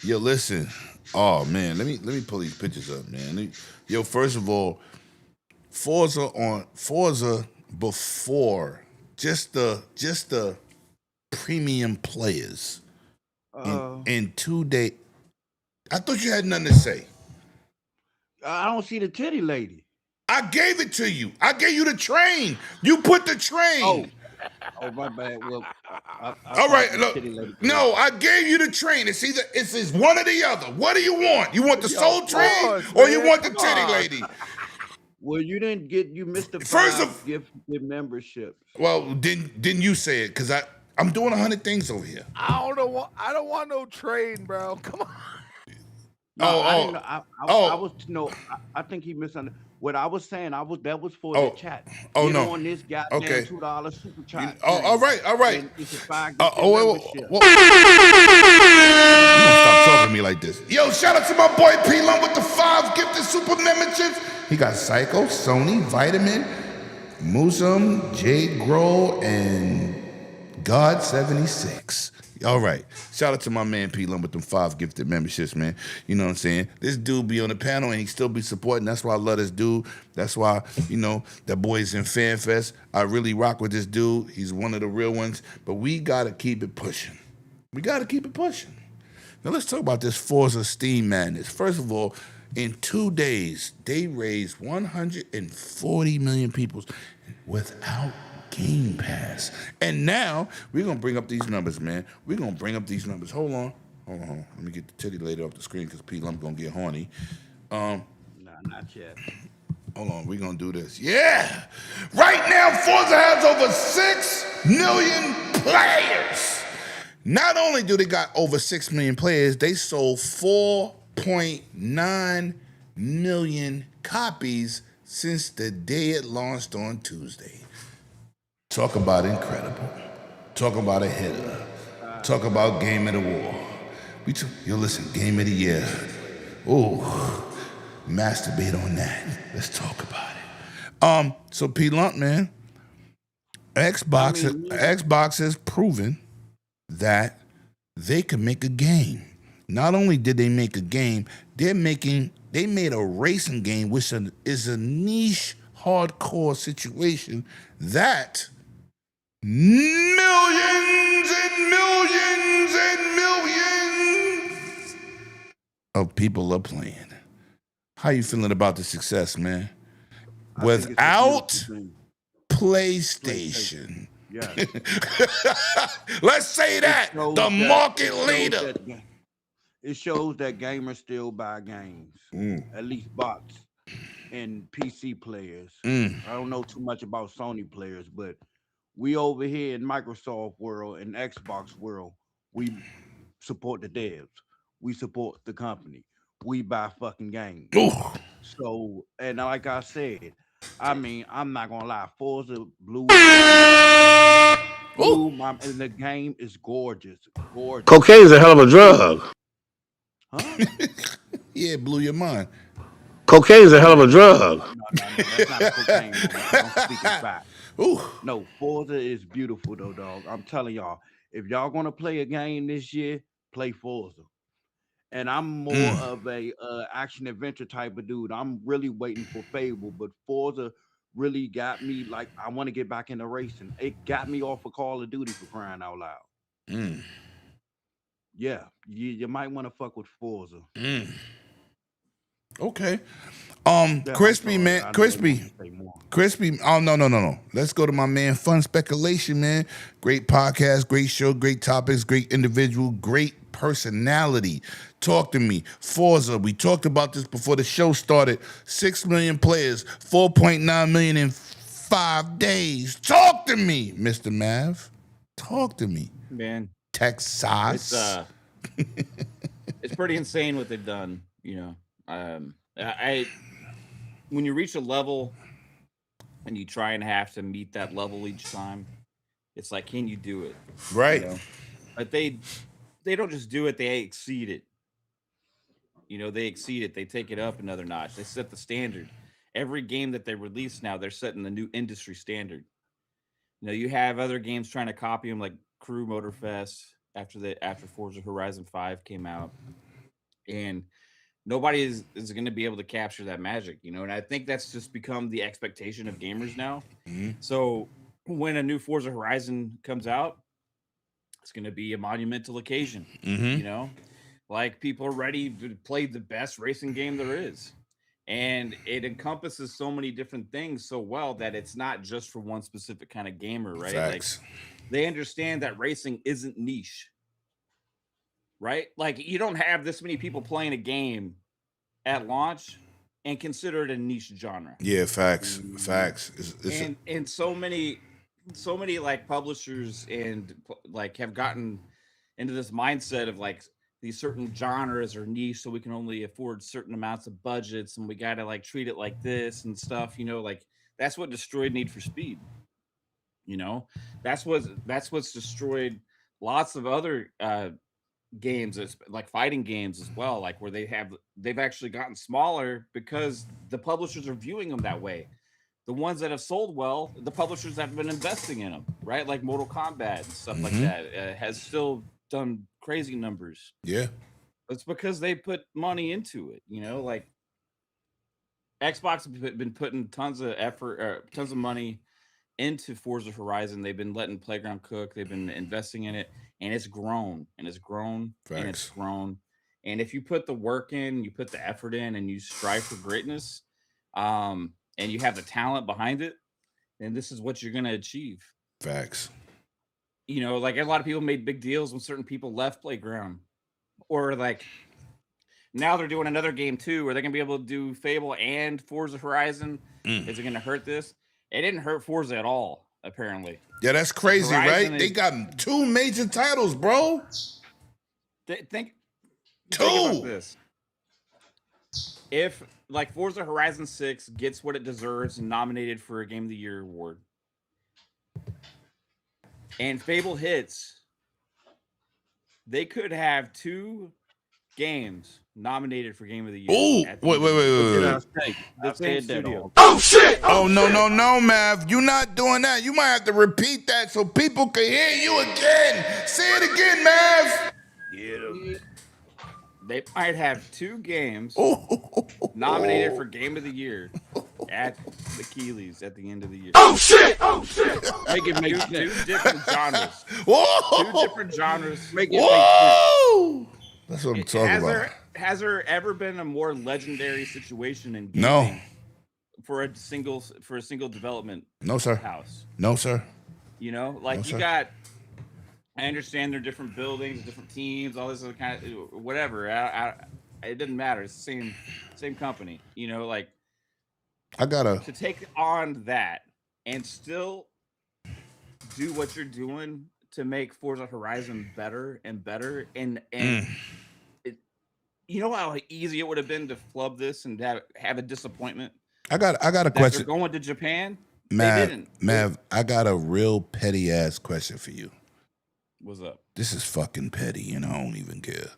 listen. Oh man, let me pull these pictures up, man. Yo, first of all, Forza before just the premium players in 2 days. I thought you had nothing to say. I don't see the titty lady. I gave it to you. I gave you the train. You put the train. Oh, my bad. Well, All right, look. No, I gave you the train. It's one or the other. What do you want? You want the soul train or you want the titty lady? Well, you missed the First five gift membership. Well, didn't you say it? Because I'm doing 100 things over here. I don't want no train, bro. Come on. I think he misunderstood. What I was saying, that was for Oh. the chat. Oh, Get no. on this goddamn Okay. $2 super chat. All right. And it's a $5 gift membership. You don't stop talking to me like this. Yo, shout out to my boy P Lump with the 5 gifted super memberships. He got Psycho, Sony, Vitamin, Musum, J Grow, and God 76. All right. Shout out to my man P Lump with them 5 gifted memberships, man. You know what I'm saying? This dude be on the panel and he still be supporting. That's why I love this dude. That's why, that boy's in FanFest. I really rock with this dude. He's one of the real ones. But we got to keep it pushing. We got to keep it pushing. Now let's talk about this Forza Steam Madness. First of all, in 2 days, they raised 140 million people without Game Pass. And now we're gonna bring up these numbers, man. We're gonna bring up these numbers. Hold on. Let me get the titty lady off the screen because P Lump gonna get horny. Nah, not yet. Hold on, we're gonna do this. Yeah! Right now, Forza has over 6 million players. Not only do they got over 6 million players, they sold 4.9 million copies since the day it launched on Tuesday. Talk about incredible. Talk about a hitter. Talk about game of the war. Listen, game of the year. Ooh, masturbate on that. Let's talk about it. So P Lump, man, Xbox has proven that they can make a game. Not only did they make a game, they made a racing game, which is a niche, hardcore situation that millions and millions and millions of people are playing. How you feeling about the success, man? Without PlayStation. Yeah. Let's say that. The market leader. It shows that gamers still buy games. At least bots and PC players. I don't know too much about Sony players, but we over here in Microsoft world and Xbox world, we support the devs. We support the company. We buy fucking games. So, and like I said, I'm not gonna lie, Forza Blue, and the game is gorgeous. Gorgeous. Cocaine's a hell of a drug. Huh? Yeah, it blew your mind. Cocaine's a hell of a drug. No, that's not cocaine. I'm speaking back. No, Forza is beautiful though, dog. I'm telling y'all, if y'all gonna play a game this year, play Forza. And I'm more of a action adventure type of dude. I'm really waiting for Fable, but Forza really got me like I want to get back into racing. It got me off of Call of Duty for crying out loud. Yeah, you might want to fuck with Forza. Okay. Crispy, man. Crispy. Oh, no. Let's go to my man, Fun Speculation, man. Great podcast, great show, great topics, great individual, great personality. Talk to me. Forza, we talked about this before the show started. 6 million players, 4.9 million in 5 days. Talk to me, Mr. Mav. Talk to me. Man. Texas. It's pretty insane what they've done, when you reach a level and you try and have to meet that level each time, it's like, can you do it? Right. But they don't just do it, they exceed it. They exceed it. They take it up another notch. They set the standard. Every game that they release now, they're setting the new industry standard. You have other games trying to copy them, like Crew Motorfest after Forza Horizon 5 came out, and nobody is going to be able to capture that magic, and I think that's just become the expectation of gamers now. So when a new Forza Horizon comes out, it's going to be a monumental occasion. Like, people are ready to play the best racing game there is, and it encompasses so many different things so well that it's not just for one specific kind of gamer, right? Facts. Like, they understand that racing isn't niche, right? Like, you don't have this many people playing a game at launch and consider it a niche genre. Yeah, facts. And so many like publishers and like have gotten into this mindset of like these certain genres are niche, so we can only afford certain amounts of budgets, and we got to like treat it like this and stuff. Like, that's what destroyed Need for Speed. That's what's destroyed lots of other games, like fighting games as well, like where they've actually gotten smaller because the publishers are viewing them that way. The ones that have sold well, the publishers have been investing in them, right? Like Mortal Kombat and stuff like that has still done crazy numbers. Yeah, it's because they put money into it. Like Xbox have been putting tons of effort, tons of money into Forza Horizon. They've been letting Playground cook. They've been investing in it, and it's grown and it's grown. Facts. And it's grown. And if you put the work in, you put the effort in, and you strive for greatness, and you have the talent behind it, then this is what you're going to achieve. Facts. Like a lot of people made big deals when certain people left Playground, or like now they're doing another game too, where they're going to be able to do Fable and Forza Horizon. Is it going to hurt this? It didn't hurt Forza at all, apparently. Yeah, that's crazy, Horizon right? They got 2 major titles, bro. Think Two. about this. If like Forza Horizon 6 gets what it deserves and nominated for a Game of the Year award, and Fable hits, they could have 2 games nominated for Game of the Year. Ooh, wait. The same studio. Oh shit! Oh, no, Mav. You're not doing that. You might have to repeat that so people can hear you again. Say it again, Mav. They might have 2 games nominated for Game of the Year at the Keeleys at the end of the year. Oh shit! Make it make Two sense. different genres. Whoa! 2 different genres. Make it make sense. Whoa! That's what I'm talking about. Has there ever been a more legendary situation in gaming No. for a single development No, sir. house? No, sir. Like No, you sir. got. I understand they're different buildings, different teams, all this other kind of whatever. It doesn't matter. It's the same company. Like I gotta. to take on that and still do what you're doing to make Forza Horizon better and better, and it, how easy it would have been to flub this and have a disappointment. I got a That question. they're going to Japan. They Mav, didn't. Mav, I got a real petty ass question for you. What's up? This is fucking petty, and I don't even care.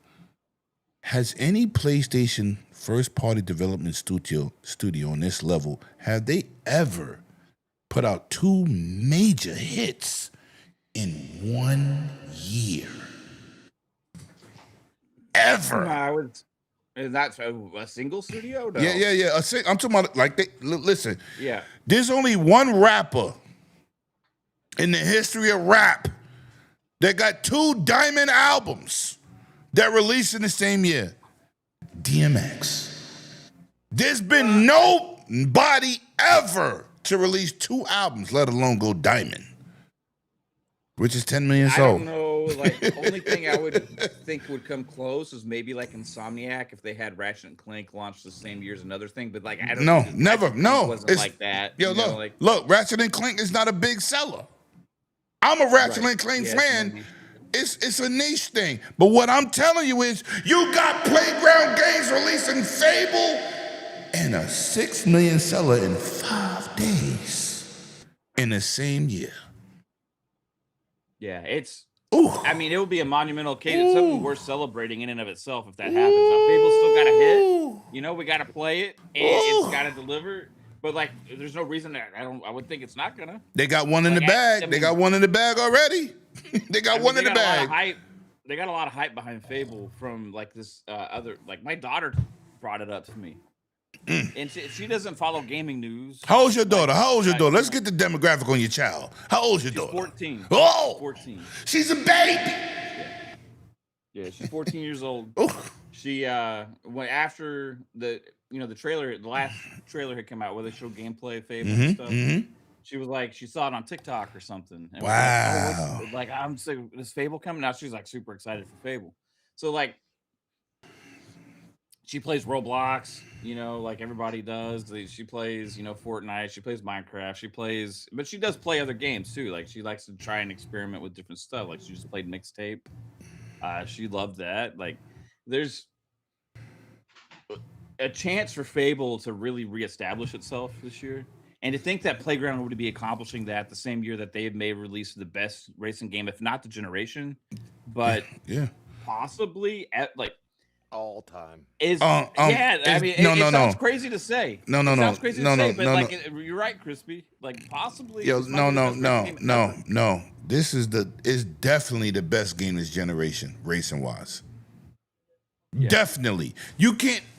Has any PlayStation first party development studio on this level, have they ever put out 2 major hits in 1 year? Ever? Is that a single studio? No. Yeah. I'm talking about like listen. Yeah. There's only one rapper in the history of rap that got 2 diamond albums that released in the same year. DMX. There's been nobody ever to release 2 albums, let alone go diamond, which is 10 million I sold. don't know. Like, the only thing I would think would come close is maybe like Insomniac if they had Ratchet and Clank launched the same year as another thing. But like, I don't. No, think never. Ratchet and No, Clank wasn't like that. Yo, you know, look, like, look. Ratchet and Clank is not a big seller. I'm a Ratchet and Clank Yeah, fan. It's a niche thing. But what I'm telling you is, you got Playground Games releasing Fable and a 6 million seller in 5 days in the same year. yeah, it's. Ooh. I mean, it would be a monumental case. It's something worth celebrating in and of itself if that happens. Now, Fable's still got a hit. You know, we got to play it, and it's got to deliver. But like, there's no reason that I would think it's not gonna. They got one in the bag. They got one in the bag already. They got one in the bag. They got a lot of hype behind Fable from like this other. Like, my daughter brought it up to me, and she doesn't follow gaming news. How old's your daughter? How old's your daughter? Let's get the demographic on your child. How old's your daughter? 14. Oh, 14. She's a baby. Yeah, she's 14 years old. She went after the the last trailer had come out where they showed gameplay of Fable and stuff. She was like, she saw it on TikTok or something. And wow. was like, I'm so, is Fable coming out? She's like super excited for Fable. So like, she plays Roblox, like everybody does. She plays, Fortnite. She plays Minecraft. But she does play other games too. Like, she likes to try and experiment with different stuff. Like, she just played Mixtape. She loved that. Like, there's a chance for Fable to really reestablish itself this year. And to think that Playground would be accomplishing that the same year that they may release the best racing game, if not the generation, but possibly at like all time. It sounds crazy to say. No. Sounds crazy to say, but like, you're right, Crispy. Like, possibly. Yo, no. This is definitely the best game this generation, racing wise. Yeah. Definitely.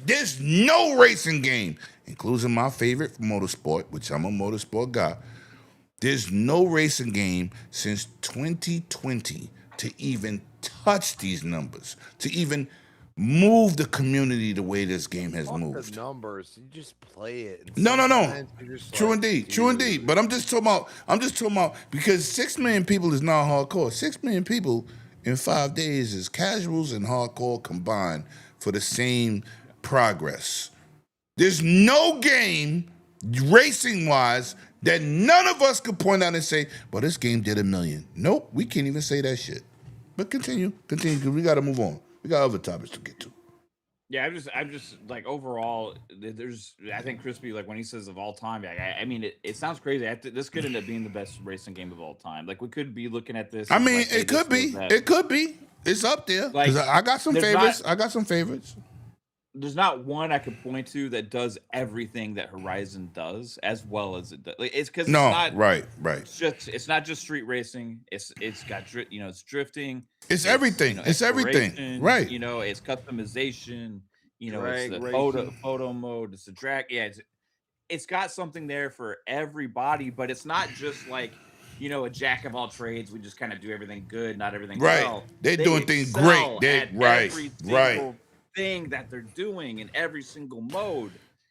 There's no racing game, including my favorite motorsport, which I'm a motorsport guy. There's no racing game since 2020 to even touch these numbers, to even move the community the way this game has moved. The numbers, you just play it. No. True indeed. But I'm just talking about because 6 million people is not hardcore. 6 million people in 5 days is casuals and hardcore combined for the same progress. There's no game, racing-wise, that none of us could point out and say, well, this game did 1 million. Nope, we can't even say that shit. But continue, because we got to move on. We got other topics to get to. Yeah, I'm just like, overall, I think Crispy, like, when he says of all time, I mean, it sounds crazy. This could end up being the best racing game of all time. Like, we could be looking at this. I mean, like, it could be. It could be. It's up there. Like, I got some favorites. There's not one I could point to that does everything that Horizon does as well as it does. Like, it's because right. It's not just street racing. It's got it's drifting. It's everything. It's everything. Right. It's customization. Drag it's the photo mode. It's the drag. Yeah. It's got something there for everybody, but it's not just like, a jack of all trades. We just kind of do everything good, not everything well. They're doing things great. Every single thing that they're doing in every single mode,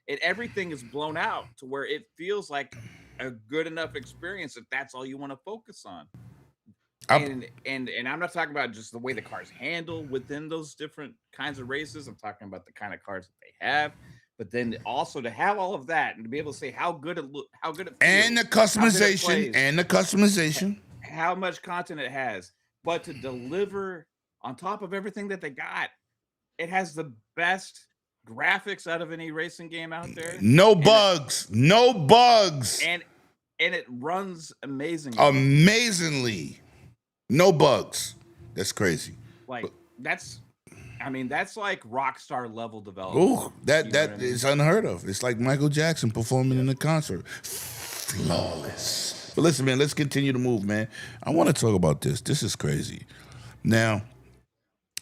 and everything is blown out to where it feels like a good enough experience if that's all you want to focus on. And I'm not talking about just the way the cars handle within those different kinds of races. I'm talking about the kind of cars that they have. But then also to have all of that and to be able to say how good it feels, and the customization, how much content it has, but to deliver on top of everything that they got, it has the best graphics out of any racing game out there. No bugs. And it runs amazingly. No bugs. That's crazy. Like, that's like Rockstar level development. Ooh, that is unheard of. It's like Michael Jackson performing in a concert. Flawless. But listen, man, let's continue to move, man. I want to talk about this. This is crazy. Now,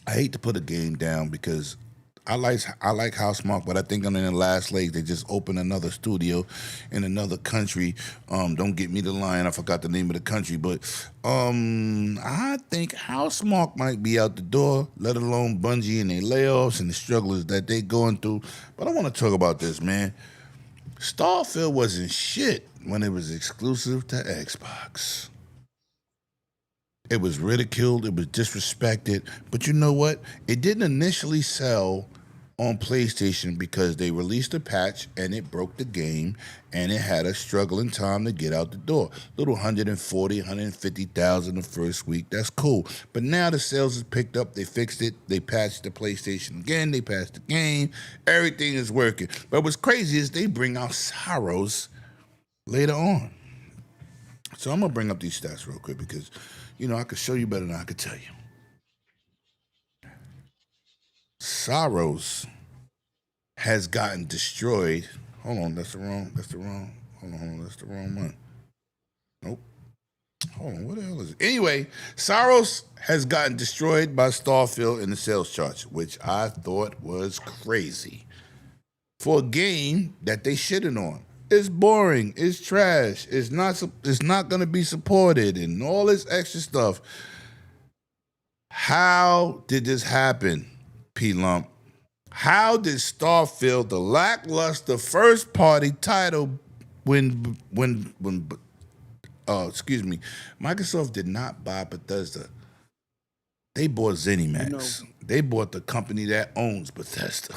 I hate to put a game down because I like Housemarque, but I think I'm in the last leg. They just opened another studio in another country. Don't get me the line. I forgot the name of the country, but I think Housemarque might be out the door, let alone Bungie and their layoffs and the struggles that they going through. But I want to talk about this, man. Starfield wasn't shit when it was exclusive to Xbox. It was ridiculed, it was disrespected, but you know what? It didn't initially sell on PlayStation because they released a patch and it broke the game and it had a struggling time to get out the door. Little 140, 150,000 the first week. That's cool. But now the sales has picked up. They fixed it. They patched the PlayStation again. They patched the game. Everything is working. But what's crazy is they bring out Sorrows later on. So I'm going to bring up these stats real quick because, you know, I could show you better than I could tell you. Sorrows has gotten destroyed. Hold on, that's the wrong one. Nope. Hold on, what the hell is it? Anyway, Sorrows has gotten destroyed by Starfield in the sales charts, which I thought was crazy. For a game that they shitting on. It's boring, it's trash, it's not gonna be supported, and all this extra stuff. How did this happen? P-Lump. How did Starfield, the lackluster first-party title, Microsoft did not buy Bethesda. They bought ZeniMax. They bought the company that owns Bethesda.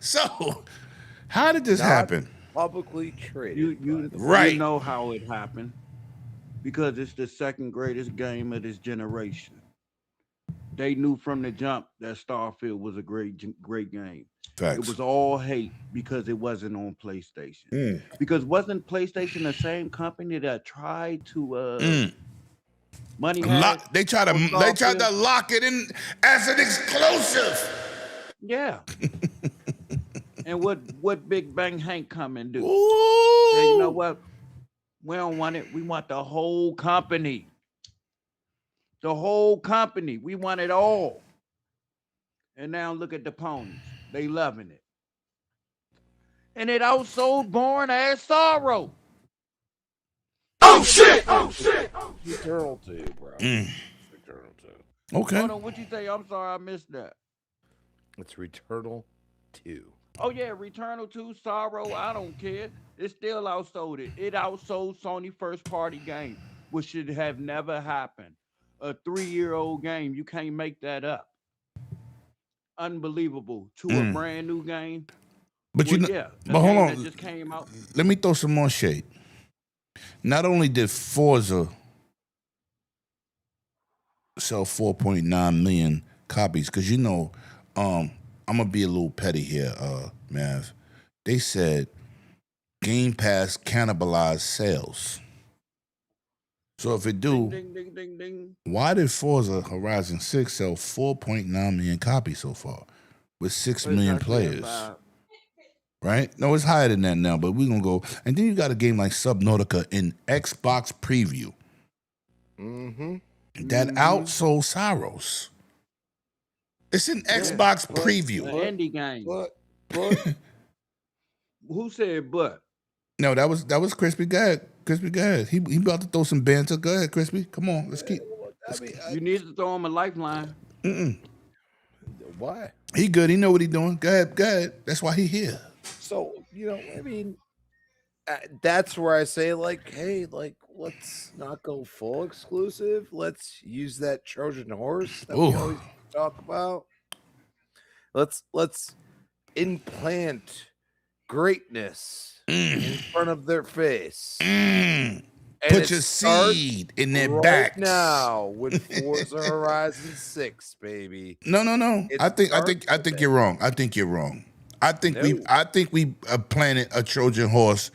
So, how did this happen? Publicly traded. You know how it happened. Because it's the second greatest game of this generation. They knew from the jump that Starfield was a great game. Facts. It was all hate because it wasn't on PlayStation. Because wasn't PlayStation the same company that tried to money? They tried to lock it in as an exclusive. Yeah. And what Big Bang Hank come and do? Ooh. Say, you know what? We don't want it. We want the whole company. The whole company. We want it all. And now look at the ponies. They loving it. And it outsold Born as Sorrow. Oh shit! Oh shit! Returnal 2, bro. Mm. Returnal 2. Okay. Hold on, what'd you say? I'm sorry, I missed that. It's Returnal 2. Oh yeah, Returnal 2, Sorrow, I don't care. It still outsold it. It outsold Sony first party game, which should have never happened. A 3-year-old game, you can't make that up. Unbelievable. To a brand new game. But you know, yeah, but hold on. That just came out. Let me throw some more shade. Not only did Forza sell 4.9 million copies, because you know, I'm gonna be a little petty here, Mav. They said Game Pass cannibalized sales. So if it do, Ding, ding, ding, ding. why did Forza Horizon 6 sell 4.9 million copies so far with 6 million players? Right? No, it's higher than that now, but we're going to go. And then you got a game like Subnautica in Xbox Preview. That outsold Sorrows. It's an Xbox Preview. An indie game. Who said but? No, that was Crispy. Go ahead. Crispy, go ahead. He about to throw some banter. Go ahead, Crispy. Come on. Let's keep. You need to throw him a lifeline. Why? He good. He know what he doing. Go ahead. Go ahead. That's why he here. So, you know, I mean, that's where I say, like, hey, like, let's not go full exclusive. Let's use that Trojan horse that we always talk about. Let's implant greatness in front of their face. Put your seed in their backs now with Forza Horizon 6, baby. No. I think you're wrong. I think you're wrong. I think we planted a Trojan horse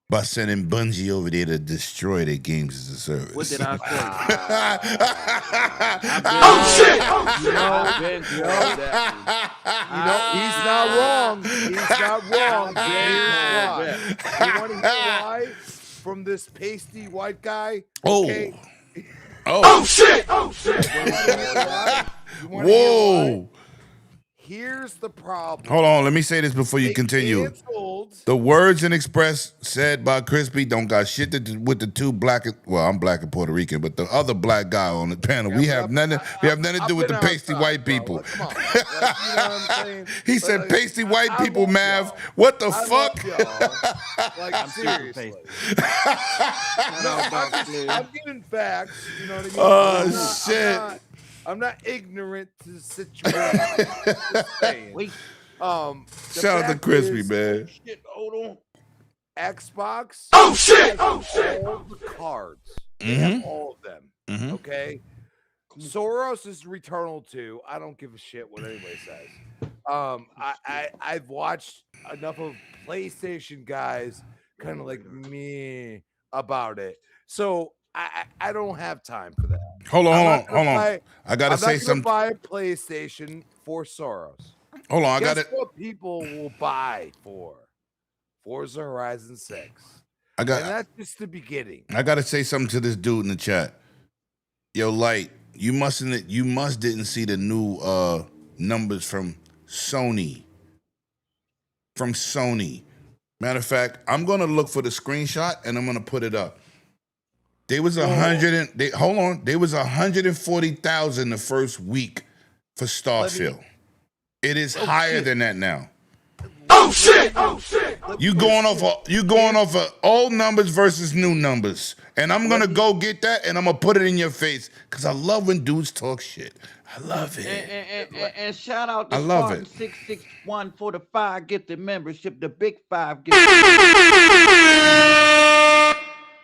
by sending Bungie over there to destroy their games as a service. What did I say? He's not wrong. He's not wrong. You want to hear why? From this pasty white guy. Okay. Oh shit! Oh shit! You wanna hear why? Whoa! here's the problem. Hold on, let me say this before you They continue. canceled. The words in Express said by Crispy don't got shit to do with the two black. Well, I'm black and Puerto Rican, but the other black guy on the panel, we have nothing. We have nothing to do with the pasty white people. Like, come on. Like, you know what I'm saying? He said Like, pasty white I people, love Mav. y'all. What the I fuck? love y'all. Like, seriously. I'm giving facts. You know what I mean? Oh, shit. I'm not ignorant to the situation. Just saying. Wait. The Shout out to fact Crispy, is, man. Shit, hold on. Xbox. Oh, shit! All the cards. They have all of them. Mhm. Okay. Soros is Returnal 2. I don't give a shit what anybody says. I've watched enough of PlayStation guys kind of like me about it. So I don't have time for that. Hold on. I gotta I'm say not something. buy a PlayStation for Soros. Hold on, I Guess gotta. what people will buy for Forza Horizon 6. I And got. that's just the beginning. I gotta say something to this dude in the chat. Yo, Light, you must didn't see the new numbers from Sony. From Sony. Matter of fact, I'm gonna look for the screenshot and I'm gonna put it up. There was 140,000 the first week for Starfield. It is higher than that now. Oh shit! Oh shit! You going off of old numbers versus new numbers. And I'm gonna go get that and I'm gonna put it in your face. Cause I love when dudes talk shit. I love it. And shout out to I love Spartan it. 661 for the 5 get the membership. The big 5 get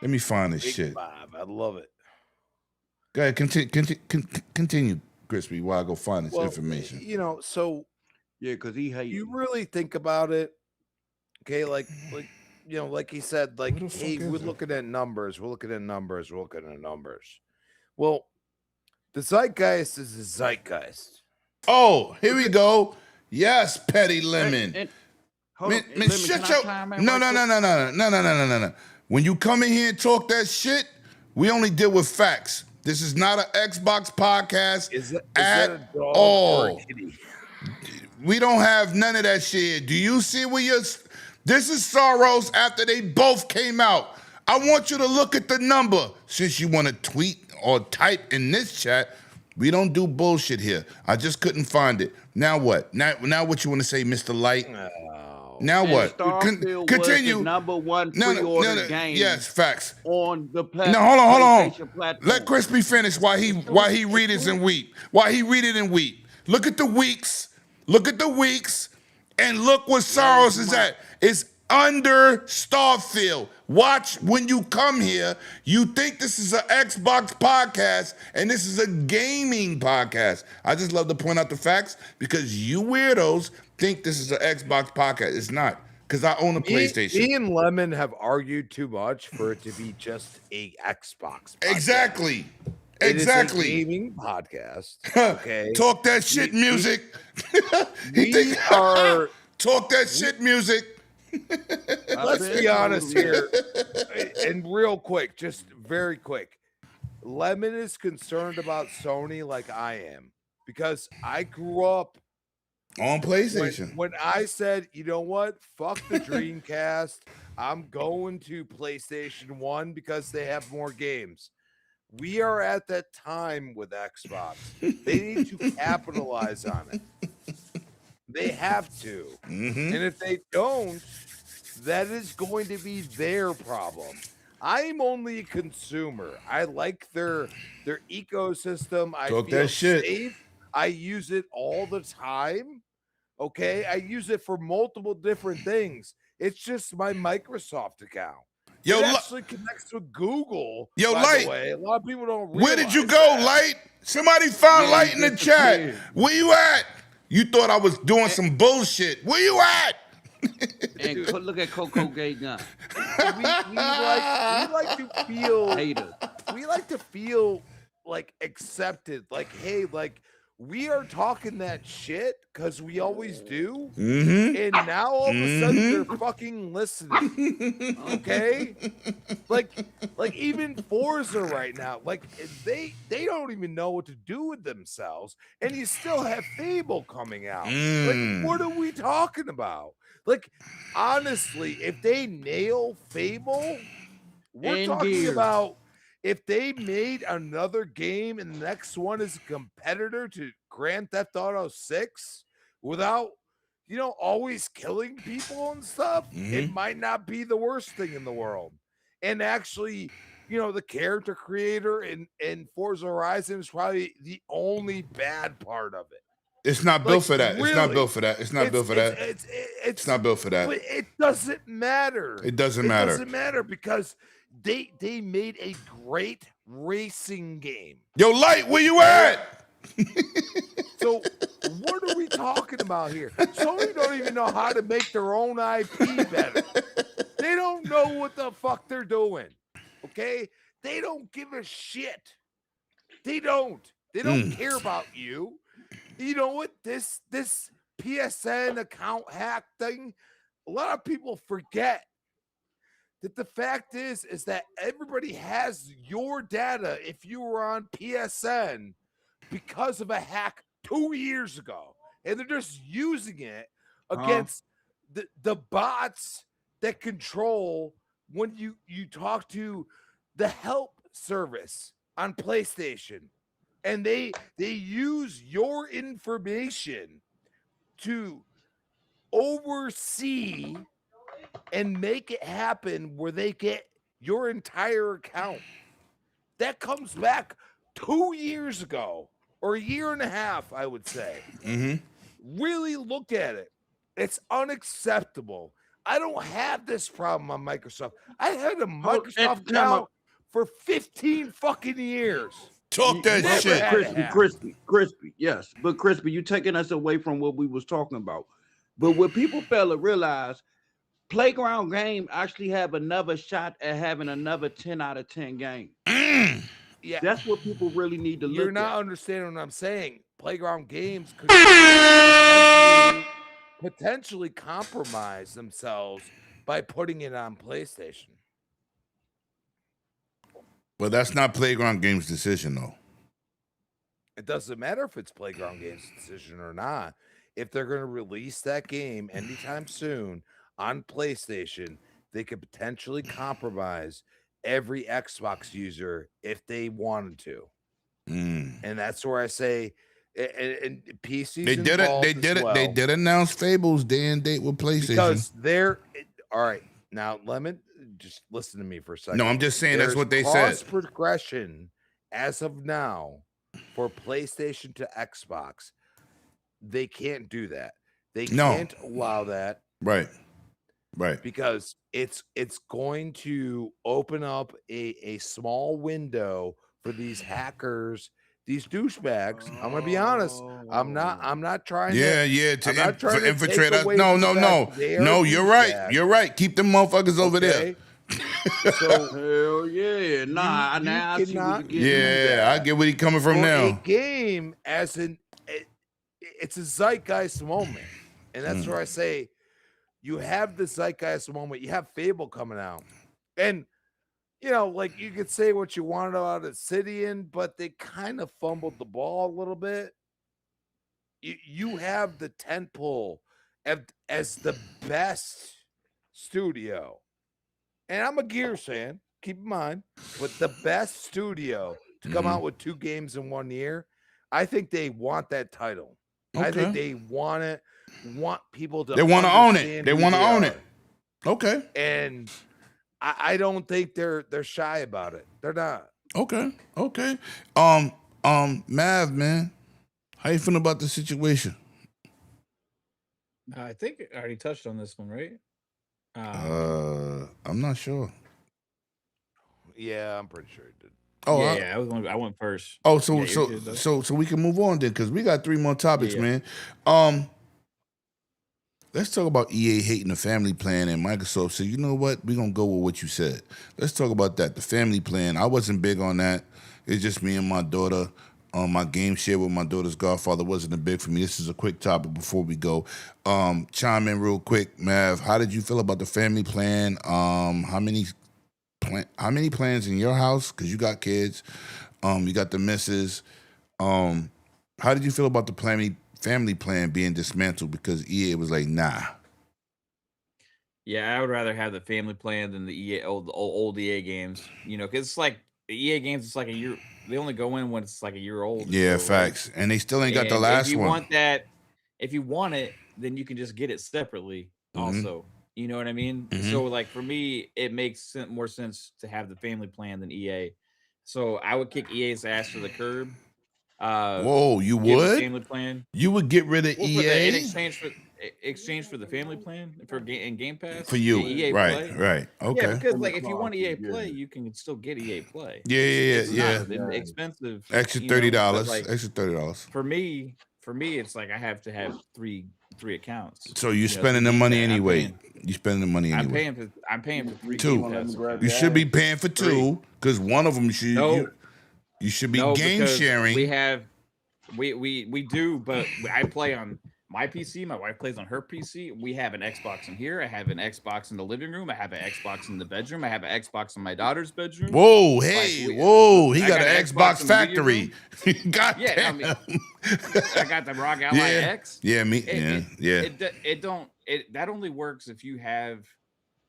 Let me find this Big shit. Five. I love it. Go ahead, continue, Crispy, while I go find this information. You know, so Yeah, because he hates. you really think about it, okay? Like you know, like he said, like, What the hey, fuck is we're it? looking at numbers. Well, the zeitgeist is the zeitgeist. Oh, here we go. Yes, Petty Lemon. Hold Man, on, man, Lemon, shut can I your chime in no. right quick? When you come in here and talk that shit, we only deal with facts. This is not an Xbox podcast Is that at a dog all. or a kitty? We don't have none of that shit. Do you see where you're? This is Soros after they both came out. I want you to look at the number. Since you want to tweet or type in this chat, we don't do bullshit here. I just couldn't find it. Now what? Now what you want to say, Mr. Light? Now And what? Starfield Continue. was the #1 No, pre-order game. Yes, facts. On the platform. No, hold on. Platform. Let Crispy finish while he read it and weep. While he read it and weep. Look at the weeks. Look at the weeks. And look where Soros is at. It's under Starfield. Watch when you come here. You think this is an Xbox podcast and this is a gaming podcast. I just love to point out the facts because you weirdos think this is an Xbox podcast. It's not. Because I own a PlayStation. Me and Lemon have argued too much for it to be just a Xbox podcast. Exactly. It is a Exactly. gaming podcast. Okay. Talk that shit music. We are. Talk that shit music. Let's be honest here. And real quick, just very quick. Lemon is concerned about Sony like I am because I grew up on PlayStation. When I said, you know what, fuck the Dreamcast, I'm going to PlayStation 1 because they have more games. We are at that time with Xbox. They need to capitalize on it. They have to. Mm-hmm. And if they don't, that is going to be their problem. I'm only a consumer. I like their ecosystem. I Talk feel that shit. safe. I use it all the time. Okay, I use it for multiple different things. It's just my Microsoft account. Yo, it actually connects with Google. Yo, by Light. the way. A lot of people don't realize Where did you go, that. Light? Somebody found Yeah, Light in the chat. disappeared. Where you at? You thought I was doing some bullshit. Where you at? And look at Coco Gay Gun. we like to feel Hater. we like to feel like accepted. Like, hey, like we are talking that shit because we always do. Mm-hmm. And now all of a sudden they're fucking listening. Okay? Like Like even Forza right now, like they don't even know what to do with themselves, and you still have Fable coming out. Like, what are we talking about? Like, honestly, if they nail Fable, we're And talking Gears. about if they made another game and the next one is a competitor to Grand Theft Auto 6 without, always killing people and stuff, it might not be the worst thing in the world. And actually, the character creator in Forza Horizon is probably the only bad part of it. It's not built for that. It's not really, built for that. It's not built for that. It's not built for that. But it doesn't matter. It doesn't matter. It doesn't matter because they made a great racing game. Yo, Light, where you at? So what are we talking about here? Sony don't even know how to make their own IP better. They don't know what the fuck they're doing. Okay? They don't give a shit. They don't. They don't care about you. You know what? This PSN account hack thing, a lot of people forget that the fact is that everybody has your data if you were on PSN because of a hack 2 years ago. And they're just using it against the bots that control when you talk to the help service on PlayStation. And they use your information to oversee and make it happen where they get your entire account. That comes back 2 years ago or a year and a half, I would say. Really look at it. It's unacceptable. I don't have this problem on Microsoft. I had a Microsoft account for 15 fucking years. Talk that shit. Crispy, yes. But Crispy, you taking us away from what we was talking about. But what people fail to realize, Playground Game actually have another shot at having another 10 out of 10 game. Yeah. That's what people really need to look at. You're not understanding what I'm saying. Playground Games could potentially compromise themselves by putting it on PlayStation. But that's not Playground Games' decision, though. It doesn't matter if it's Playground Games' decision or not. If they're going to release that game anytime soon on PlayStation, they could potentially compromise every Xbox user if they wanted to. And that's where I say, and PCs They did it. They did it. Well, They did announce Fable's day and date with PlayStation. because they're all right. Now, let me just listen to me for a second. No, I'm just saying that's There's what they said. cross progression as of now for PlayStation to Xbox. They can't do that. They No. can't allow that. Right. Because it's going to open up a small window for these hackers, these douchebags. I'm gonna be honest. I'm not trying Yeah, to I'm not trying to infiltrate take us. away No, from no, the no. fact they are No, you're right. douchebags, You're right. Keep them motherfuckers over there. okay? So Hell yeah. Nah, you now I see what cannot you're do getting at. Yeah, I get where he coming from for now. a game it's a zeitgeist moment, and that's where I say you have the zeitgeist moment. You have Fable coming out, and like you could say what you wanted about Obsidian, but they kind of fumbled the ball a little bit. You have the tentpole as the best studio, and I'm a Gears fan. Keep in mind, but the best studio to come out with 2 games in 1 year. I think they want that title. I think they want people to. They want to own it. understand They who want to own are. it. Okay. And I don't think they're shy about it. They're not. Okay. Mav, man, how you feeling about the situation? I think I already touched on this one, right? I'm not sure. Yeah, I'm pretty sure it did. Oh, yeah, I went first. Oh, Yeah, you're good, though. so we can move on then, because we got 3 more topics, Yeah. man. Let's talk about EA hating the family plan and Microsoft said, you know what? We're gonna go with what you said. Let's talk about that. The family plan. I wasn't big on that. It's just me and my daughter. My game share with my daughter's godfather wasn't a big for me. This is a quick topic before we go. Chime in real quick, Mav. How did you feel about the family plan? How many how many plans in your house? Because you got kids, you got the missus. How did you feel about the family plan being dismantled because EA was like, nah? Yeah, I would rather have the family plan than the old EA games. You know, because it's like the EA games. It's like a year. They only go in when it's like a year old. Yeah, so, like, facts. And they still ain't got the and last if you one. want that, if you want it, then you can just get it separately. Mhm. Also, you know what I mean. Mhm. So, like for me, it makes more sense to have the family plan than EA. So I would kick EA's ass to the curb. Whoa, you Give the would? family plan. You would get rid of Well, EA in exchange for the family plan for Game Pass for you? EA Right, Play. right. Yeah, Okay. because like if you want EA Play, you can still get EA Play. Yeah, It's yeah, not yeah. expensive. Extra you know, $30. but, like, Extra $30. For me, it's like I have to have three accounts. So you're You know, spending the Game money Pass. anyway. You spending the money I'm anyway. paying for 3 Two. Game Pass. You should be paying for two because one of them should. No. You should be No, game because sharing. we do, but I play on my PC. My wife plays on her PC. We have an Xbox in here. I have an Xbox in the living room. I have an Xbox in the bedroom. I have an Xbox in my daughter's bedroom. Whoa, hey, whoa! He I got an Xbox in the living factory. God Yeah, I damn. mean, I got the Rock Ally Yeah. X. Yeah, me. It- Yeah. That only works if you have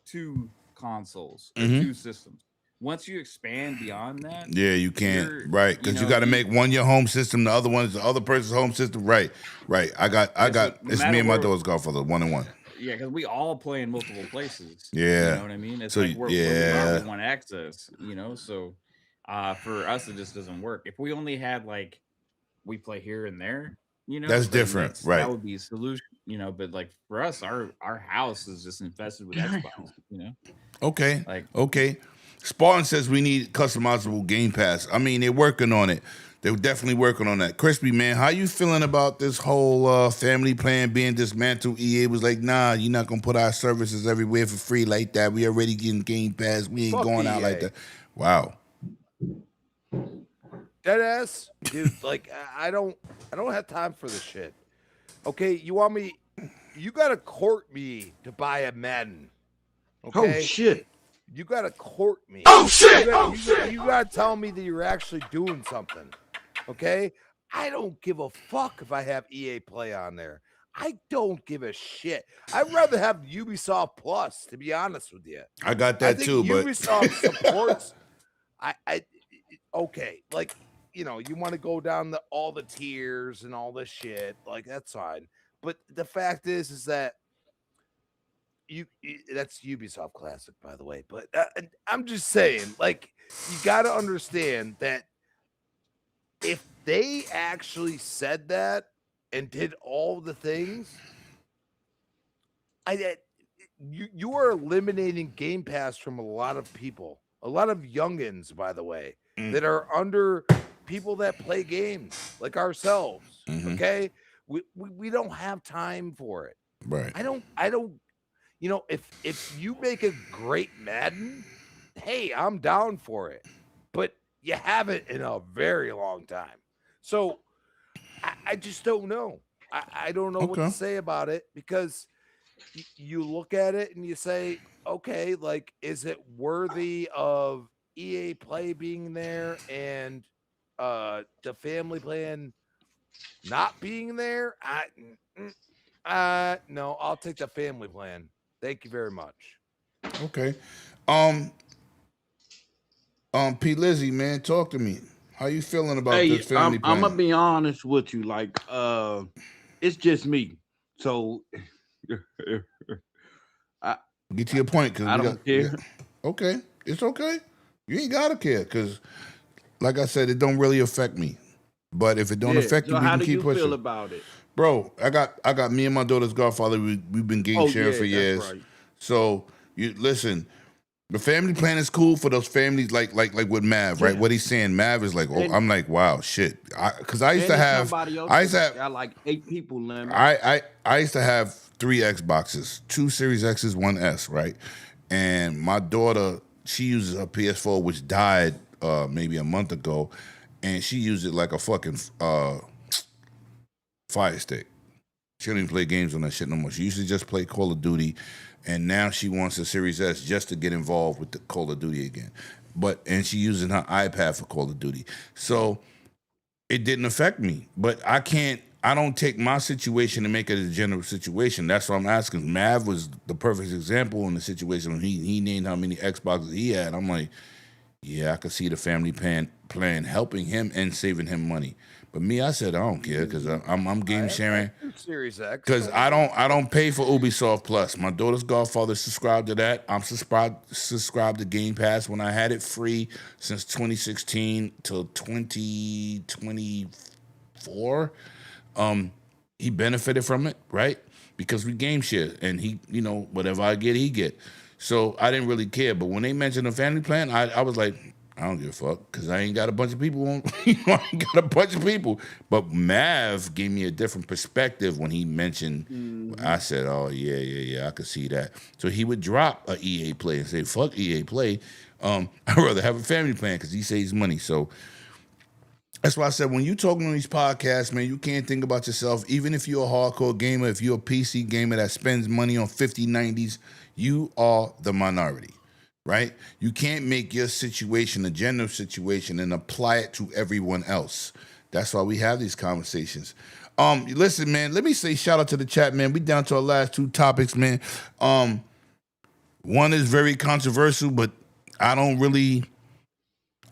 2 consoles, or Mhm. 2 systems. Once you expand beyond that, Yeah, you you're- can't. Right, because you know, got to make one your home system, the other one is the other person's home system. Right, right. I got. no It's me matter and my where- daughter's Godfather, 1-1. Yeah, because we all play in multiple places. Yeah. You know what I mean? It's So, like where we yeah. are with one access, you know? So for us, it just doesn't work. If we only had like, we play here and there, you know? That's then different, right. That would be a solution, you know? But like for us, our house is just infested with Xbox, you know? Okay. Like- okay. Spartan says we need customizable Game Pass. I mean, they're working on it. They're definitely working on that. Crispy, man, how you feeling about this whole family plan being dismantled? EA was like, nah, you're not going to put our services everywhere for free like that. We already getting Game Pass. We ain't Fuck going out EA. like that. Wow. Deadass, dude. Like I don't have time for this shit. Okay, you want me? You gotta court me to buy a Madden. Okay. Oh shit. You gotta court me. Oh, shit! You gotta tell me that you're actually doing something. Okay. I don't give a fuck if I have EA Play on there. I don't give a shit. I'd rather have Ubisoft Plus, to be honest with you. I got I that think too, but Ubisoft supports. Okay, like you know, you want to go down all the tiers and all this shit, like that's fine. But the fact is that that's Ubisoft Classic, by the way. But I'm just saying, like, you got to understand that if they actually said that and did all the things, you are eliminating Game Pass from a lot of people, a lot of youngins, by the way, that are under people that play games like ourselves. Okay, we don't have time for it. right. I don't. You know, if you make a great Madden, hey, I'm down for it. But you haven't in a very long time. So I just don't know. I don't know what Okay. to say about it because you look at it and you say, okay, like, is it worthy of EA Play being there and the family plan not being there? No, I'll take the family plan. Thank you very much. Okay. P. Lizzie, man, talk to me. How you feeling about Hey, this family plan? I'm gonna be honest with you. Like, it's just me. So Get to your point, cause I we don't got, care. Okay, it's okay. You ain't gotta care, cause like I said, it don't really affect me. But if it don't Yeah, affect you, so we how can do keep you pushing. feel about it? Bro, I got me and my daughter's Godfather. We've been game Oh, sharing yeah, for that's years. right. So you listen. The family plan is cool for those families like with Mav, right? Yeah. What he's saying, Mav is like, oh, And- I'm like, wow, shit. Because I used And to if have, somebody else I used to have, got like 8 people limit. I used to have 3 Xboxes, 2 Series X's, 1 S, right? And my daughter, she uses a PS4, which died maybe a month ago, and she used it like a fucking Fire Stick. She don't even play games on that shit no more. She used to just play Call of Duty, and now she wants a Series S just to get involved with the Call of Duty again. And she using her iPad for Call of Duty. So it didn't affect me. But I don't take my situation and make it a general situation. That's what I'm asking. Mav was the perfect example in the situation when he named how many Xboxes he had. I'm like, yeah, I could see the family plan helping him and saving him money. But me, I said I don't care because I'm game sharing. Series X. Because I don't pay for Ubisoft Plus. My daughter's godfather subscribed to that. I'm subscribed to Game Pass when I had it free since 2016 till 2024. He benefited from it, right? Because we game share, and he, whatever I get, he get. So I didn't really care. But when they mentioned a family plan, I was like, I don't give a fuck because I ain't got a bunch of people on. I ain't got a bunch of people. But Mav gave me a different perspective when he mentioned. I said, oh yeah, I could see that. So he would drop a EA Play and say, fuck EA Play. I'd rather have a family plan because he saves money. So that's why I said when you talking on these podcasts, man, you can't think about yourself. Even if you're a hardcore gamer, if you're a PC gamer that spends money on 5090s, you are the minority, right? You can't make your situation a general situation and apply it to everyone else. That's why we have these conversations. Listen, man, let me say shout out to the chat, man. We down to our last two topics, man. One is very controversial, but I don't really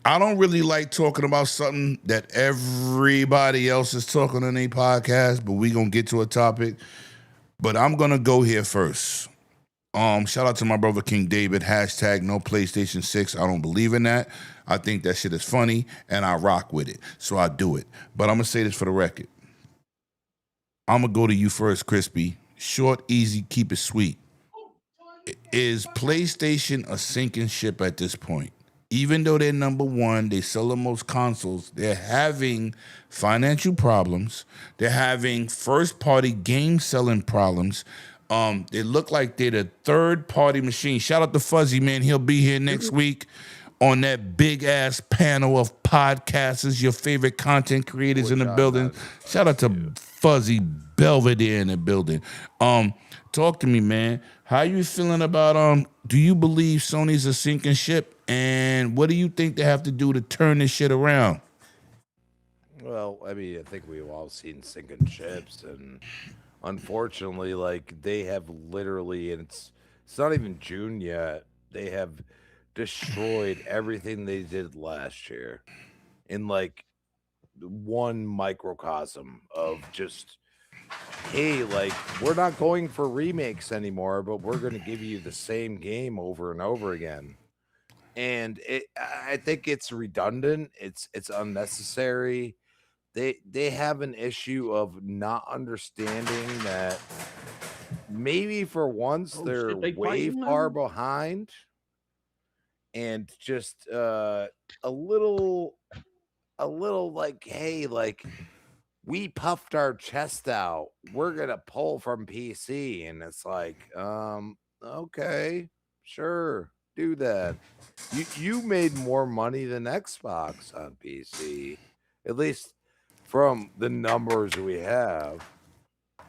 like talking about something that everybody else is talking on their podcast, but we gonna get to a topic. But I'm gonna go here first. Shout out to my brother King David. # no PlayStation 6. I don't believe in that. I think that shit is funny, and I rock with it. So I do it. But I'm gonna say this for the record. I'm gonna go to you first, Crispy. Short, easy, keep it sweet. Is PlayStation a sinking ship at this point? Even though they're number one, they sell the most consoles, they're having financial problems. They're having first-party game selling problems. They look like they're the third-party machine. Shout out to Fuzzy, man. He'll be here next week on that big-ass panel of podcasters, your favorite content creators in the building. Shout out to Fuzzy Belvedere in the building. Talk to me, man. How you feeling about, do you believe Sony's a sinking ship? And what do you think they have to do to turn this shit around? Well, I mean, I think we've all seen sinking ships, and unfortunately, like, they have literally, and it's not even June yet, they have destroyed everything they did last year in like one microcosm of just, hey, like, we're not going for remakes anymore, but we're going to give you the same game over and over again. And I think it's redundant. It's unnecessary. They have an issue of not understanding that maybe for once they're way far behind, and just a little like, hey, like, we puffed our chest out. We're gonna pull from PC, and it's like, okay, sure, do that. You made more money than Xbox on PC, at least from the numbers we have.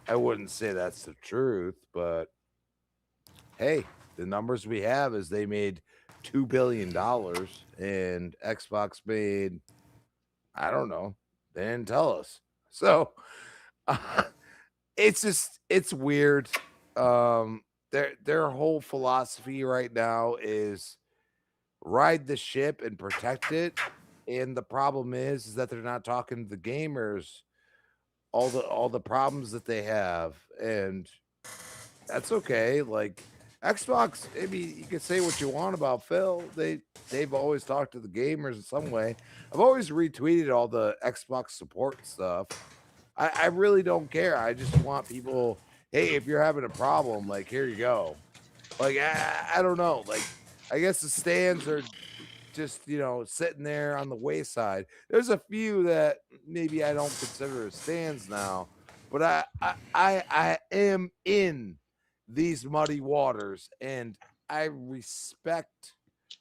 I wouldn't say that's the truth, but hey, the numbers we have is they made $2 billion and Xbox made, I don't know, they didn't tell us. So it's weird. Their whole philosophy right now is ride the ship and protect it. And the problem is that they're not talking to the gamers all the problems that they have, and that's okay. Like, Xbox, I mean, you can say what you want about Phil. They've always talked to the gamers in some way. I've always retweeted all the Xbox support stuff. I really don't care. I just want people, hey, if you're having a problem, like, here you go. Like, I don't know. Like, I guess the stands are just, sitting there on the wayside. There's a few that maybe I don't consider as stands now, but I am in these muddy waters, and I respect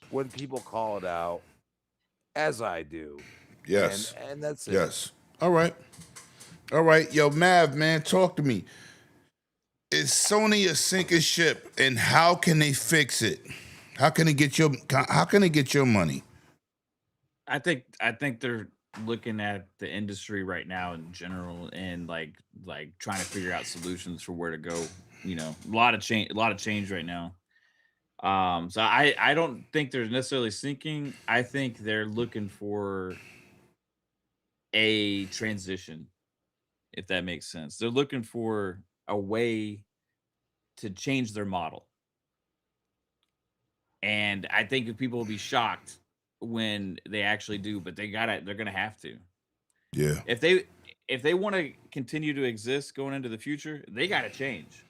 when people call it out, as I do. Yes. And that's it. Yes. All right. Yo, Mav, man, talk to me. is Sony a sinking ship, and how can they fix it? How can they get your money? I think they're looking at the industry right now in general and like trying to figure out solutions for where to go. You know, a lot of change right now. So I don't think they're necessarily sinking. I think they're looking for a transition, if that makes sense. They're looking for a way to change their model. And I think if people will be shocked when they actually do, but they're gonna have to. Yeah. If they want to continue to exist going into the future, they gotta change.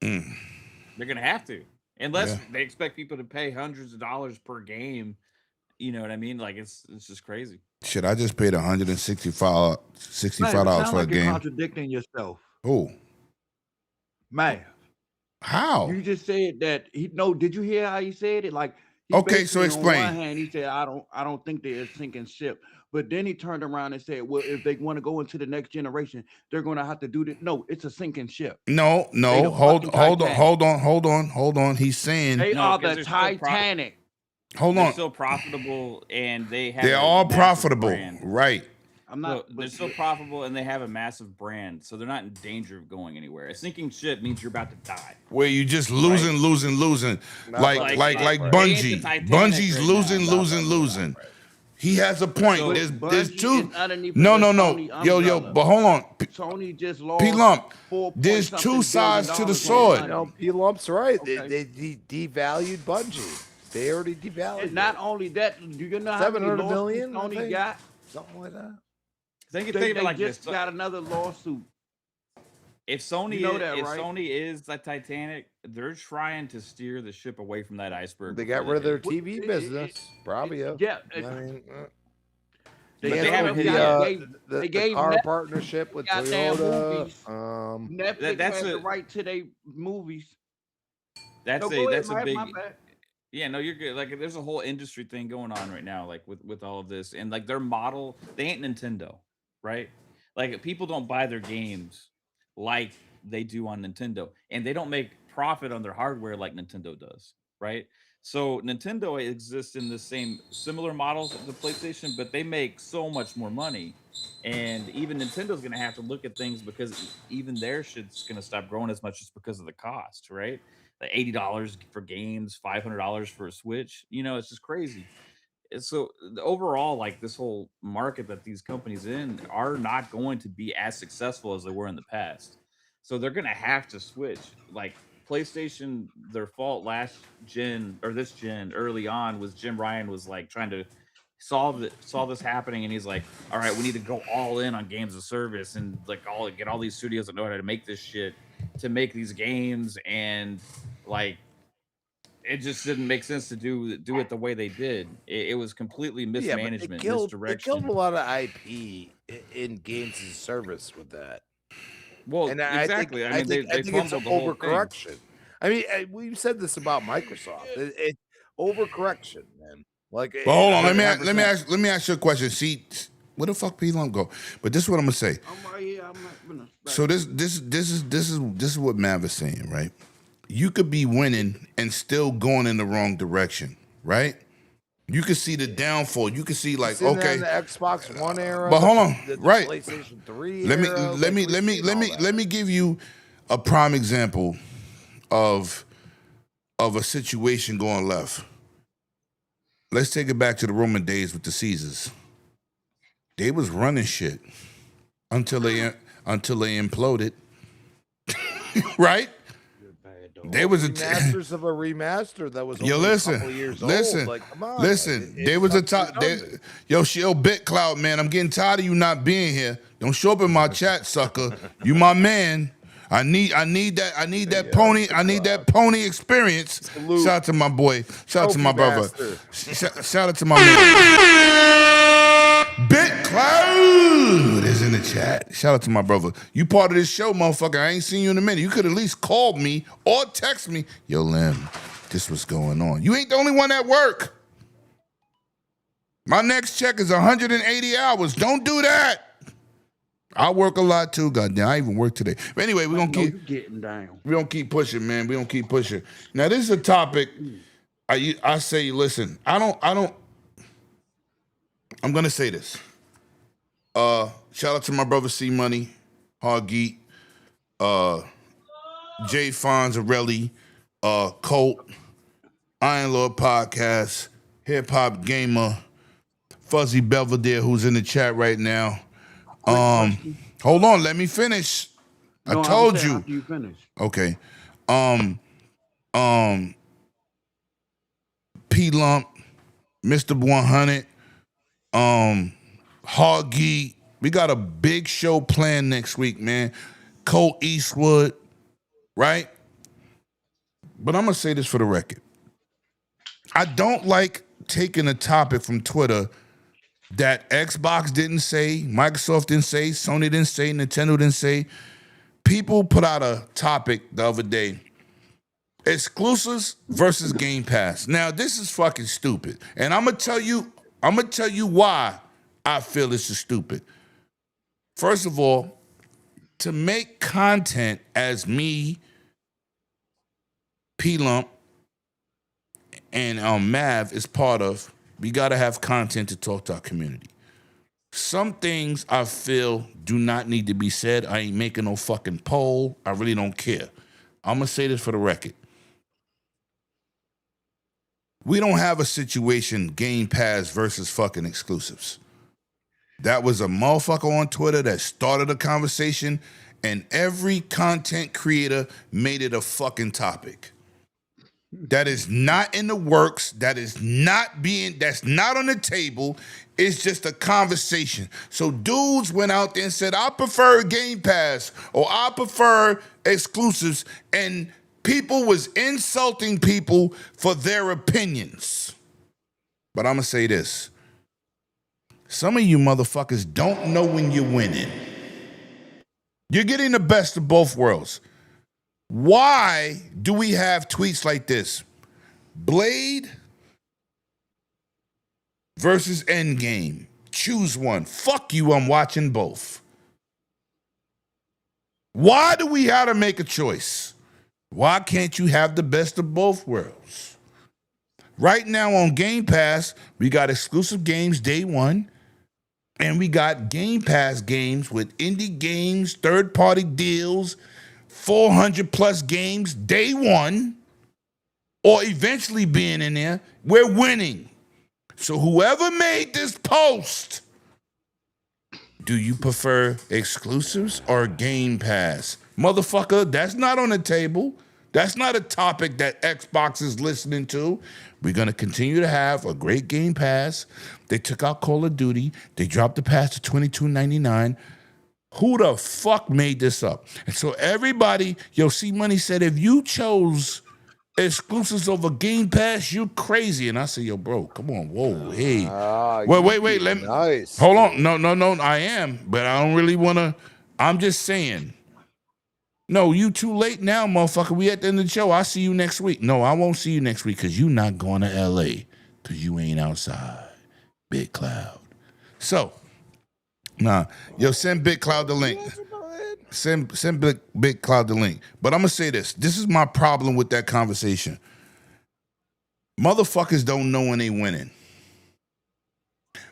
They're gonna have to. Unless they expect people to pay hundreds of dollars per game. You know what I mean? Like it's just crazy. Shit, I just paid $165 sound for like a you're game. contradicting yourself. Oh. Man. How? You just said that did you hear how he said it? Like Okay, so basically explain. On one hand, he said, I don't think they're a sinking ship. But then he turned around and said, well, if they want to go into the next generation, they're gonna have to do this. No, it's a sinking ship. No, hold on. He's saying They are 'cause the they're still Titanic. Hold They're on. still profitable and they have They're a all massive profitable. brand. Right. I'm not. They're still profitable and they have a massive brand, so they're not in danger of going anywhere. A sinking ship means you're about to die. Where you just losing. Like Bungie. Titanic Bungie's right now. losing. He has a point. So There's Bungie two. is underneath No. the Sony Yo, umbrella. but hold on. Sony just lost P-Lump, 4 there's point two something sides billion to the dollars on sword. Bungie. P-Lump's right. Okay. They devalued Bungie. They already devalued. And not only that, you know how many 700 lawsuits million, I Sony think. got? Something like that. Think They of it like just this. got another lawsuit. If Sony You know that, if right? Sony is the Titanic, they're trying to steer the ship away from that iceberg. They before got rid of their hit it. TV business. Bravia. Yeah. I mean, They But they gave- haven't hit they it yet. gave- the they gave car Netflix partnership with goddamn Toyota. movies. Netflix that's has the a- right to their movies. That's No, a go that's ahead, a big my bad. yeah, no, you're good. Like there's a whole industry thing going on right now, like with all of this. And like their model, they ain't Nintendo, right? Like people don't buy their games like they do on Nintendo. And they don't make profit on their hardware like Nintendo does, right? So Nintendo exists in the same similar models of the PlayStation, but they make so much more money. And even Nintendo's gonna have to look at things because even their shit's gonna stop growing as much just because of the cost, right? Like $80 for games, $500 for a Switch. You know, it's just crazy. And so overall, like this whole market that these companies in are not going to be as successful as they were in the past. So they're gonna have to switch. Like PlayStation, their fault last gen or this gen early on was Jim Ryan was like trying to saw this happening and he's like, all right, we need to go all in on games of service and like get all these studios that know how to make this shit to make these games, and like it just didn't make sense to do it the way they did. It was completely mismanagement, They misdirection. killed a lot of IP in games as a service with that. Well, And exactly. I mean, think they it's an fumbled the whole thing. overcorrection. I mean, we've said this about Microsoft. It's overcorrection, man. Like, But hold on, let me 100%. let me ask you a question. See, where the fuck P-Lump go? But this is what I'm gonna say. I'm right here. I'm not gonna. So this is what Mav is saying, right? You could be winning and still going in the wrong direction, right? You could see the downfall. You could see like, Seen that okay, in the Xbox One era. but hold on, the right? PlayStation 3 Let me era, let me like, let me we've let seen me all let me give you a prime example of a situation going left. Let's take it back to the Roman days with the Caesars. They was running shit until they imploded, right? They was a remasters of a remaster that was only Yo, a listen, couple years listen, old. Like, come on, listen. it There was a sucks top. redundant. Yo, BitCloud, man. I'm getting tired of you not being here. Don't show up in my chat, sucker. You my man. I need that pony. I need that pony experience. Shout out to my boy. Shout out to my brother. Shout out to my man. BitCloud is in the chat. Shout out to my brother. You part of this show, motherfucker. I ain't seen you in a minute. You could at least call me or text me. Yo, Lim, this what's going on. You ain't the only one at work. My next check is 180 hours. Don't do that. I work a lot too. Goddamn, I even work today. But anyway, we're gonna No, you keep getting down. we don't keep pushing, man. We don't keep pushing. Now, this is a topic. I say, listen, I don't. I'm gonna say this. Shout out to my brother C Money, Hard Geek, Jay Fonzarelli, Colt, Iron Lord Podcast, Hip Hop Gamer, Fuzzy Belvedere, who's in the chat right now. Hold on, let me finish. No, I told saying you. after you finish. Okay. P Lump, Mr. 100, Hoggy. We got a big show planned next week, man. Colt Eastwood, right? But I'm gonna say this for the record. I don't like taking a topic from Twitter that Xbox didn't say, Microsoft didn't say, Sony didn't say, Nintendo didn't say. People put out a topic the other day. Exclusives versus Game Pass. Now, this is fucking stupid. And I'm gonna tell you why I feel this is stupid. First of all, to make content as me, P-Lump, and Mav is part of, we gotta have content to talk to our community. Some things I feel do not need to be said. I ain't making no fucking poll. I really don't care. I'm gonna say this for the record. We don't have a situation Game Pass versus fucking exclusives. That was a motherfucker on Twitter that started a conversation, and every content creator made it a fucking topic. That is not in the works. That's not on the table. It's just a conversation. So dudes went out there and said, I prefer Game Pass or I prefer exclusives, and people was insulting people for their opinions. But I'm gonna say this. Some of you motherfuckers don't know when you're winning. You're getting the best of both worlds. Why do we have tweets like this? Blade versus Endgame. Choose one. Fuck you, I'm watching both. Why do we have to make a choice? Why can't you have the best of both worlds? Right now on Game Pass, we got exclusive games day one, and we got Game Pass games with indie games, third-party deals, 400 plus games day one, or eventually being in there. We're winning. So whoever made this post, do you prefer exclusives or Game Pass? Motherfucker, that's not on the table. That's not a topic that Xbox is listening to. We're going to continue to have a great Game Pass. They took out Call of Duty. They dropped the pass to $22.99. Who the fuck made this up? And so everybody, C Money said, if you chose exclusives over Game Pass, you're crazy. And I said, yo, bro, come on, whoa, hey. Wait, let me, nice. Hold on. No, I am, but I don't really want to, I'm just saying. No, you too late now, motherfucker. We at the end of the show. I'll see you next week. No, I won't see you next week because you not going to L.A. because you ain't outside. Big Cloud. So, send Big Cloud the link. Send Big Cloud the link. But I'm going to say this. This is my problem with that conversation. Motherfuckers don't know when they winning.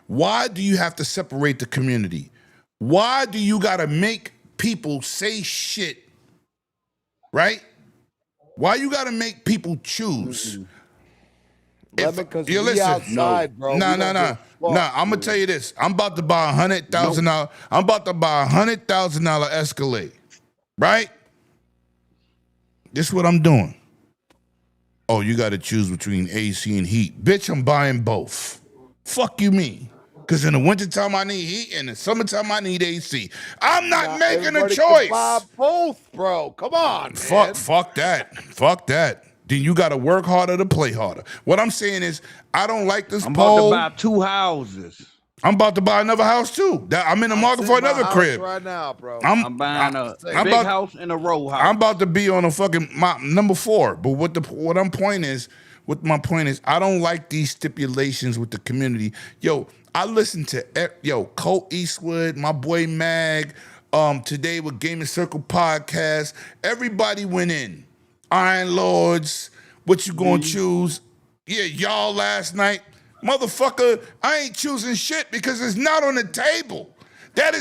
Why do you have to separate the community? Why do you got to make people say shit? Right? Why you gotta make people choose? Because we outside, bro. Nah. I'm gonna tell you this. I'm about to buy $100,000. I'm about to buy $100,000 Escalade. Right? This is what I'm doing. Oh, you gotta choose between AC and heat. Bitch, I'm buying both. Fuck you mean? Because in the wintertime, I need heat. In the summertime, I need AC. I'm not making a choice. Buy both, bro. Come on, man. Fuck that. Then you got to work harder to play harder. What I'm saying is, I don't like this poll. I'm about to buy 2 houses. I'm about to buy another house, too. I'm in the market for another crib. Right now, bro. I'm buying a big house and a row house. I'm about to be on a fucking number 4. But what my point is, I don't like these stipulations with the community. I listen to Colt Eastwood, my boy Mag, today with Gaming Circle Podcast. Everybody went in. Iron Lords, what you gonna choose? Yeah, y'all last night. Motherfucker, I ain't choosing shit because it's not on the table. That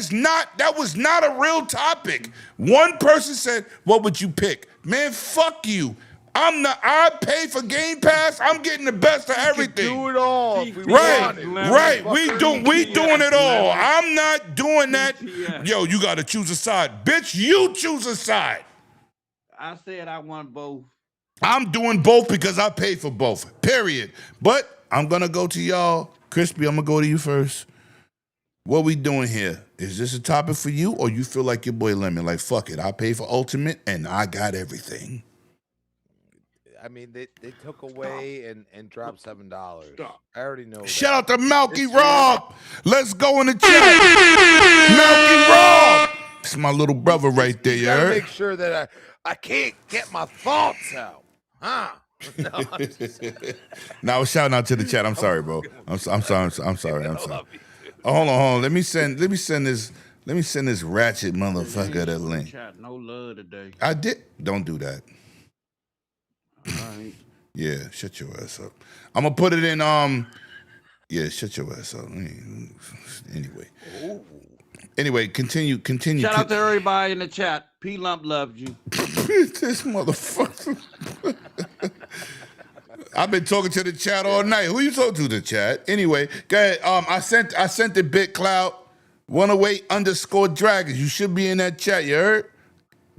was not a real topic. One person said, what would you pick? Man, fuck you. I pay for Game Pass. I'm getting the best of everything. Do it all. If we Right. wanted. We doing it all. I'm not doing that. Yo, you gotta choose a side. Bitch, you choose a side. I said I want both. I'm doing both because I paid for both. Period. But I'm gonna go to y'all. Crispy, I'm gonna go to you first. What we doing here? Is this a topic for you, or you feel like your boy Lemon? Like, fuck it, I pay for Ultimate and I got everything. I mean, they took away and dropped $7. I already know. Shout out to Malky Rob. Let's go in the chat. Malky Rob. It's my little brother right there, you gotta heard? make sure that I can't get my thoughts out. Huh? No, Now shouting out to the chat. I'm sorry, bro. I'm sorry. Oh, hold on. Let me send this ratchet motherfucker that link. Chat, no love today. I did. Don't do that. All right. Yeah, shut your ass up. I'm gonna put it in. Yeah, shut your ass up. Anyway, continue. Shout out to everybody in the chat. P Lump loves you. This motherfucker. I've been talking to the chat all night. Who you talking to, the chat? Anyway, go ahead. I sent the BitCloud 108_Dragons. You should be in that chat. You heard?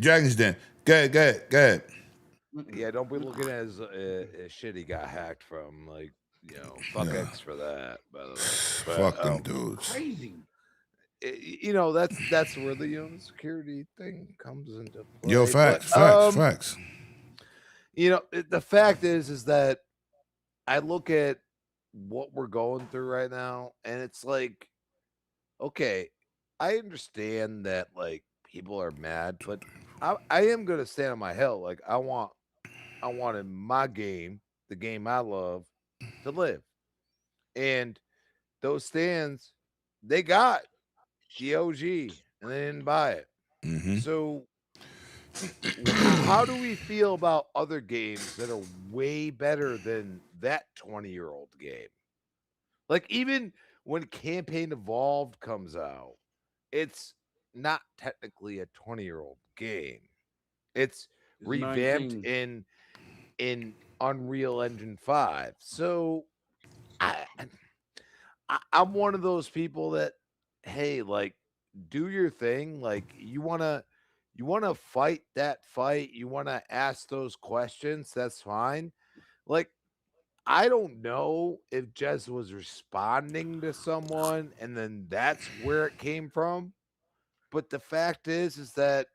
Dragons Den. Go ahead. Yeah, don't be looking at his shit he got hacked from. Like, fuck X for that. By the way, Fuck them dudes. Crazy. That's where the security thing comes into play. Yo, facts. The fact is that I look at what we're going through right now, and it's like, okay, I understand that like people are mad, but I am gonna stand on my hill. Like I wanted my game, the game I love, to live, and those stands, they got the OG, and they didn't buy it. Mm-hmm. So how do we feel about other games that are way better than that 20-year-old game? Like, even when Campaign Evolved comes out, it's not technically a 20-year-old game. It's revamped 19. in Unreal Engine 5. So I'm one of those people that, hey, like, do your thing. Like, you want to fight that fight, you want to ask those questions, that's fine. Like, I don't know if Jez was responding to someone and then that's where it came from, but the fact is that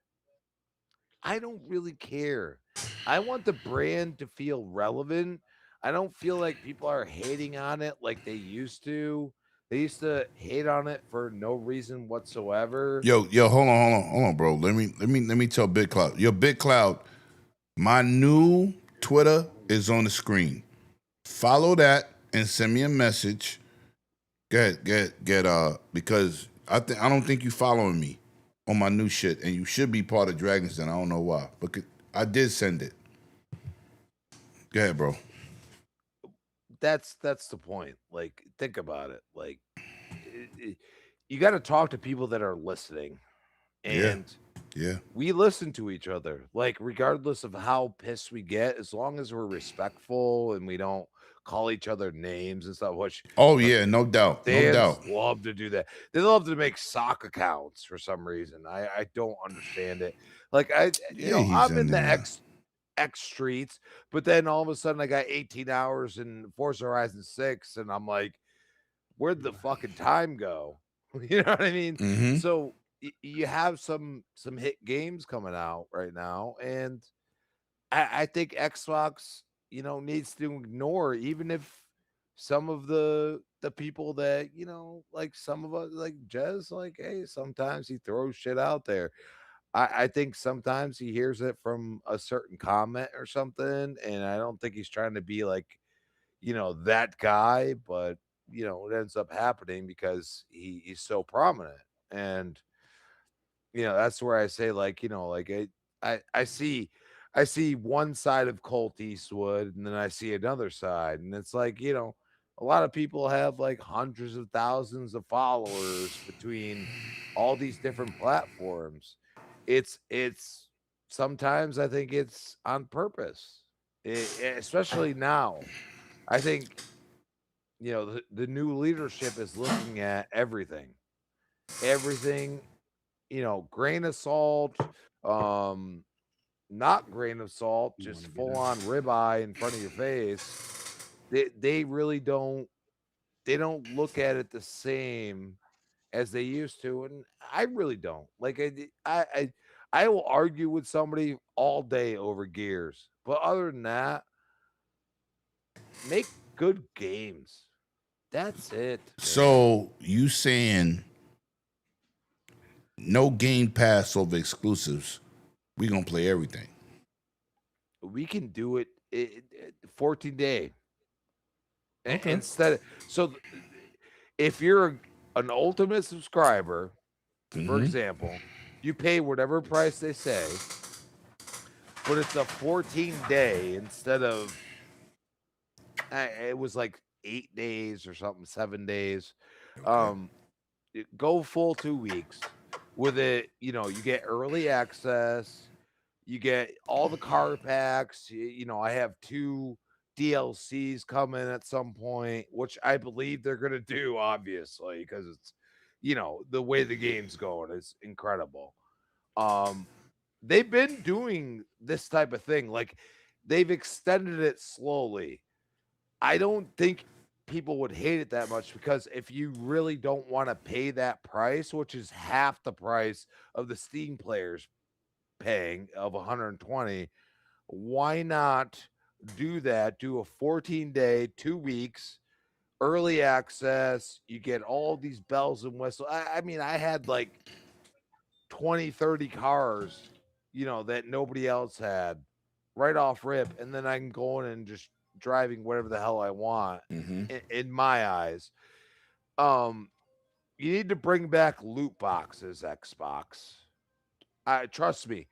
I don't really care. I want the brand to feel relevant. I don't feel like people are hating on it like they used to. They used to hate on it for no reason whatsoever. Yo, hold on, bro. Let me tell BitCloud. Yo, BitCloud, my new Twitter is on the screen. Follow that and send me a message. Get because I don't think you following me on my new shit, and you should be part of Dragons Den. I don't know why, but I did send it. Go ahead, bro. That's the point. Like, think about it. Like, you got to talk to people that are listening, and yeah, we listen to each other. Like, regardless of how pissed we get, as long as we're respectful and we don't call each other names and stuff. Which no doubt. Love to do that. They love to make sock accounts for some reason. I don't understand it. Like I'm in the X streets, but then all of a sudden I got 18 hours in Forza Horizon 6, and I'm like, where'd the fucking time go? You know what I mean? Mm-hmm. So you have some hit games coming out right now, and I think Xbox, needs to ignore, even if some of the people that, like some of us, like Jez, like, hey, sometimes he throws shit out there. I think sometimes he hears it from a certain comment or something, and I don't think he's trying to be like, that guy, but it ends up happening because he's so prominent. And that's where I say, like, like I see one side of Colt Eastwood, and then I see another side, and it's like, a lot of people have like hundreds of thousands of followers between all these different platforms. It's sometimes I think it's on purpose, especially now. I think the new leadership is looking at everything, grain of salt, not grain of salt, just full on ribeye in front of your face. They really don't look at it the same as they used to, and I really don't. Like, I will argue with somebody all day over gears, but other than that, make good games. That's it. So you saying no Game Pass over exclusives? We gonna play everything. We can do it 14-day. Okay. So if you're an Ultimate subscriber, for example, you pay whatever price they say, but it's a 14-day instead of it was like 8 days or something, 7 days. Go full 2 weeks with it. You get early access, you get all the car packs. I have 2 DLCs coming at some point, which I believe they're gonna do, obviously, because it's the way the game's going is incredible. They've been doing this type of thing, like they've extended it slowly. I don't think people would hate it that much, because if you really don't want to pay that price, which is half the price of the Steam players paying of 120, why not do that? Do a 14-day, 2 weeks early access. You get all these bells and whistles. I mean, I had like 20, 30 cars, that nobody else had right off rip. And then I can go in and just driving whatever the hell I want in my eyes. You need to bring back loot boxes, Xbox. Trust me.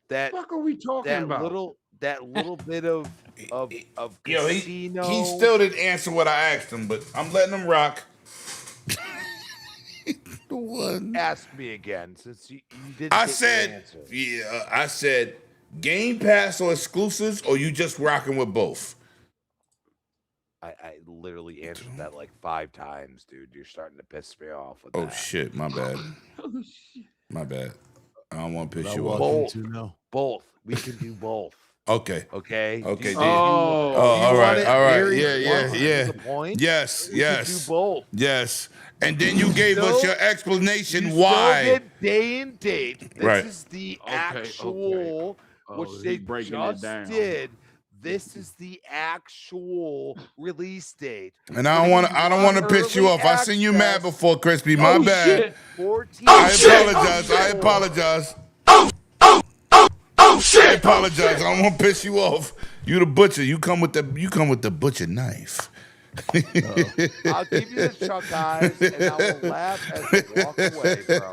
That What are we talking about? That little bit of casino. He still didn't answer what I asked him, but I'm letting him rock. Ask me again, since you didn't. I said Game Pass or exclusives, or you just rocking with both? I literally answered that like 5 times, dude. You're starting to piss me off with Oh that. shit, my bad. My bad. I don't want to piss you off. Both. We can do both. Okay. Okay. Okay. All right. Yeah. Yes. We can do both. Yes. And then you gave us your explanation You why. still get day and date. This Right. is the actual, which they just did. This is the actual release date. And I don't want to piss you off. I seen you mad before, Crispy. My bad. 14 I apologize. I apologize. I don't want to piss you off. You the butcher. You come with the butcher knife. I'll give you the chuck eyes, and I will laugh as I walk away, bro.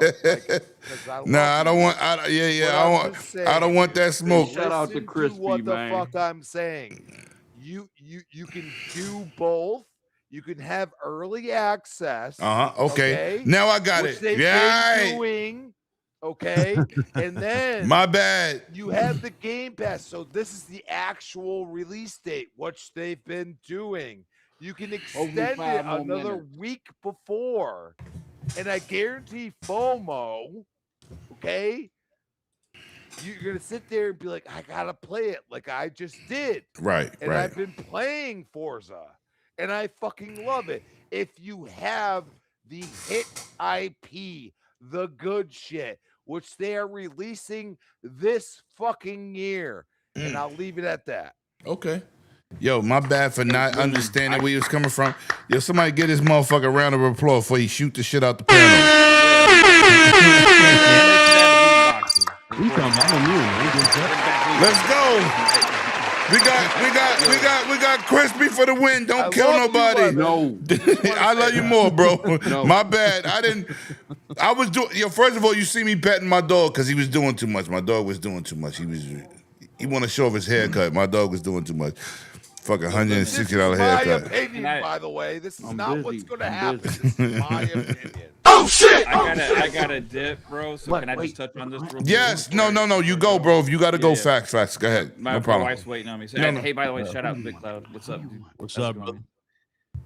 I don't want. I don't want that smoke. Shout out to Crispy, what the man. fuck I'm saying. You can do both. You can have early access. Okay. Now I got which it. They've been doing. Okay. And then my bad. You have the Game Pass. So this is the actual release date, which they've been doing. You can extend it another week before. And I guarantee FOMO, okay? You're going to sit there and be like, I got to play it like I just did. Right. And I've been playing Forza, and I fucking love it. If you have the hit IP, the good shit, which they are releasing this fucking year, and I'll leave it at that. Okay. Yo, my bad for not understanding where he was coming from. Yo, somebody get this motherfucker a round of applause before he shoot the shit out the panel. Let's go. We got Crispy for the win. Don't kill nobody. No. I love you more, bro. No. My bad. I was doing. First of all, you see me petting my dog because he was doing too much. My dog was doing too much. He want to show off his haircut. My dog was doing too much. Fucking $160 My haircut. opinion, by the way. This is not what's going to happen. busy. This is my opinion. Oh shit! I got a dip, bro. So can I just touch on this real quick? Yes. No. You go, bro. If you got to go, Yeah. facts. Go ahead. My No problem. wife's waiting on me. So, No. hey, by the way, shout out Big Cloud. What's up, dude? What's How's up, it bro?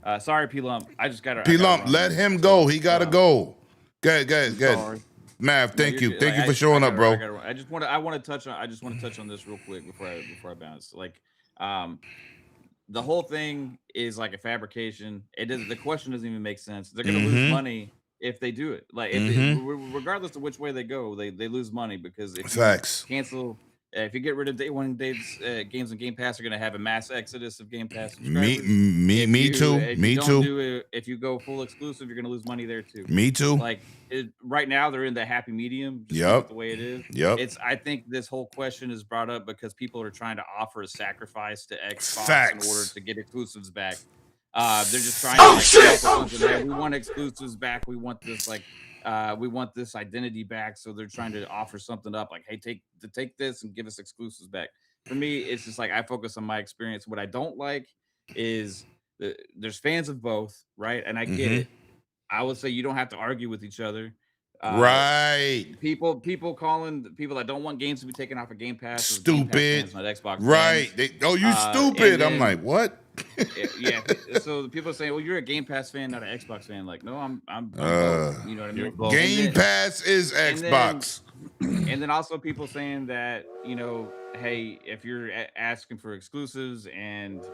going? Sorry, P Lump. I just got to. P-Lump, let him go. He got to go. Good. Sorry. Mav, thank you. You're good. Thank you Like, for showing up, bro. I just want to touch on this real quick before I bounce. Like, the whole thing is like a fabrication. The question doesn't even make sense. They're gonna lose money if they do it. Like, regardless of which way they go, they lose money because if Facts. you cancel. If you get rid of day one games on Game Pass, are going to have a mass exodus of Game Pass subscribers. Me too. If you go full exclusive, you're going to lose money there too. Me too. Like right now, they're in the happy medium. Just Yep. the way it is. Yep. I think this whole question is brought up because people are trying to offer a sacrifice to Xbox Facts. in order to get exclusives back. They're just trying to hey, we want exclusives back. We want this we want this identity back. So they're trying to offer something up like, hey, take this and give us exclusives back. For me, it's just like I focus on my experience. What I don't like is there's fans of both, right? And I get it. I would say you don't have to argue with each other. Right. People calling people that don't want games to be taken off of Game Pass. Stupid. Game Pass fans, not Xbox Right. fans. You stupid. I'm like, what? Yeah. So the people are saying, well, you're a Game Pass fan, not an Xbox fan. Like, no, I'm both. You know what I mean? Game Pass is Xbox. And then also people saying that, hey, if you're asking for exclusives and,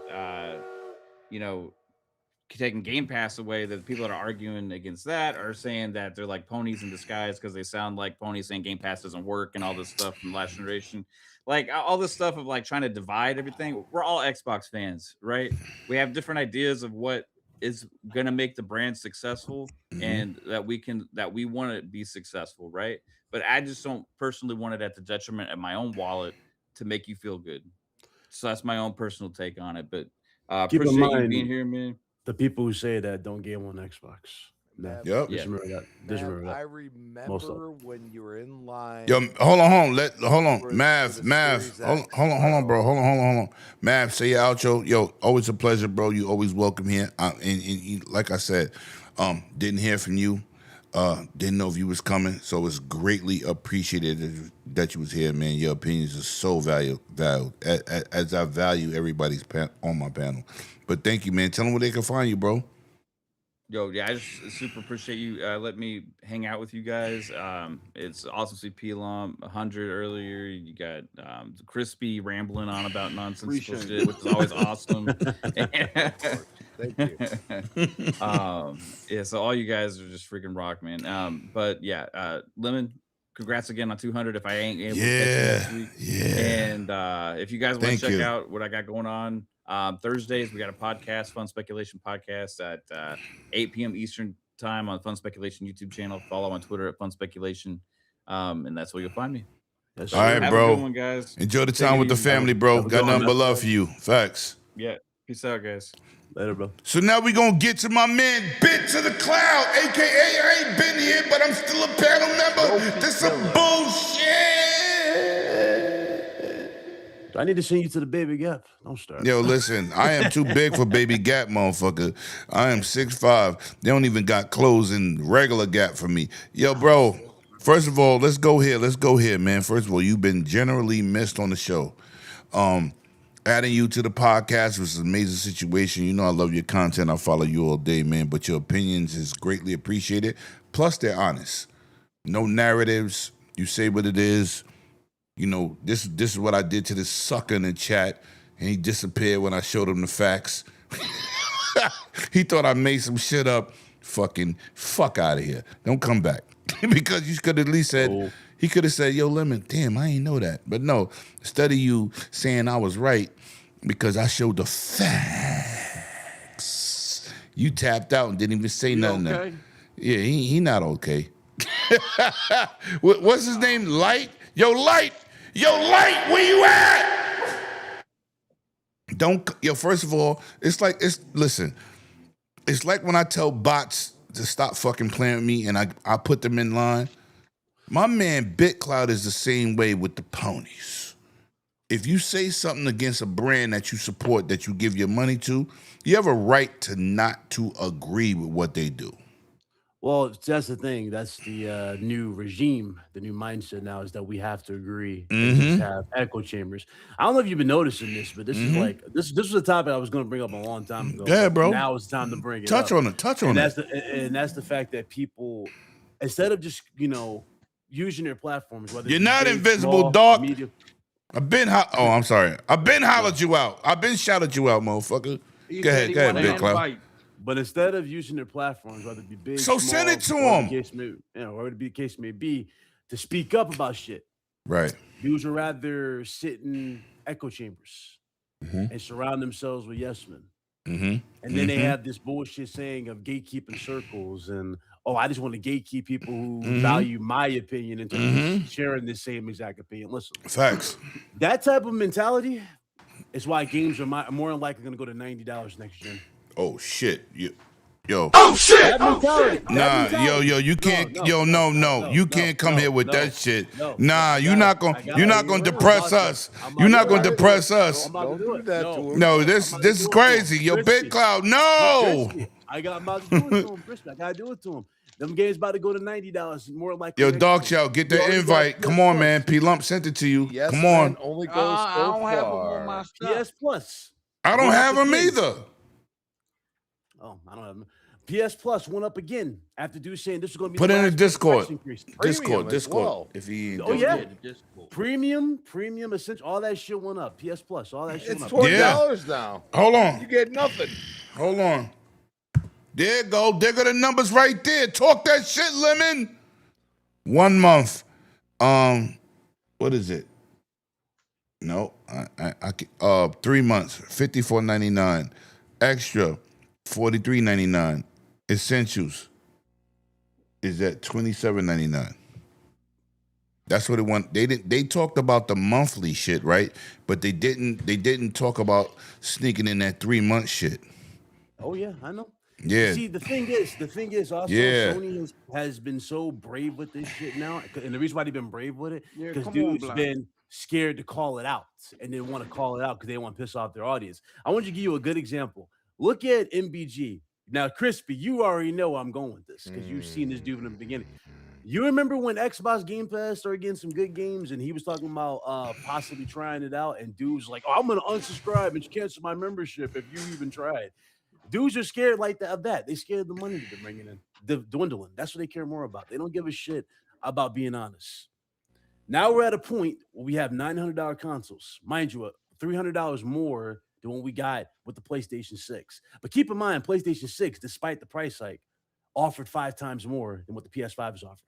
taking Game Pass away, that people that are arguing against that are saying that they're like ponies in disguise because they sound like ponies saying Game Pass doesn't work and all this stuff from last generation. Like all this stuff of like trying to divide everything. We're all Xbox fans, right? We have different ideas of what is going to make the brand successful and that we want to be successful, right? But I just don't personally want it at the detriment of my own wallet to make you feel good. So that's my own personal take on it. But Keep in appreciate you mind, being here, man. the people who say that don't game on Xbox. Yep. Just remember that. Just remember that. I remember when you were in line. Yo, hold on. Mav. Hold on, bro. Hold on. Mav, say your outro. Yo, always a pleasure, bro. You always welcome here. And like I said, didn't hear from you. Didn't know if you was coming, so it's greatly appreciated that you was here, man. Your opinions are so valued as I value everybody's on my panel. But thank you, man. Tell them where they can find you, bro. Yo, yeah, I just super appreciate you letting me hang out with you guys. It's awesome to see P-Lump 100 earlier. You got Crispy rambling on about nonsensical shit, which is always awesome. Thank you. Yeah, so all you guys are just freaking rock, man. But yeah, Lemon, congrats again on 200. If I ain't able to catch you this week, and if you guys want to check out what I got going on. Thursdays we got a podcast, Fun Speculation Podcast at 8 p.m. Eastern time on Fun Speculation YouTube channel. Follow on Twitter at Fun Speculation, and that's where you'll find me. All right, have bro. A good one, guys. Enjoy the time with the family, bro. Got nothing but love for you. Facts. Yeah. Peace out, guys. Later, bro. So now we gonna get to my man, Bit to the Cloud, aka I ain't been here, but I'm still a panel member. This some bullshit. I need to send you to the Baby Gap. Don't start. Yo, listen, I am too big for Baby Gap, motherfucker. I am 6'5". They don't even got clothes in regular Gap for me. Yo, bro, first of all, let's go here, man. First of all, you've been generally missed on the show. Adding you to the podcast was an amazing situation. You know I love your content. I follow you all day, man. But your opinions is greatly appreciated. Plus, they're honest. No narratives. You say what it is. You know, this is what I did to this sucker in the chat, and he disappeared when I showed him the facts. He thought I made some shit up. Fucking fuck out of here. Don't come back. Because you could at least said, he could have said, yo, Lemon, damn, I ain't know that. But no, instead of you saying I was right because I showed the facts, you tapped out and didn't even say nothing. Okay? Yeah, he not okay. What's his name? Light? Yo, Light, where you at? First of all, listen, it's like when I tell bots to stop fucking playing with me and I put them in line. My man BitCloud is the same way with the ponies. If you say something against a brand that you support, that you give your money to, you have a right to not to agree with what they do. Well, that's the thing. That's the new regime, the new mindset now is that we have to agree and just have echo chambers. I don't know if you've been noticing this, but this is like this was a topic I was going to bring up a long time ago. Yeah, bro. Now it's time to bring it Touch up. on it. And that's the fact that people, instead of just using their platforms, whether You're it's not big, invisible, small, dog. medium. I'm sorry. I've been hollered you out. I've been shouted you out, motherfucker. Go ahead, BitCloud. But instead of using their platforms, whether it be big, so small, send it to whatever them. Whatever the case may be, to speak up about shit. Right. Dudes would rather sit in echo chambers and surround themselves with yes men. And then they have this bullshit saying of gatekeeping circles and I just want to gatekeep people who value my opinion in terms of sharing the same exact opinion. Listen, facts. That type of mentality is why games are more than likely going to go to $90 next gen. Oh shit, yo. Oh shit. Nah, yo, you can't. No. You can't come here with that shit. Nah, you're not gonna depress us. You're not gonna depress us. Don't do that to him. No, this is crazy. Yo, BitCloud, no. I'm about to do it to him. I gotta do it to him. Them games about to go to $90. More like Yo, Dog Chow, get the invite. Come on, man. P Lump sent it to you. Yes, come on. man, only goes I so don't have them far. on my stuff. PS Plus. I don't have them either. Oh, I don't have them. PS Plus went up again after Dude saying this was going to be Put the in the last Discord. price increase. Discord. If he Oh yeah, premium, essential, all that shit went up. PS Plus, all that shit It's went up. $4 now. Hold on. You get nothing. Hold on. There you go. There go the numbers right there. Talk that shit, Lemon. 1 month. What is it? No, I 3 months. $54.99. Extra, $43.99. Essentials is at $27.99. That's what it went. They talked about the monthly shit, right? But they didn't talk about sneaking in that 3 month shit. Oh yeah, I know. Yeah. See, the thing is also Sony has been so brave with this shit now, and the reason why they've been brave with it because dudes been scared to call it out and didn't want to call it out because they want to piss off their audience. I want to give you a good example. Look at MBG. Now, Crispy, you already know I'm going with this because you've seen this dude in the beginning. You remember when Xbox Game Pass started getting some good games and he was talking about possibly trying it out, and dudes like, I'm going to unsubscribe and cancel my membership if you even try it. Dudes are scared like that of that. They scared of the money that they're bringing in, the dwindling. That's what they care more about. They don't give a shit about being honest. Now we're at a point where we have $900 consoles. Mind you, $300 more than what we got with the PlayStation 6. But keep in mind, PlayStation 6, despite the price hike, offered 5 times more than what the PS5 is offering.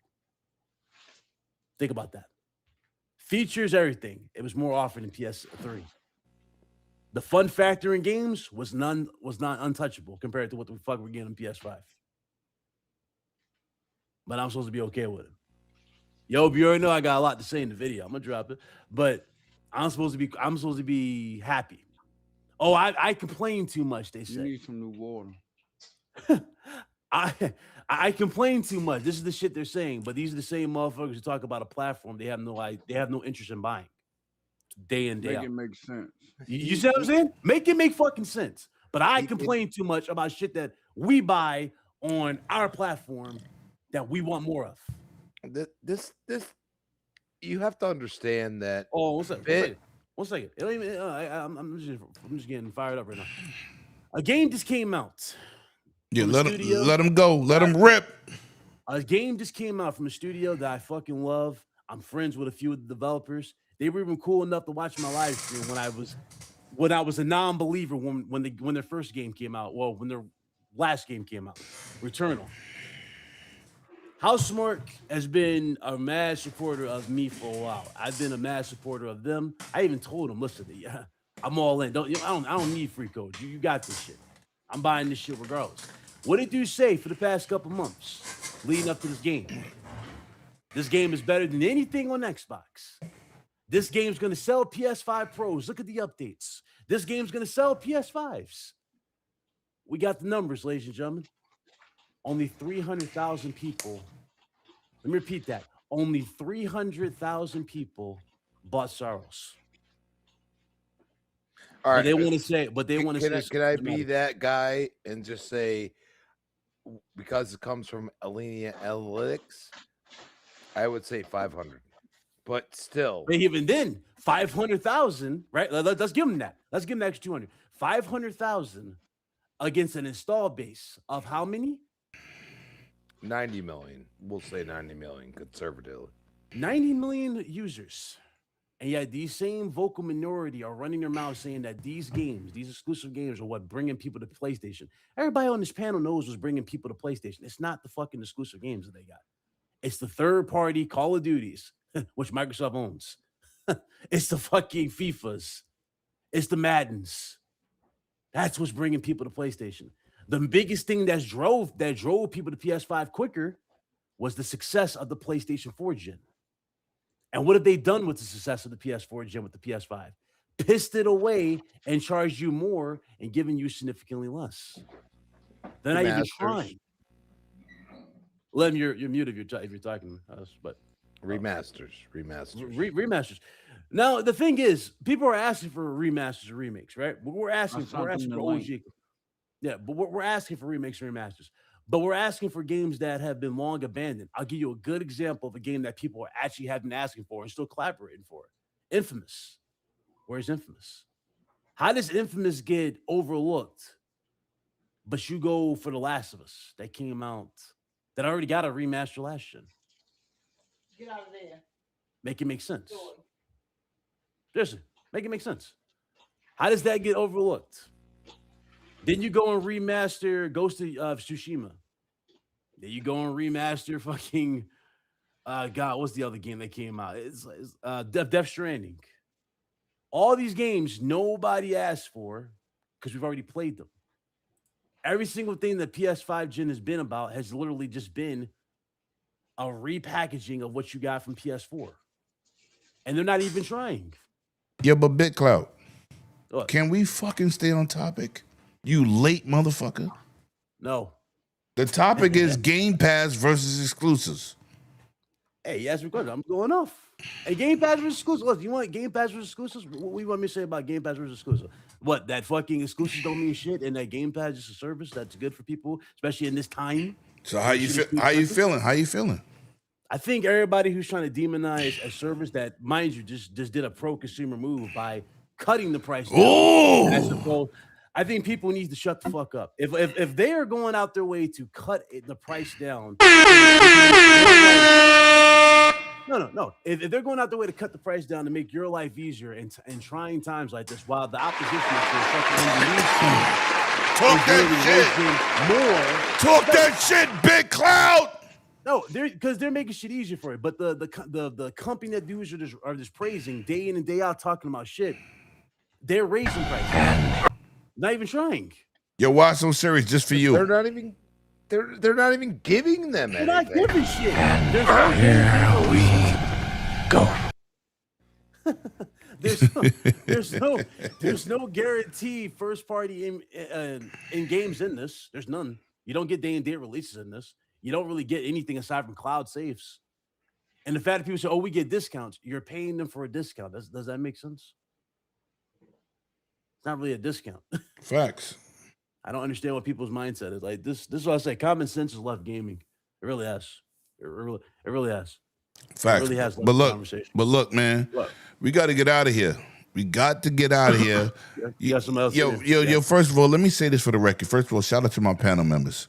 Think about that. Features, everything. It was more offered than PS3. The fun factor in games was not untouchable compared to what the fuck we're getting on PS5. But I'm supposed to be okay with it. Yo, you already know I got a lot to say in the video. I'm gonna drop it, but I'm supposed to be happy. Oh, I complain too much. They say You need some new water. I complain too much. This is the shit they're saying, but these are the same motherfuckers who talk about a platform they have no interest in buying. Day in, day out. Make it make sense. You see what I'm saying? Make it make fucking sense. But I complain too much about shit that we buy on our platform that we want more of. This you have to understand that. Oh, one second. It don't even, I'm just getting fired up right now. A game just came out. Yeah, let him go. Let him rip. A game just came out from a studio that I fucking love. I'm friends with a few of the developers. They were even cool enough to watch my live stream when I was a non-believer when their first game came out. Well, when their last game came out, Returnal. Housemarque has been a mad supporter of me for a while. I've been a mad supporter of them. I even told them, listen, I'm all in. I don't need free code. You got this shit. I'm buying this shit regardless. What did you say for the past couple months leading up to this game? This game is better than anything on Xbox. This game's going to sell PS5 Pros. Look at the updates. This game's going to sell PS5s. We got the numbers, ladies and gentlemen. Only 300,000 people. Let me repeat that. Only 300,000 people bought Soros. All right. But they want to say, Can I be that guy and just say, because it comes from Alenia Analytics, I would say 500. But still, But even then, 500,000, right? Let's give them that. Let's give them the extra 200. 500,000 against an install base of how many? 90 million. We'll say 90 million conservatively. 90 million users. And yet these same vocal minority are running their mouths saying that these games, these exclusive games, are what bringing people to PlayStation. Everybody on this panel knows what's bringing people to PlayStation. It's not the fucking exclusive games that they got. It's the third-party Call of Duties, which Microsoft owns. It's the fucking FIFAs. It's the Maddens. That's what's bringing people to PlayStation. The biggest thing that drove people to PS5 quicker was the success of the PlayStation 4 gen. And what have they done with the success of the PS4 gen with the PS5? Pissed it away and charged you more and giving you significantly less. They're not even trying. Let me, you're muted if you're talking to us, but remasters. Remasters. Now the thing is, people are asking for remasters or remakes, right? We're asking for OG. Yeah, but we're asking for remakes and remasters. But we're asking for games that have been long abandoned. I'll give you a good example of a game that people actually have been asking for and still collaborating for. Infamous. Where's Infamous? How does Infamous get overlooked? But you go for The Last of Us that came out, that already got a remaster last gen. Get out of there. Make it make sense. Seriously, make it make sense. How does that get overlooked? Then you go and remaster Ghost of Tsushima. Then you go and remaster fucking God, what's the other game that came out? It's Death Stranding. All these games nobody asked for because we've already played them. Every single thing that PS5 gen has been about has literally just been a repackaging of what you got from PS4. And they're not even trying. Yeah, but BitClout, What? can we fucking stay on topic? You late motherfucker. No. The topic is Game Pass versus exclusives. Hey, yes, because I'm going off. Hey, Game Pass versus exclusive. Look, you want Game Pass versus exclusives? What do you want me to say about Game Pass versus exclusive? What, that fucking exclusives don't mean shit, and that Game Pass is a service that's good for people, especially in this time? So how you feeling? How you feeling? I think everybody who's trying to demonize a service that, mind you, just did a pro-consumer move by cutting the price down. Oh! As opposed, I think people need to shut the fuck up. If they are going out their way to cut the price down, no. If they're going out their way to cut the price down to make your life easier in trying times like this, while the opposition Talk that shit, Big Cloud. No, because they're making shit easier for you. But the company that dudes are just praising day in and day out, talking about shit, they're raising prices. Not even trying. Yo, why so serious? Just for you. They're not even giving them anything. They're not giving shit. Here we go. There's no guarantee first party in games in this. There's none. You don't get day and date releases in this. You don't really get anything aside from cloud saves. And the fact that people say, "Oh, we get discounts," you're paying them for a discount. Does that make sense? It's not really a discount. Facts. I don't understand what people's mindset is. Like this is what I say. Common sense has left gaming. It really has. It really has. Facts. It really has. But look, man, we got to get out of here. We got to get out of here. You got something else? Yo. First of all, let me say this for the record. First of all, shout out to my panel members.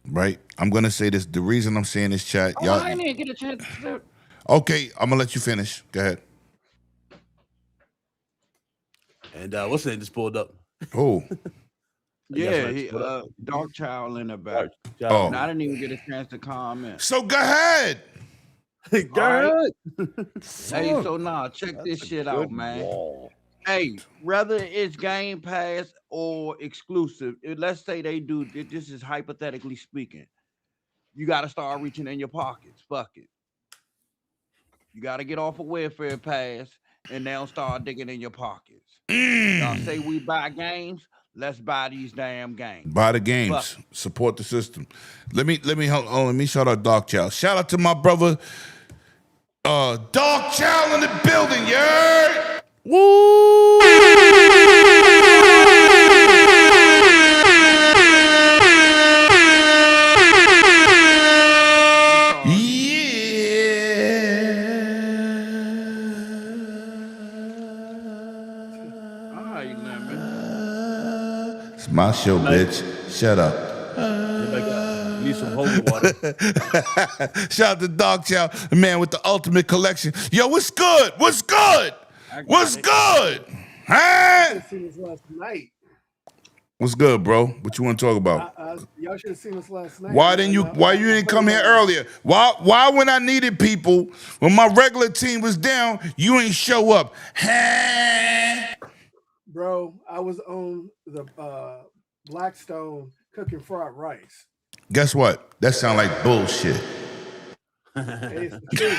Right, I'm gonna say this. The reason I'm saying this, chat, y'all. I didn't get a chance to. Okay, I'm gonna let you finish. Go ahead. And what's that? Just pulled up. Oh. Yeah, Dark Child in the back. Oh. And I didn't even get a chance to comment. So go ahead. Hey, so check this shit out, man. Hey, whether it's Game Pass or exclusive, let's say they do, this is hypothetically speaking, you got to start reaching in your pockets. Fuck it. You got to get off of welfare pass and now start digging in your pockets. Y'all say we buy games. Let's buy these damn games. Buy the games. But, support the system. Let me shout out Dark Child. Shout out to my brother, Dark Child in the building, yeah. Woo! It's my show, bitch. Shut up. Need some holy water. Shout out to Dog Chow, the man with the ultimate collection. Yo, what's good? What's good? What's good? Huh? Seen this last night. What's good, bro? What you want to talk about? Y'all should have seen this last night. Why you didn't come here earlier? Why when I needed people, when my regular team was down, you ain't show up? Bro, I was on the Blackstone cooking fried rice. Guess what? That sound like bullshit. Hey, it's the truth.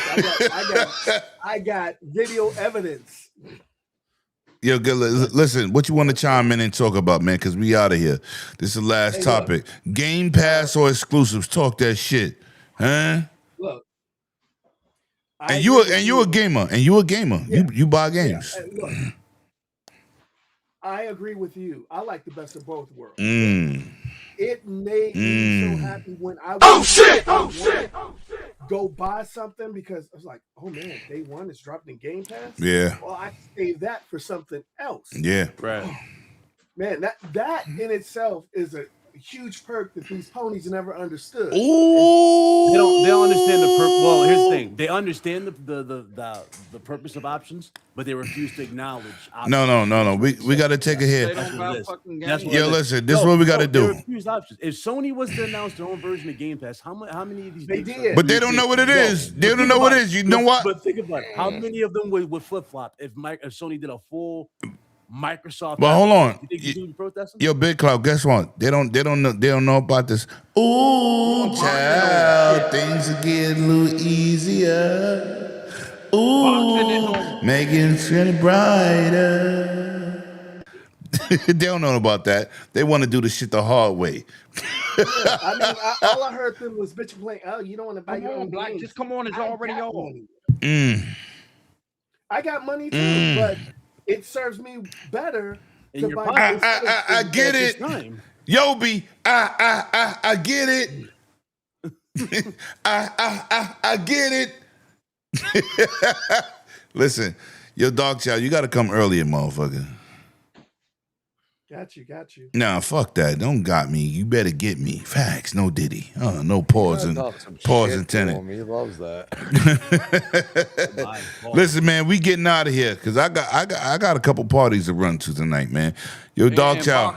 I got video evidence. Yo, good. Listen, what you want to chime in and talk about, man? Because we out of here. This is the last topic. Look, Game Pass or exclusives? Talk that shit, huh? Look, and you a gamer, Yeah. You buy games. Yeah. Look, I agree with you. I like the best of both worlds. It made me so happy when I go buy something because I was like, oh man, day one is dropped in Game Pass. Yeah. Well, I can save that for something else. Yeah. Right. Man, that in itself is a huge perk that these ponies never understood. Ooh. They don't understand the purpose. Well, here's the thing. They understand the purpose of options, but they refuse to acknowledge options. No. We got to take a hit. Yo, listen, this is what we got to do. They refuse options. If Sony was to announce their own version of Game Pass, how many of these they did? But they don't know what it is. They don't know what it is. You know what? But think about it. How many of them would flip flop if Sony did a full Microsoft? But hold on. You think you protesting? Yo, Big Cloud, guess what? They don't know about this. Ooh, child, things are getting a little easier. Ooh, making it brighter. They don't know about that. They want to do the shit the hard way. I mean, all I heard them was bitch playing. Oh, you don't want to buy your own Black. games. Just come on, it's already on. I got money too, but it serves me better to buy. I get it, Yobi. I get it. I get it. Listen, yo, Dog Chow, you got to come earlier, motherfucker. Got you. Nah, fuck that. Don't got me. You better get me. Facts. No Diddy. No pause intended. He loves that. Listen, man, we getting out of here because I got a couple parties to run to tonight, man. Yo, Dog Chow.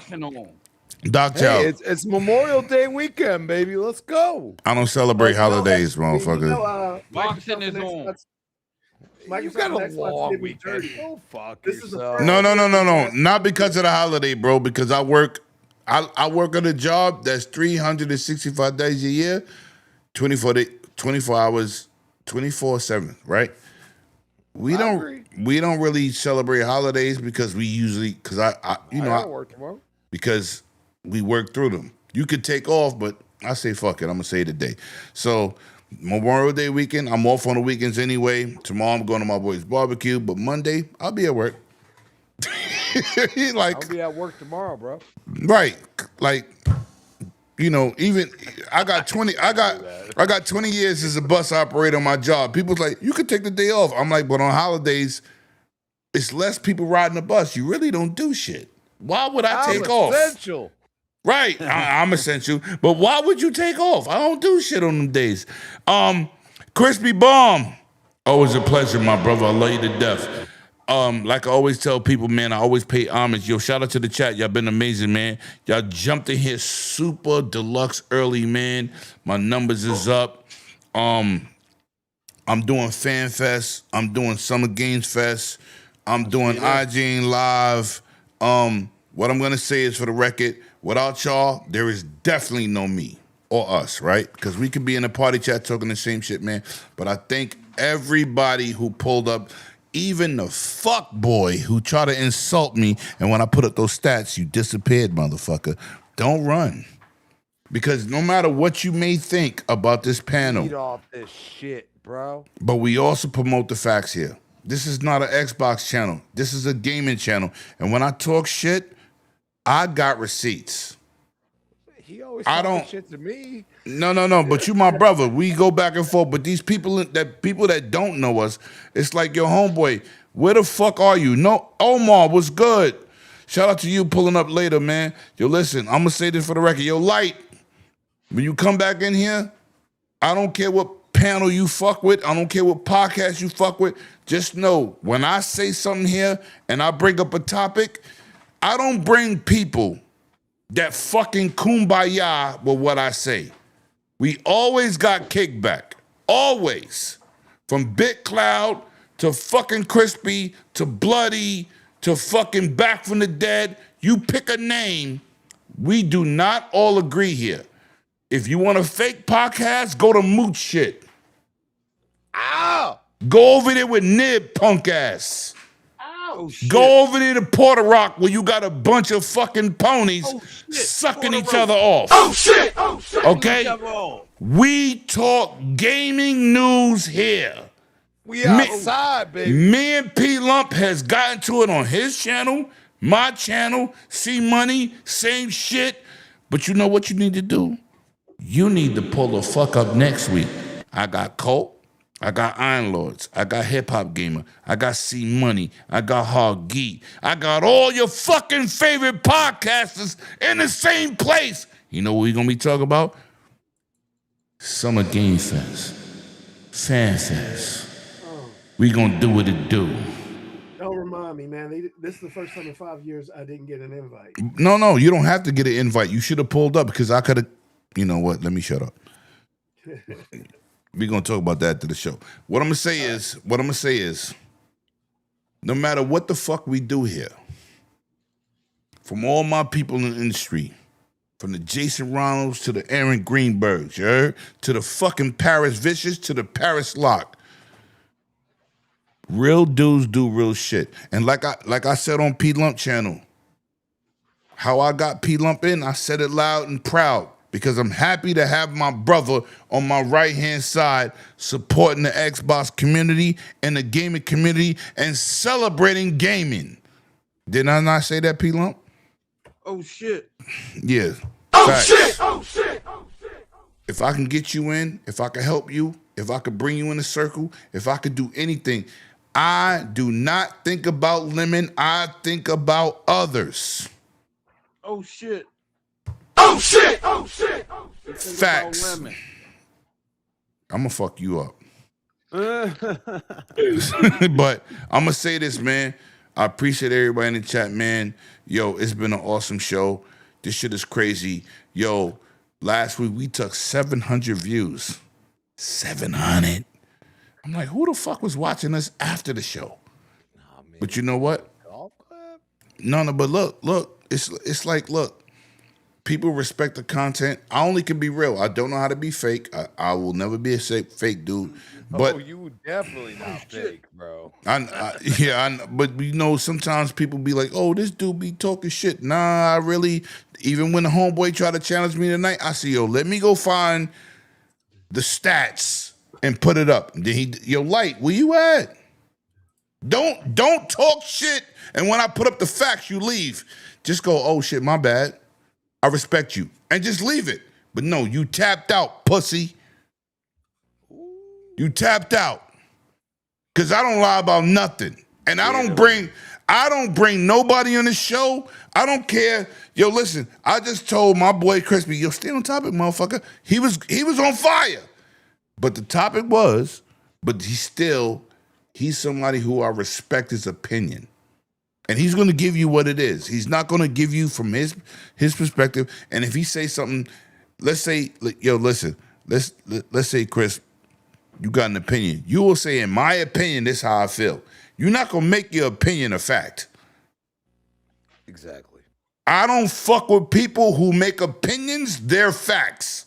Dog Chow. Hey, it's Memorial Day weekend, baby. Let's go. I don't celebrate holidays, motherfucker. Boxing is on. You got a long weekend. Oh, fuck yourself. No. Not because of the holiday, bro. Because I work on a job that's 365 days a year, 24 hours, 24/7. Right? We don't really celebrate holidays because I work tomorrow because we work through them. You could take off, but I say fuck it. I'm gonna say today. So. Memorial Day weekend, I'm off on the weekends anyway. Tomorrow I'm going to my boy's barbecue, but Monday I'll be at work. I'll be at work tomorrow, bro. Right, like even I got 20 years as a bus operator on my job. People's like, you could take the day off. I'm like, but on holidays, it's less people riding the bus. You really don't do shit. Why would I take off? Essential. Right, I'm essential, but why would you take off? I don't do shit on them days. Crispy Bomb, always a pleasure, my brother. I love you to death. Like I always tell people, man, I always pay homage. Yo, shout out to the chat. Y'all been amazing, man. Y'all jumped in here super deluxe early, man. My numbers is up. I'm doing Fan Fest. I'm doing Summer Games Fest. I'm doing IGN Live. What I'm gonna say is, for the record, without y'all, there is definitely no me or us, right? Because we could be in a party chat talking the same shit, man. But I thank everybody who pulled up, even the fuck boy who tried to insult me, and when I put up those stats, you disappeared, motherfucker. Don't run. Because no matter what you may think about this panel, Eat off this shit, bro. but we also promote the facts here. This is not an Xbox channel. This is a gaming channel. And when I talk shit, I got receipts. He always I talking don't- shit to me. No. But you my brother. We go back and forth. But these people that don't know us, it's like your homeboy. Where the fuck are you? No, Omar, what's good? Shout out to you pulling up later, man. Yo, listen, I'm gonna say this for the record. Yo, Light, when you come back in here, I don't care what panel you fuck with. I don't care what podcast you fuck with. Just know when I say something here and I bring up a topic, I don't bring people that fucking kumbaya with what I say. We always got kickback. Always. From BitCloud to fucking Crispy to Bloody to fucking Back from the Dead. You pick a name. We do not all agree here. If you want a fake podcast, go to Moot Shit. Ow! Go over there with Nib, punk ass. Ow! Go over there to Puerto Rock where you got a bunch of fucking ponies sucking each other off. Oh shit! Oh shit! Okay? We talk gaming news here. We outside, baby. Me and P Lump has gotten to it on his channel, my channel, C Money, same shit. But you know what you need to do? You need to pull the fuck up next week. I got Colt. I got Iron Lords. I got Hip Hop Gamer. I got C Money. I got Hard Geek. I got all your fucking favorite podcasters in the same place. You know what we're going to be talking about? Summer Game Fest. Fan Fest. We going to do what it do. Don't remind me, man. This is the first time in 5 years I didn't get an invite. No, you don't have to get an invite. You should have pulled up because I could have, you know what? Let me shut up. We're going to talk about that after the show. What I'm going to say is, no matter what the fuck we do here, from all my people in the industry, from the Jason Ronalds to the Aaron Greenbergs, you heard? To the fucking Paris Vicious, to the Paris Lock. Real dudes do real shit. And like I said on P Lump channel, how I got P Lump in, I said it loud and proud. Because I'm happy to have my brother on my right-hand side supporting the Xbox community and the gaming community and celebrating gaming. Did I not say that, P Lump? Oh shit. Yeah. Oh Facts. shit! Oh shit! Oh shit! If I can get you in, if I can help you, if I could bring you in a circle, if I could do anything, I do not think about Lemon. I think about others. Oh shit. Oh shit! Oh shit! Oh shit! Facts. I'm gonna fuck you up. But I'm gonna say this, man. I appreciate everybody in the chat, man. Yo, it's been an awesome show. This shit is crazy. Yo, last week we took 700 views. 700. I'm like, who the fuck was watching us after the show? But you know what? No, but look. It's like, look. People respect the content. I only can be real. I don't know how to be fake. I will never be a fake dude. But you definitely not fake, bro. But you know, sometimes people be like, "Oh, this dude be talking shit." Nah, I really. Even when the homeboy tried to challenge me tonight, I said, "Yo, let me go find the stats and put it up." Then Light, where you at? Don't talk shit. And when I put up the facts, you leave. Just go, "Oh shit, my bad. I respect you," and just leave it. But no, you tapped out, pussy. You tapped out. Cause I don't lie about nothing. And I don't bring nobody on the show. I don't care. Yo, listen, I just told my boy Crispy, yo, stay on topic, motherfucker. He was on fire. But the topic was, but he's somebody who I respect his opinion. And he's going to give you what it is. He's not going to give you from his perspective. And if he say something, let's say, yo, listen, let's say, Chris, you got an opinion. You will say, in my opinion, this is how I feel. You're not going to make your opinion a fact. Exactly. I don't fuck with people who make opinions their facts.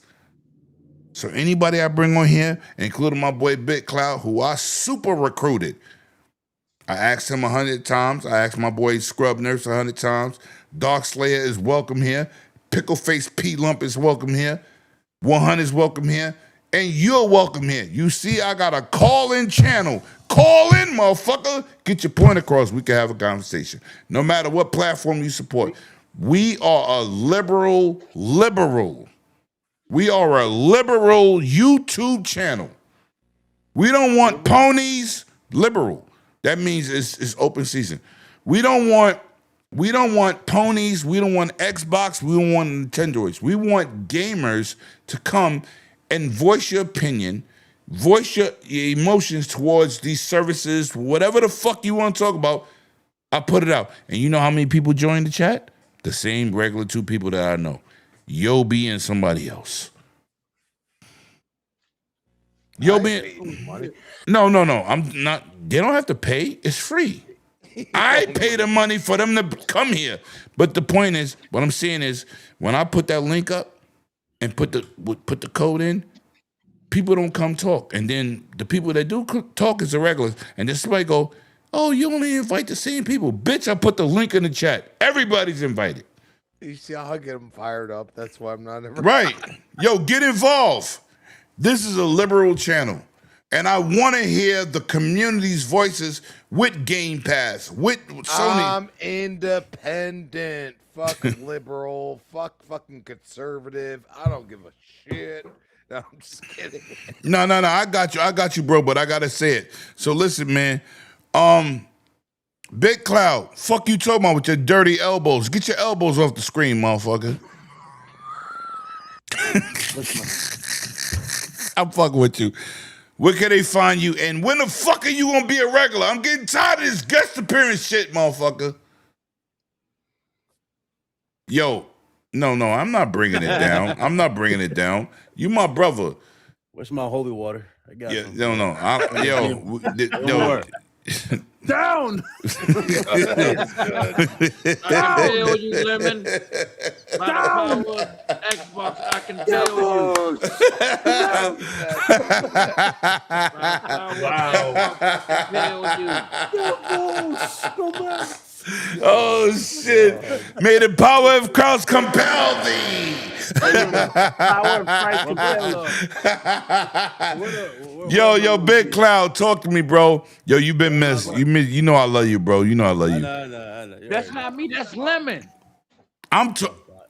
So anybody I bring on here, including my boy BitCloud, who I super recruited, I asked him 100 times. I asked my boy Scrub Nurse 100 times. Dark Slayer is welcome here. Pickle Face P Lump is welcome here. 100 is welcome here. And you're welcome here. You see, I got a call-in channel. Call in, motherfucker. Get your point across. We can have a conversation. No matter what platform you support. We are a liberal. We are a liberal YouTube channel. We don't want ponies. Liberal. That means it's open season. We don't want ponies. We don't want Xbox. We don't want Nintendoids. We want gamers to come and voice your opinion, voice your emotions towards these services, whatever the fuck you want to talk about. I put it out. And you know how many people joined the chat? The same regular 2 people that I know. Yobi and somebody else. Yobi. No. I'm not. They don't have to pay. It's free. I pay the money for them to come here. But the point is, what I'm saying is, when I put that link up and put the code in, people don't come talk. And then the people that do talk is the regulars. And then somebody go, oh, you only invite the same people. Bitch, I put the link in the chat. Everybody's invited. You see how I get them fired up? That's why I'm not ever. Right. Yo, get involved. This is a liberal channel. And I want to hear the community's voices with Game Pass, with Sony. I'm independent. Fuck liberal. Fuck fucking conservative. I don't give a shit. No, I'm just kidding. No. I got you, bro. But I gotta say it. So listen, man. Big Cloud, fuck you talking about with your dirty elbows. Get your elbows off the screen, motherfucker. I'm fucking with you. Where can they find you? And when the fuck are you gonna be a regular? I'm getting tired of this guest appearance shit, motherfucker. Yo, no, I'm not bringing it down. I'm not bringing it down. You my brother. Where's my holy water? I got Yeah, some. no. Down. I can tell you, Lemon. By the power of Xbox, I can tell you. Oh shit! May the power of Christ compel thee. Yo, Big Cloud, talk to me, bro. Yo, you been missed. You know I love you, bro. You know I love you. I know. That's not me. That's Lemon.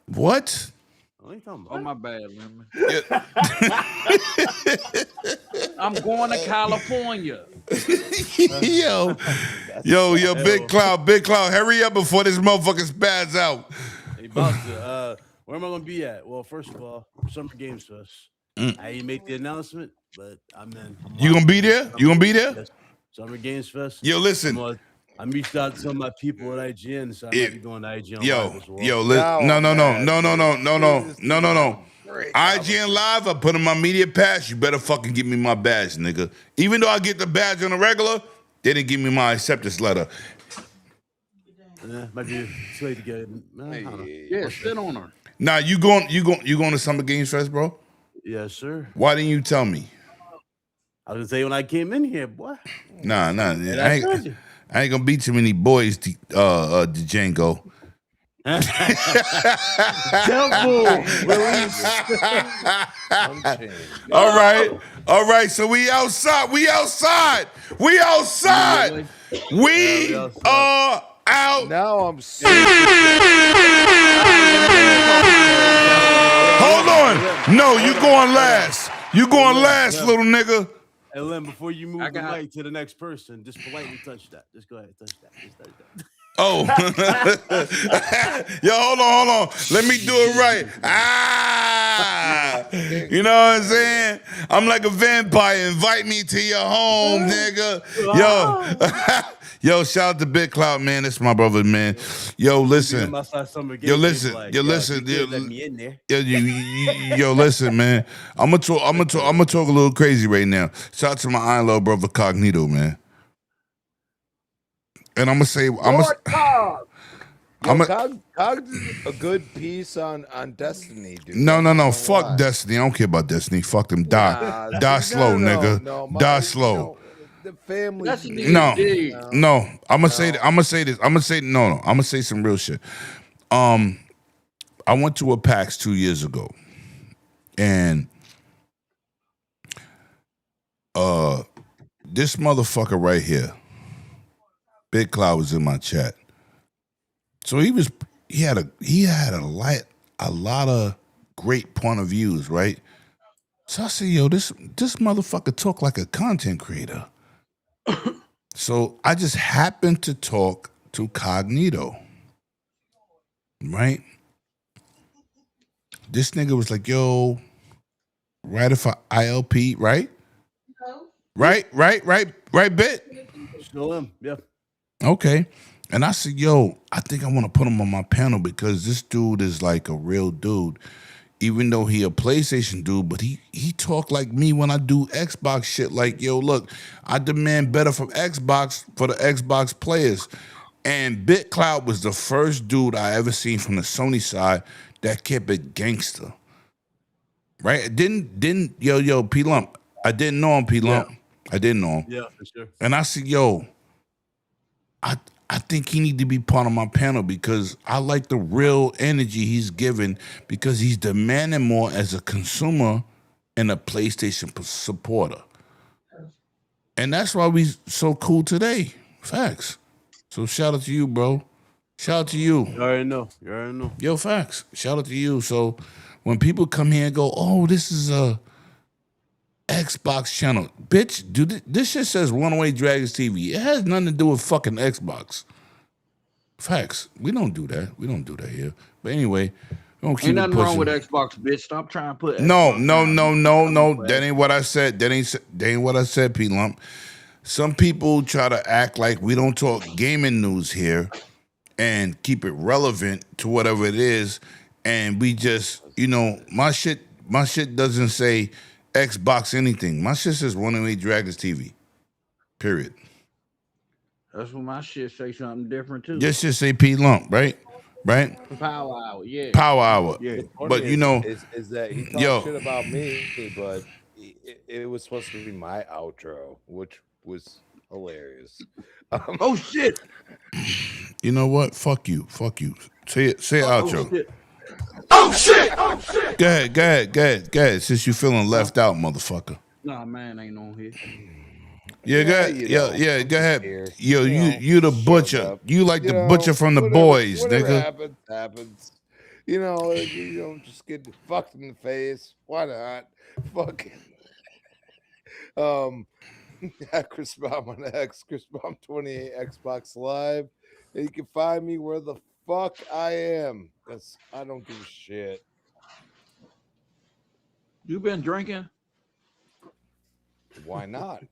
What? Oh, my bad, Lemon. I'm going to California. Yo, Big Cloud, hurry up before this motherfucker spaz out. Hey, Buster, where am I gonna be at? Well, first of all, Summer Games Fest. I didn't make the announcement, but I'm in. You gonna be there? You gonna be there? Yes. Summer Games Fest. Yo, listen. I reached out to some of my people at IGN, so I might be going to IGN Live as well. No. IGN Live, I put in my media pass. You better fucking give me my badge, nigga. Even though I get the badge on the regular, they didn't give me my acceptance letter. Might be too late to get it. Yeah, sit on her. Nah, you going to Summer Games Fest, bro? Yes, sir. Why didn't you tell me? I was gonna tell you when I came in here, boy. Nah. I ain't gonna beat too many boys, Django. All right. So we outside. We are out. Now I'm Hold on. No, you going last. Little nigga. And Len, before you move the mic to the next person, just politely touch that. Just go ahead, touch that. Just touch that. Oh. Yo, hold on. Let me do it right. You know what I'm saying? I'm like a vampire. Invite me to your home, nigga. Yo, shout out to Big Cloud, man. That's my brother, man. Yo, listen. Yo, listen, man. I'm gonna talk a little crazy right now. Shout out to my iron little brother Cognito, man. And I'm gonna say, Cog did a good piece on Destiny, dude. No. Fuck Destiny. I don't care about Destiny. Fuck them. Die slow, nigga. Die slow. the family. That's a shit. nigga No. I'm gonna say this. I'm gonna say some real shit. I went to a PAX 2 years ago, and this motherfucker right here, Big Cloud, was in my chat. So he had a lot of great point of views, right? So I said, yo, this motherfucker talk like a content creator. So I just happened to talk to Cognito, right? This nigga was like, yo, write it for ILP, right? Right, Bit? Still am, yeah. Okay. And I said, yo, I think I want to put him on my panel because this dude is like a real dude. Even though he a PlayStation dude, but he talk like me when I do Xbox shit. Like, yo, look, I demand better from Xbox for the Xbox players. And BitCloud was the first dude I ever seen from the Sony side that kept it gangster. Right? Didn't yo, P Lump. I didn't know him, P Lump. Yeah. I didn't know him. Yeah, for sure. And I said, yo, I think he need to be part of my panel because I like the real energy he's giving because he's demanding more as a consumer and a PlayStation supporter. And that's why we so cool today. Facts. So shout out to you, bro. Shout out to you. You already know. Yo, facts. Shout out to you. So when people come here and go, oh, this is a Xbox channel. Bitch, dude, this shit says Runaway Dragons TV. It has nothing to do with fucking Xbox. Facts. We don't do that. We don't do that here. But anyway, we don't keep Ain't it nothing wrong pushing. with Xbox, bitch. Stop trying to put No. Xbox That ain't what I said. That ain't what I said, P Lump. Some people try to act like we don't talk gaming news here and keep it relevant to whatever it is. And we just, my shit doesn't say Xbox anything. My shit says Runaway Dragons TV. Period. That's when my shit say something different too. Just say P Lump, right? Power Hour, yeah. Power Hour. Yeah. But is that he talked yo. shit about me, but it was supposed to be my outro, which was hilarious. Oh shit! You know what? Fuck you. Say outro. Shit. Oh shit! Go ahead. Since you feeling left out, motherfucker. Nah, man, ain't on here. Yeah, go ahead. Go ahead. Yo, you the butcher. You like the butcher from the boys, whatever nigga. happens. Just get fucked in the face. Why not? Fucking. Chris Baum on X, Chris Baum 28 Xbox Live. And you can find me where the fuck I am. Because I don't give a shit. You been drinking? Why not?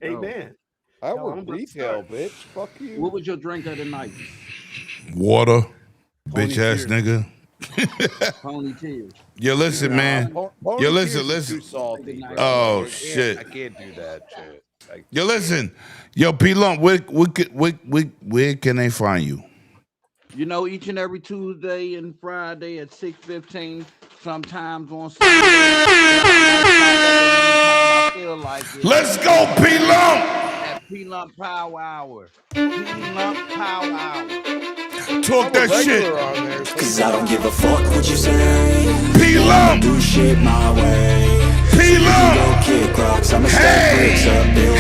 Amen. I work retail, bitch. Fuck you. What was your drink of the night? Water, bitch ass nigga. Ponytail. Yo, listen, man. Yo, listen. Too salty, bro. Oh I shit. can't do that shit. Yo, listen. Yo, P Lump, where can they find you? Each and every Tuesday and Friday at 6:15. Sometimes on Sunday. I feel like it. Let's go, P Lump. At P Lump Power Hour. P Lump Power Hour. Talk that shit. Cause I don't give a fuck what you say. P Lump. Do shit my way. P Lump. Kick rocks, I'ma stack bricks up, build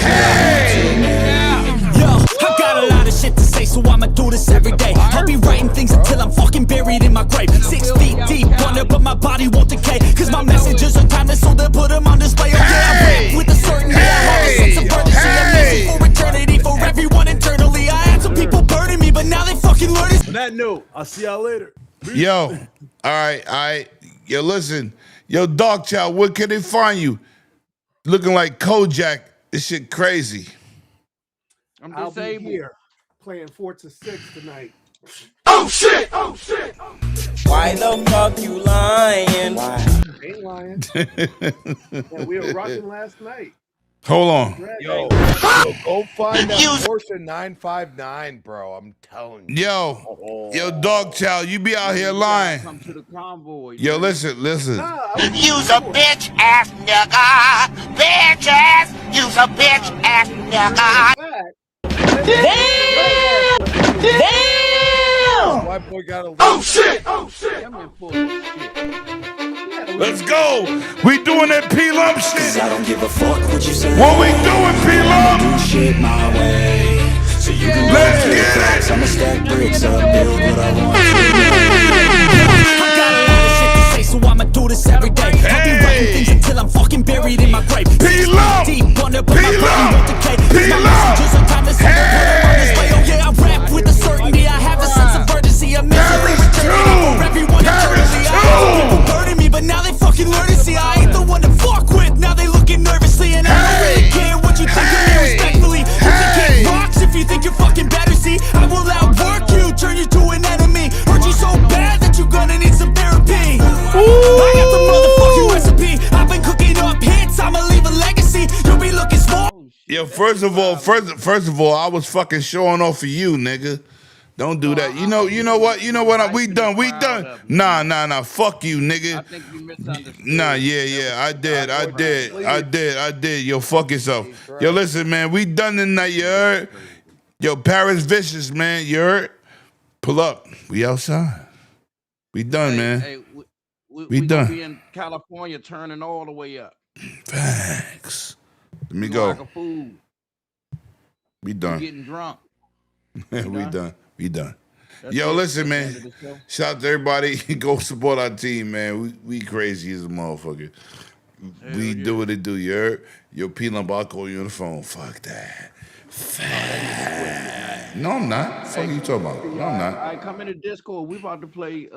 Yo, I got a lot of shit to say, so I'ma do this every day. I'll be writing things until I'm fucking buried in my grave. 6 feet deep under, but my body won't decay. Cause my messages are timeless, so they'll put them on display. Oh yeah, I rap with a certainty. I have a sense of urgency. I'm missing for eternity, for everyone internally. I had some people burning me, but now they fucking learning. On that note, I'll see y'all later. Yo, all right. Yo, listen. Yo, Dog Child, where can they find you? Looking like Kojak. This shit crazy. I'm I'll be disabled. here playing Forza 6 tonight. Oh shit! Why the fuck you lying? Ain't lying. Yeah, we were rocking last night. Hold on. Yo, go find that Porsche 959, bro. I'm telling you. Yo, Dog Child, you be out here lying. Come to the convoy. Yo, listen. You's a bitch ass nigga. Bitch ass You's a bitch ass nigga. Damn! White boy got a Oh shit! Oh shit! Let's go. We doing that P-Lump shit. I don't give a fuck what you say. What we doing, P-Lump? Do shit my way. So you can Let's get it. I'ma stack bricks up, build what I want I got a lot of shit to say, so I'ma do this every day. I'll be writing things until I'm fucking buried in my grave. P-Lump! Deep under, but my brain won't decay. My messages are timeless, so I'ma put 'em on display. Oh yeah, I rap with a certainty. I have a sense of urgency. I'm mentally returning for everyone eternally. I had people burning me, but now they fucking learn to see I ain't the one to fuck with. Now they looking nervously, and I don't really care what you think of me respectfully. You can kick rocks if you think you're fucking better. See, I will outwork you, turn you to an enemy. Hurt you so bad that you're gonna need some therapy. I got the motherfucking recipe. I've been cooking up hits. I'ma leave a legacy. You'll be looking small. Yo, first of all, I was fucking showing off for you, nigga. Don't do that. You know what? We done. Nah. Fuck you, nigga. I think you misunderstood. Nah, yeah. I did. Yo, fuck yourself. Yo, listen, man. We done tonight. You heard? Yo, Paris Vicious, man. You heard? Pull up. We outside. We done, man. Hey, we done. Gonna be in California, turning all the way up. Facts. Let me You go. Like a fool. We You done. getting drunk. We done. That's Yo, it. listen, That's the end man. of the show. Shout out to everybody. Go support our team, man. We crazy as a motherfucker. We do what it do. You heard? Yo, P-Lump, I'll call you on the phone. Fuck that. No, I'm not. Fuck you talking about? No, I'm not. All right, come in the Discord. We about to play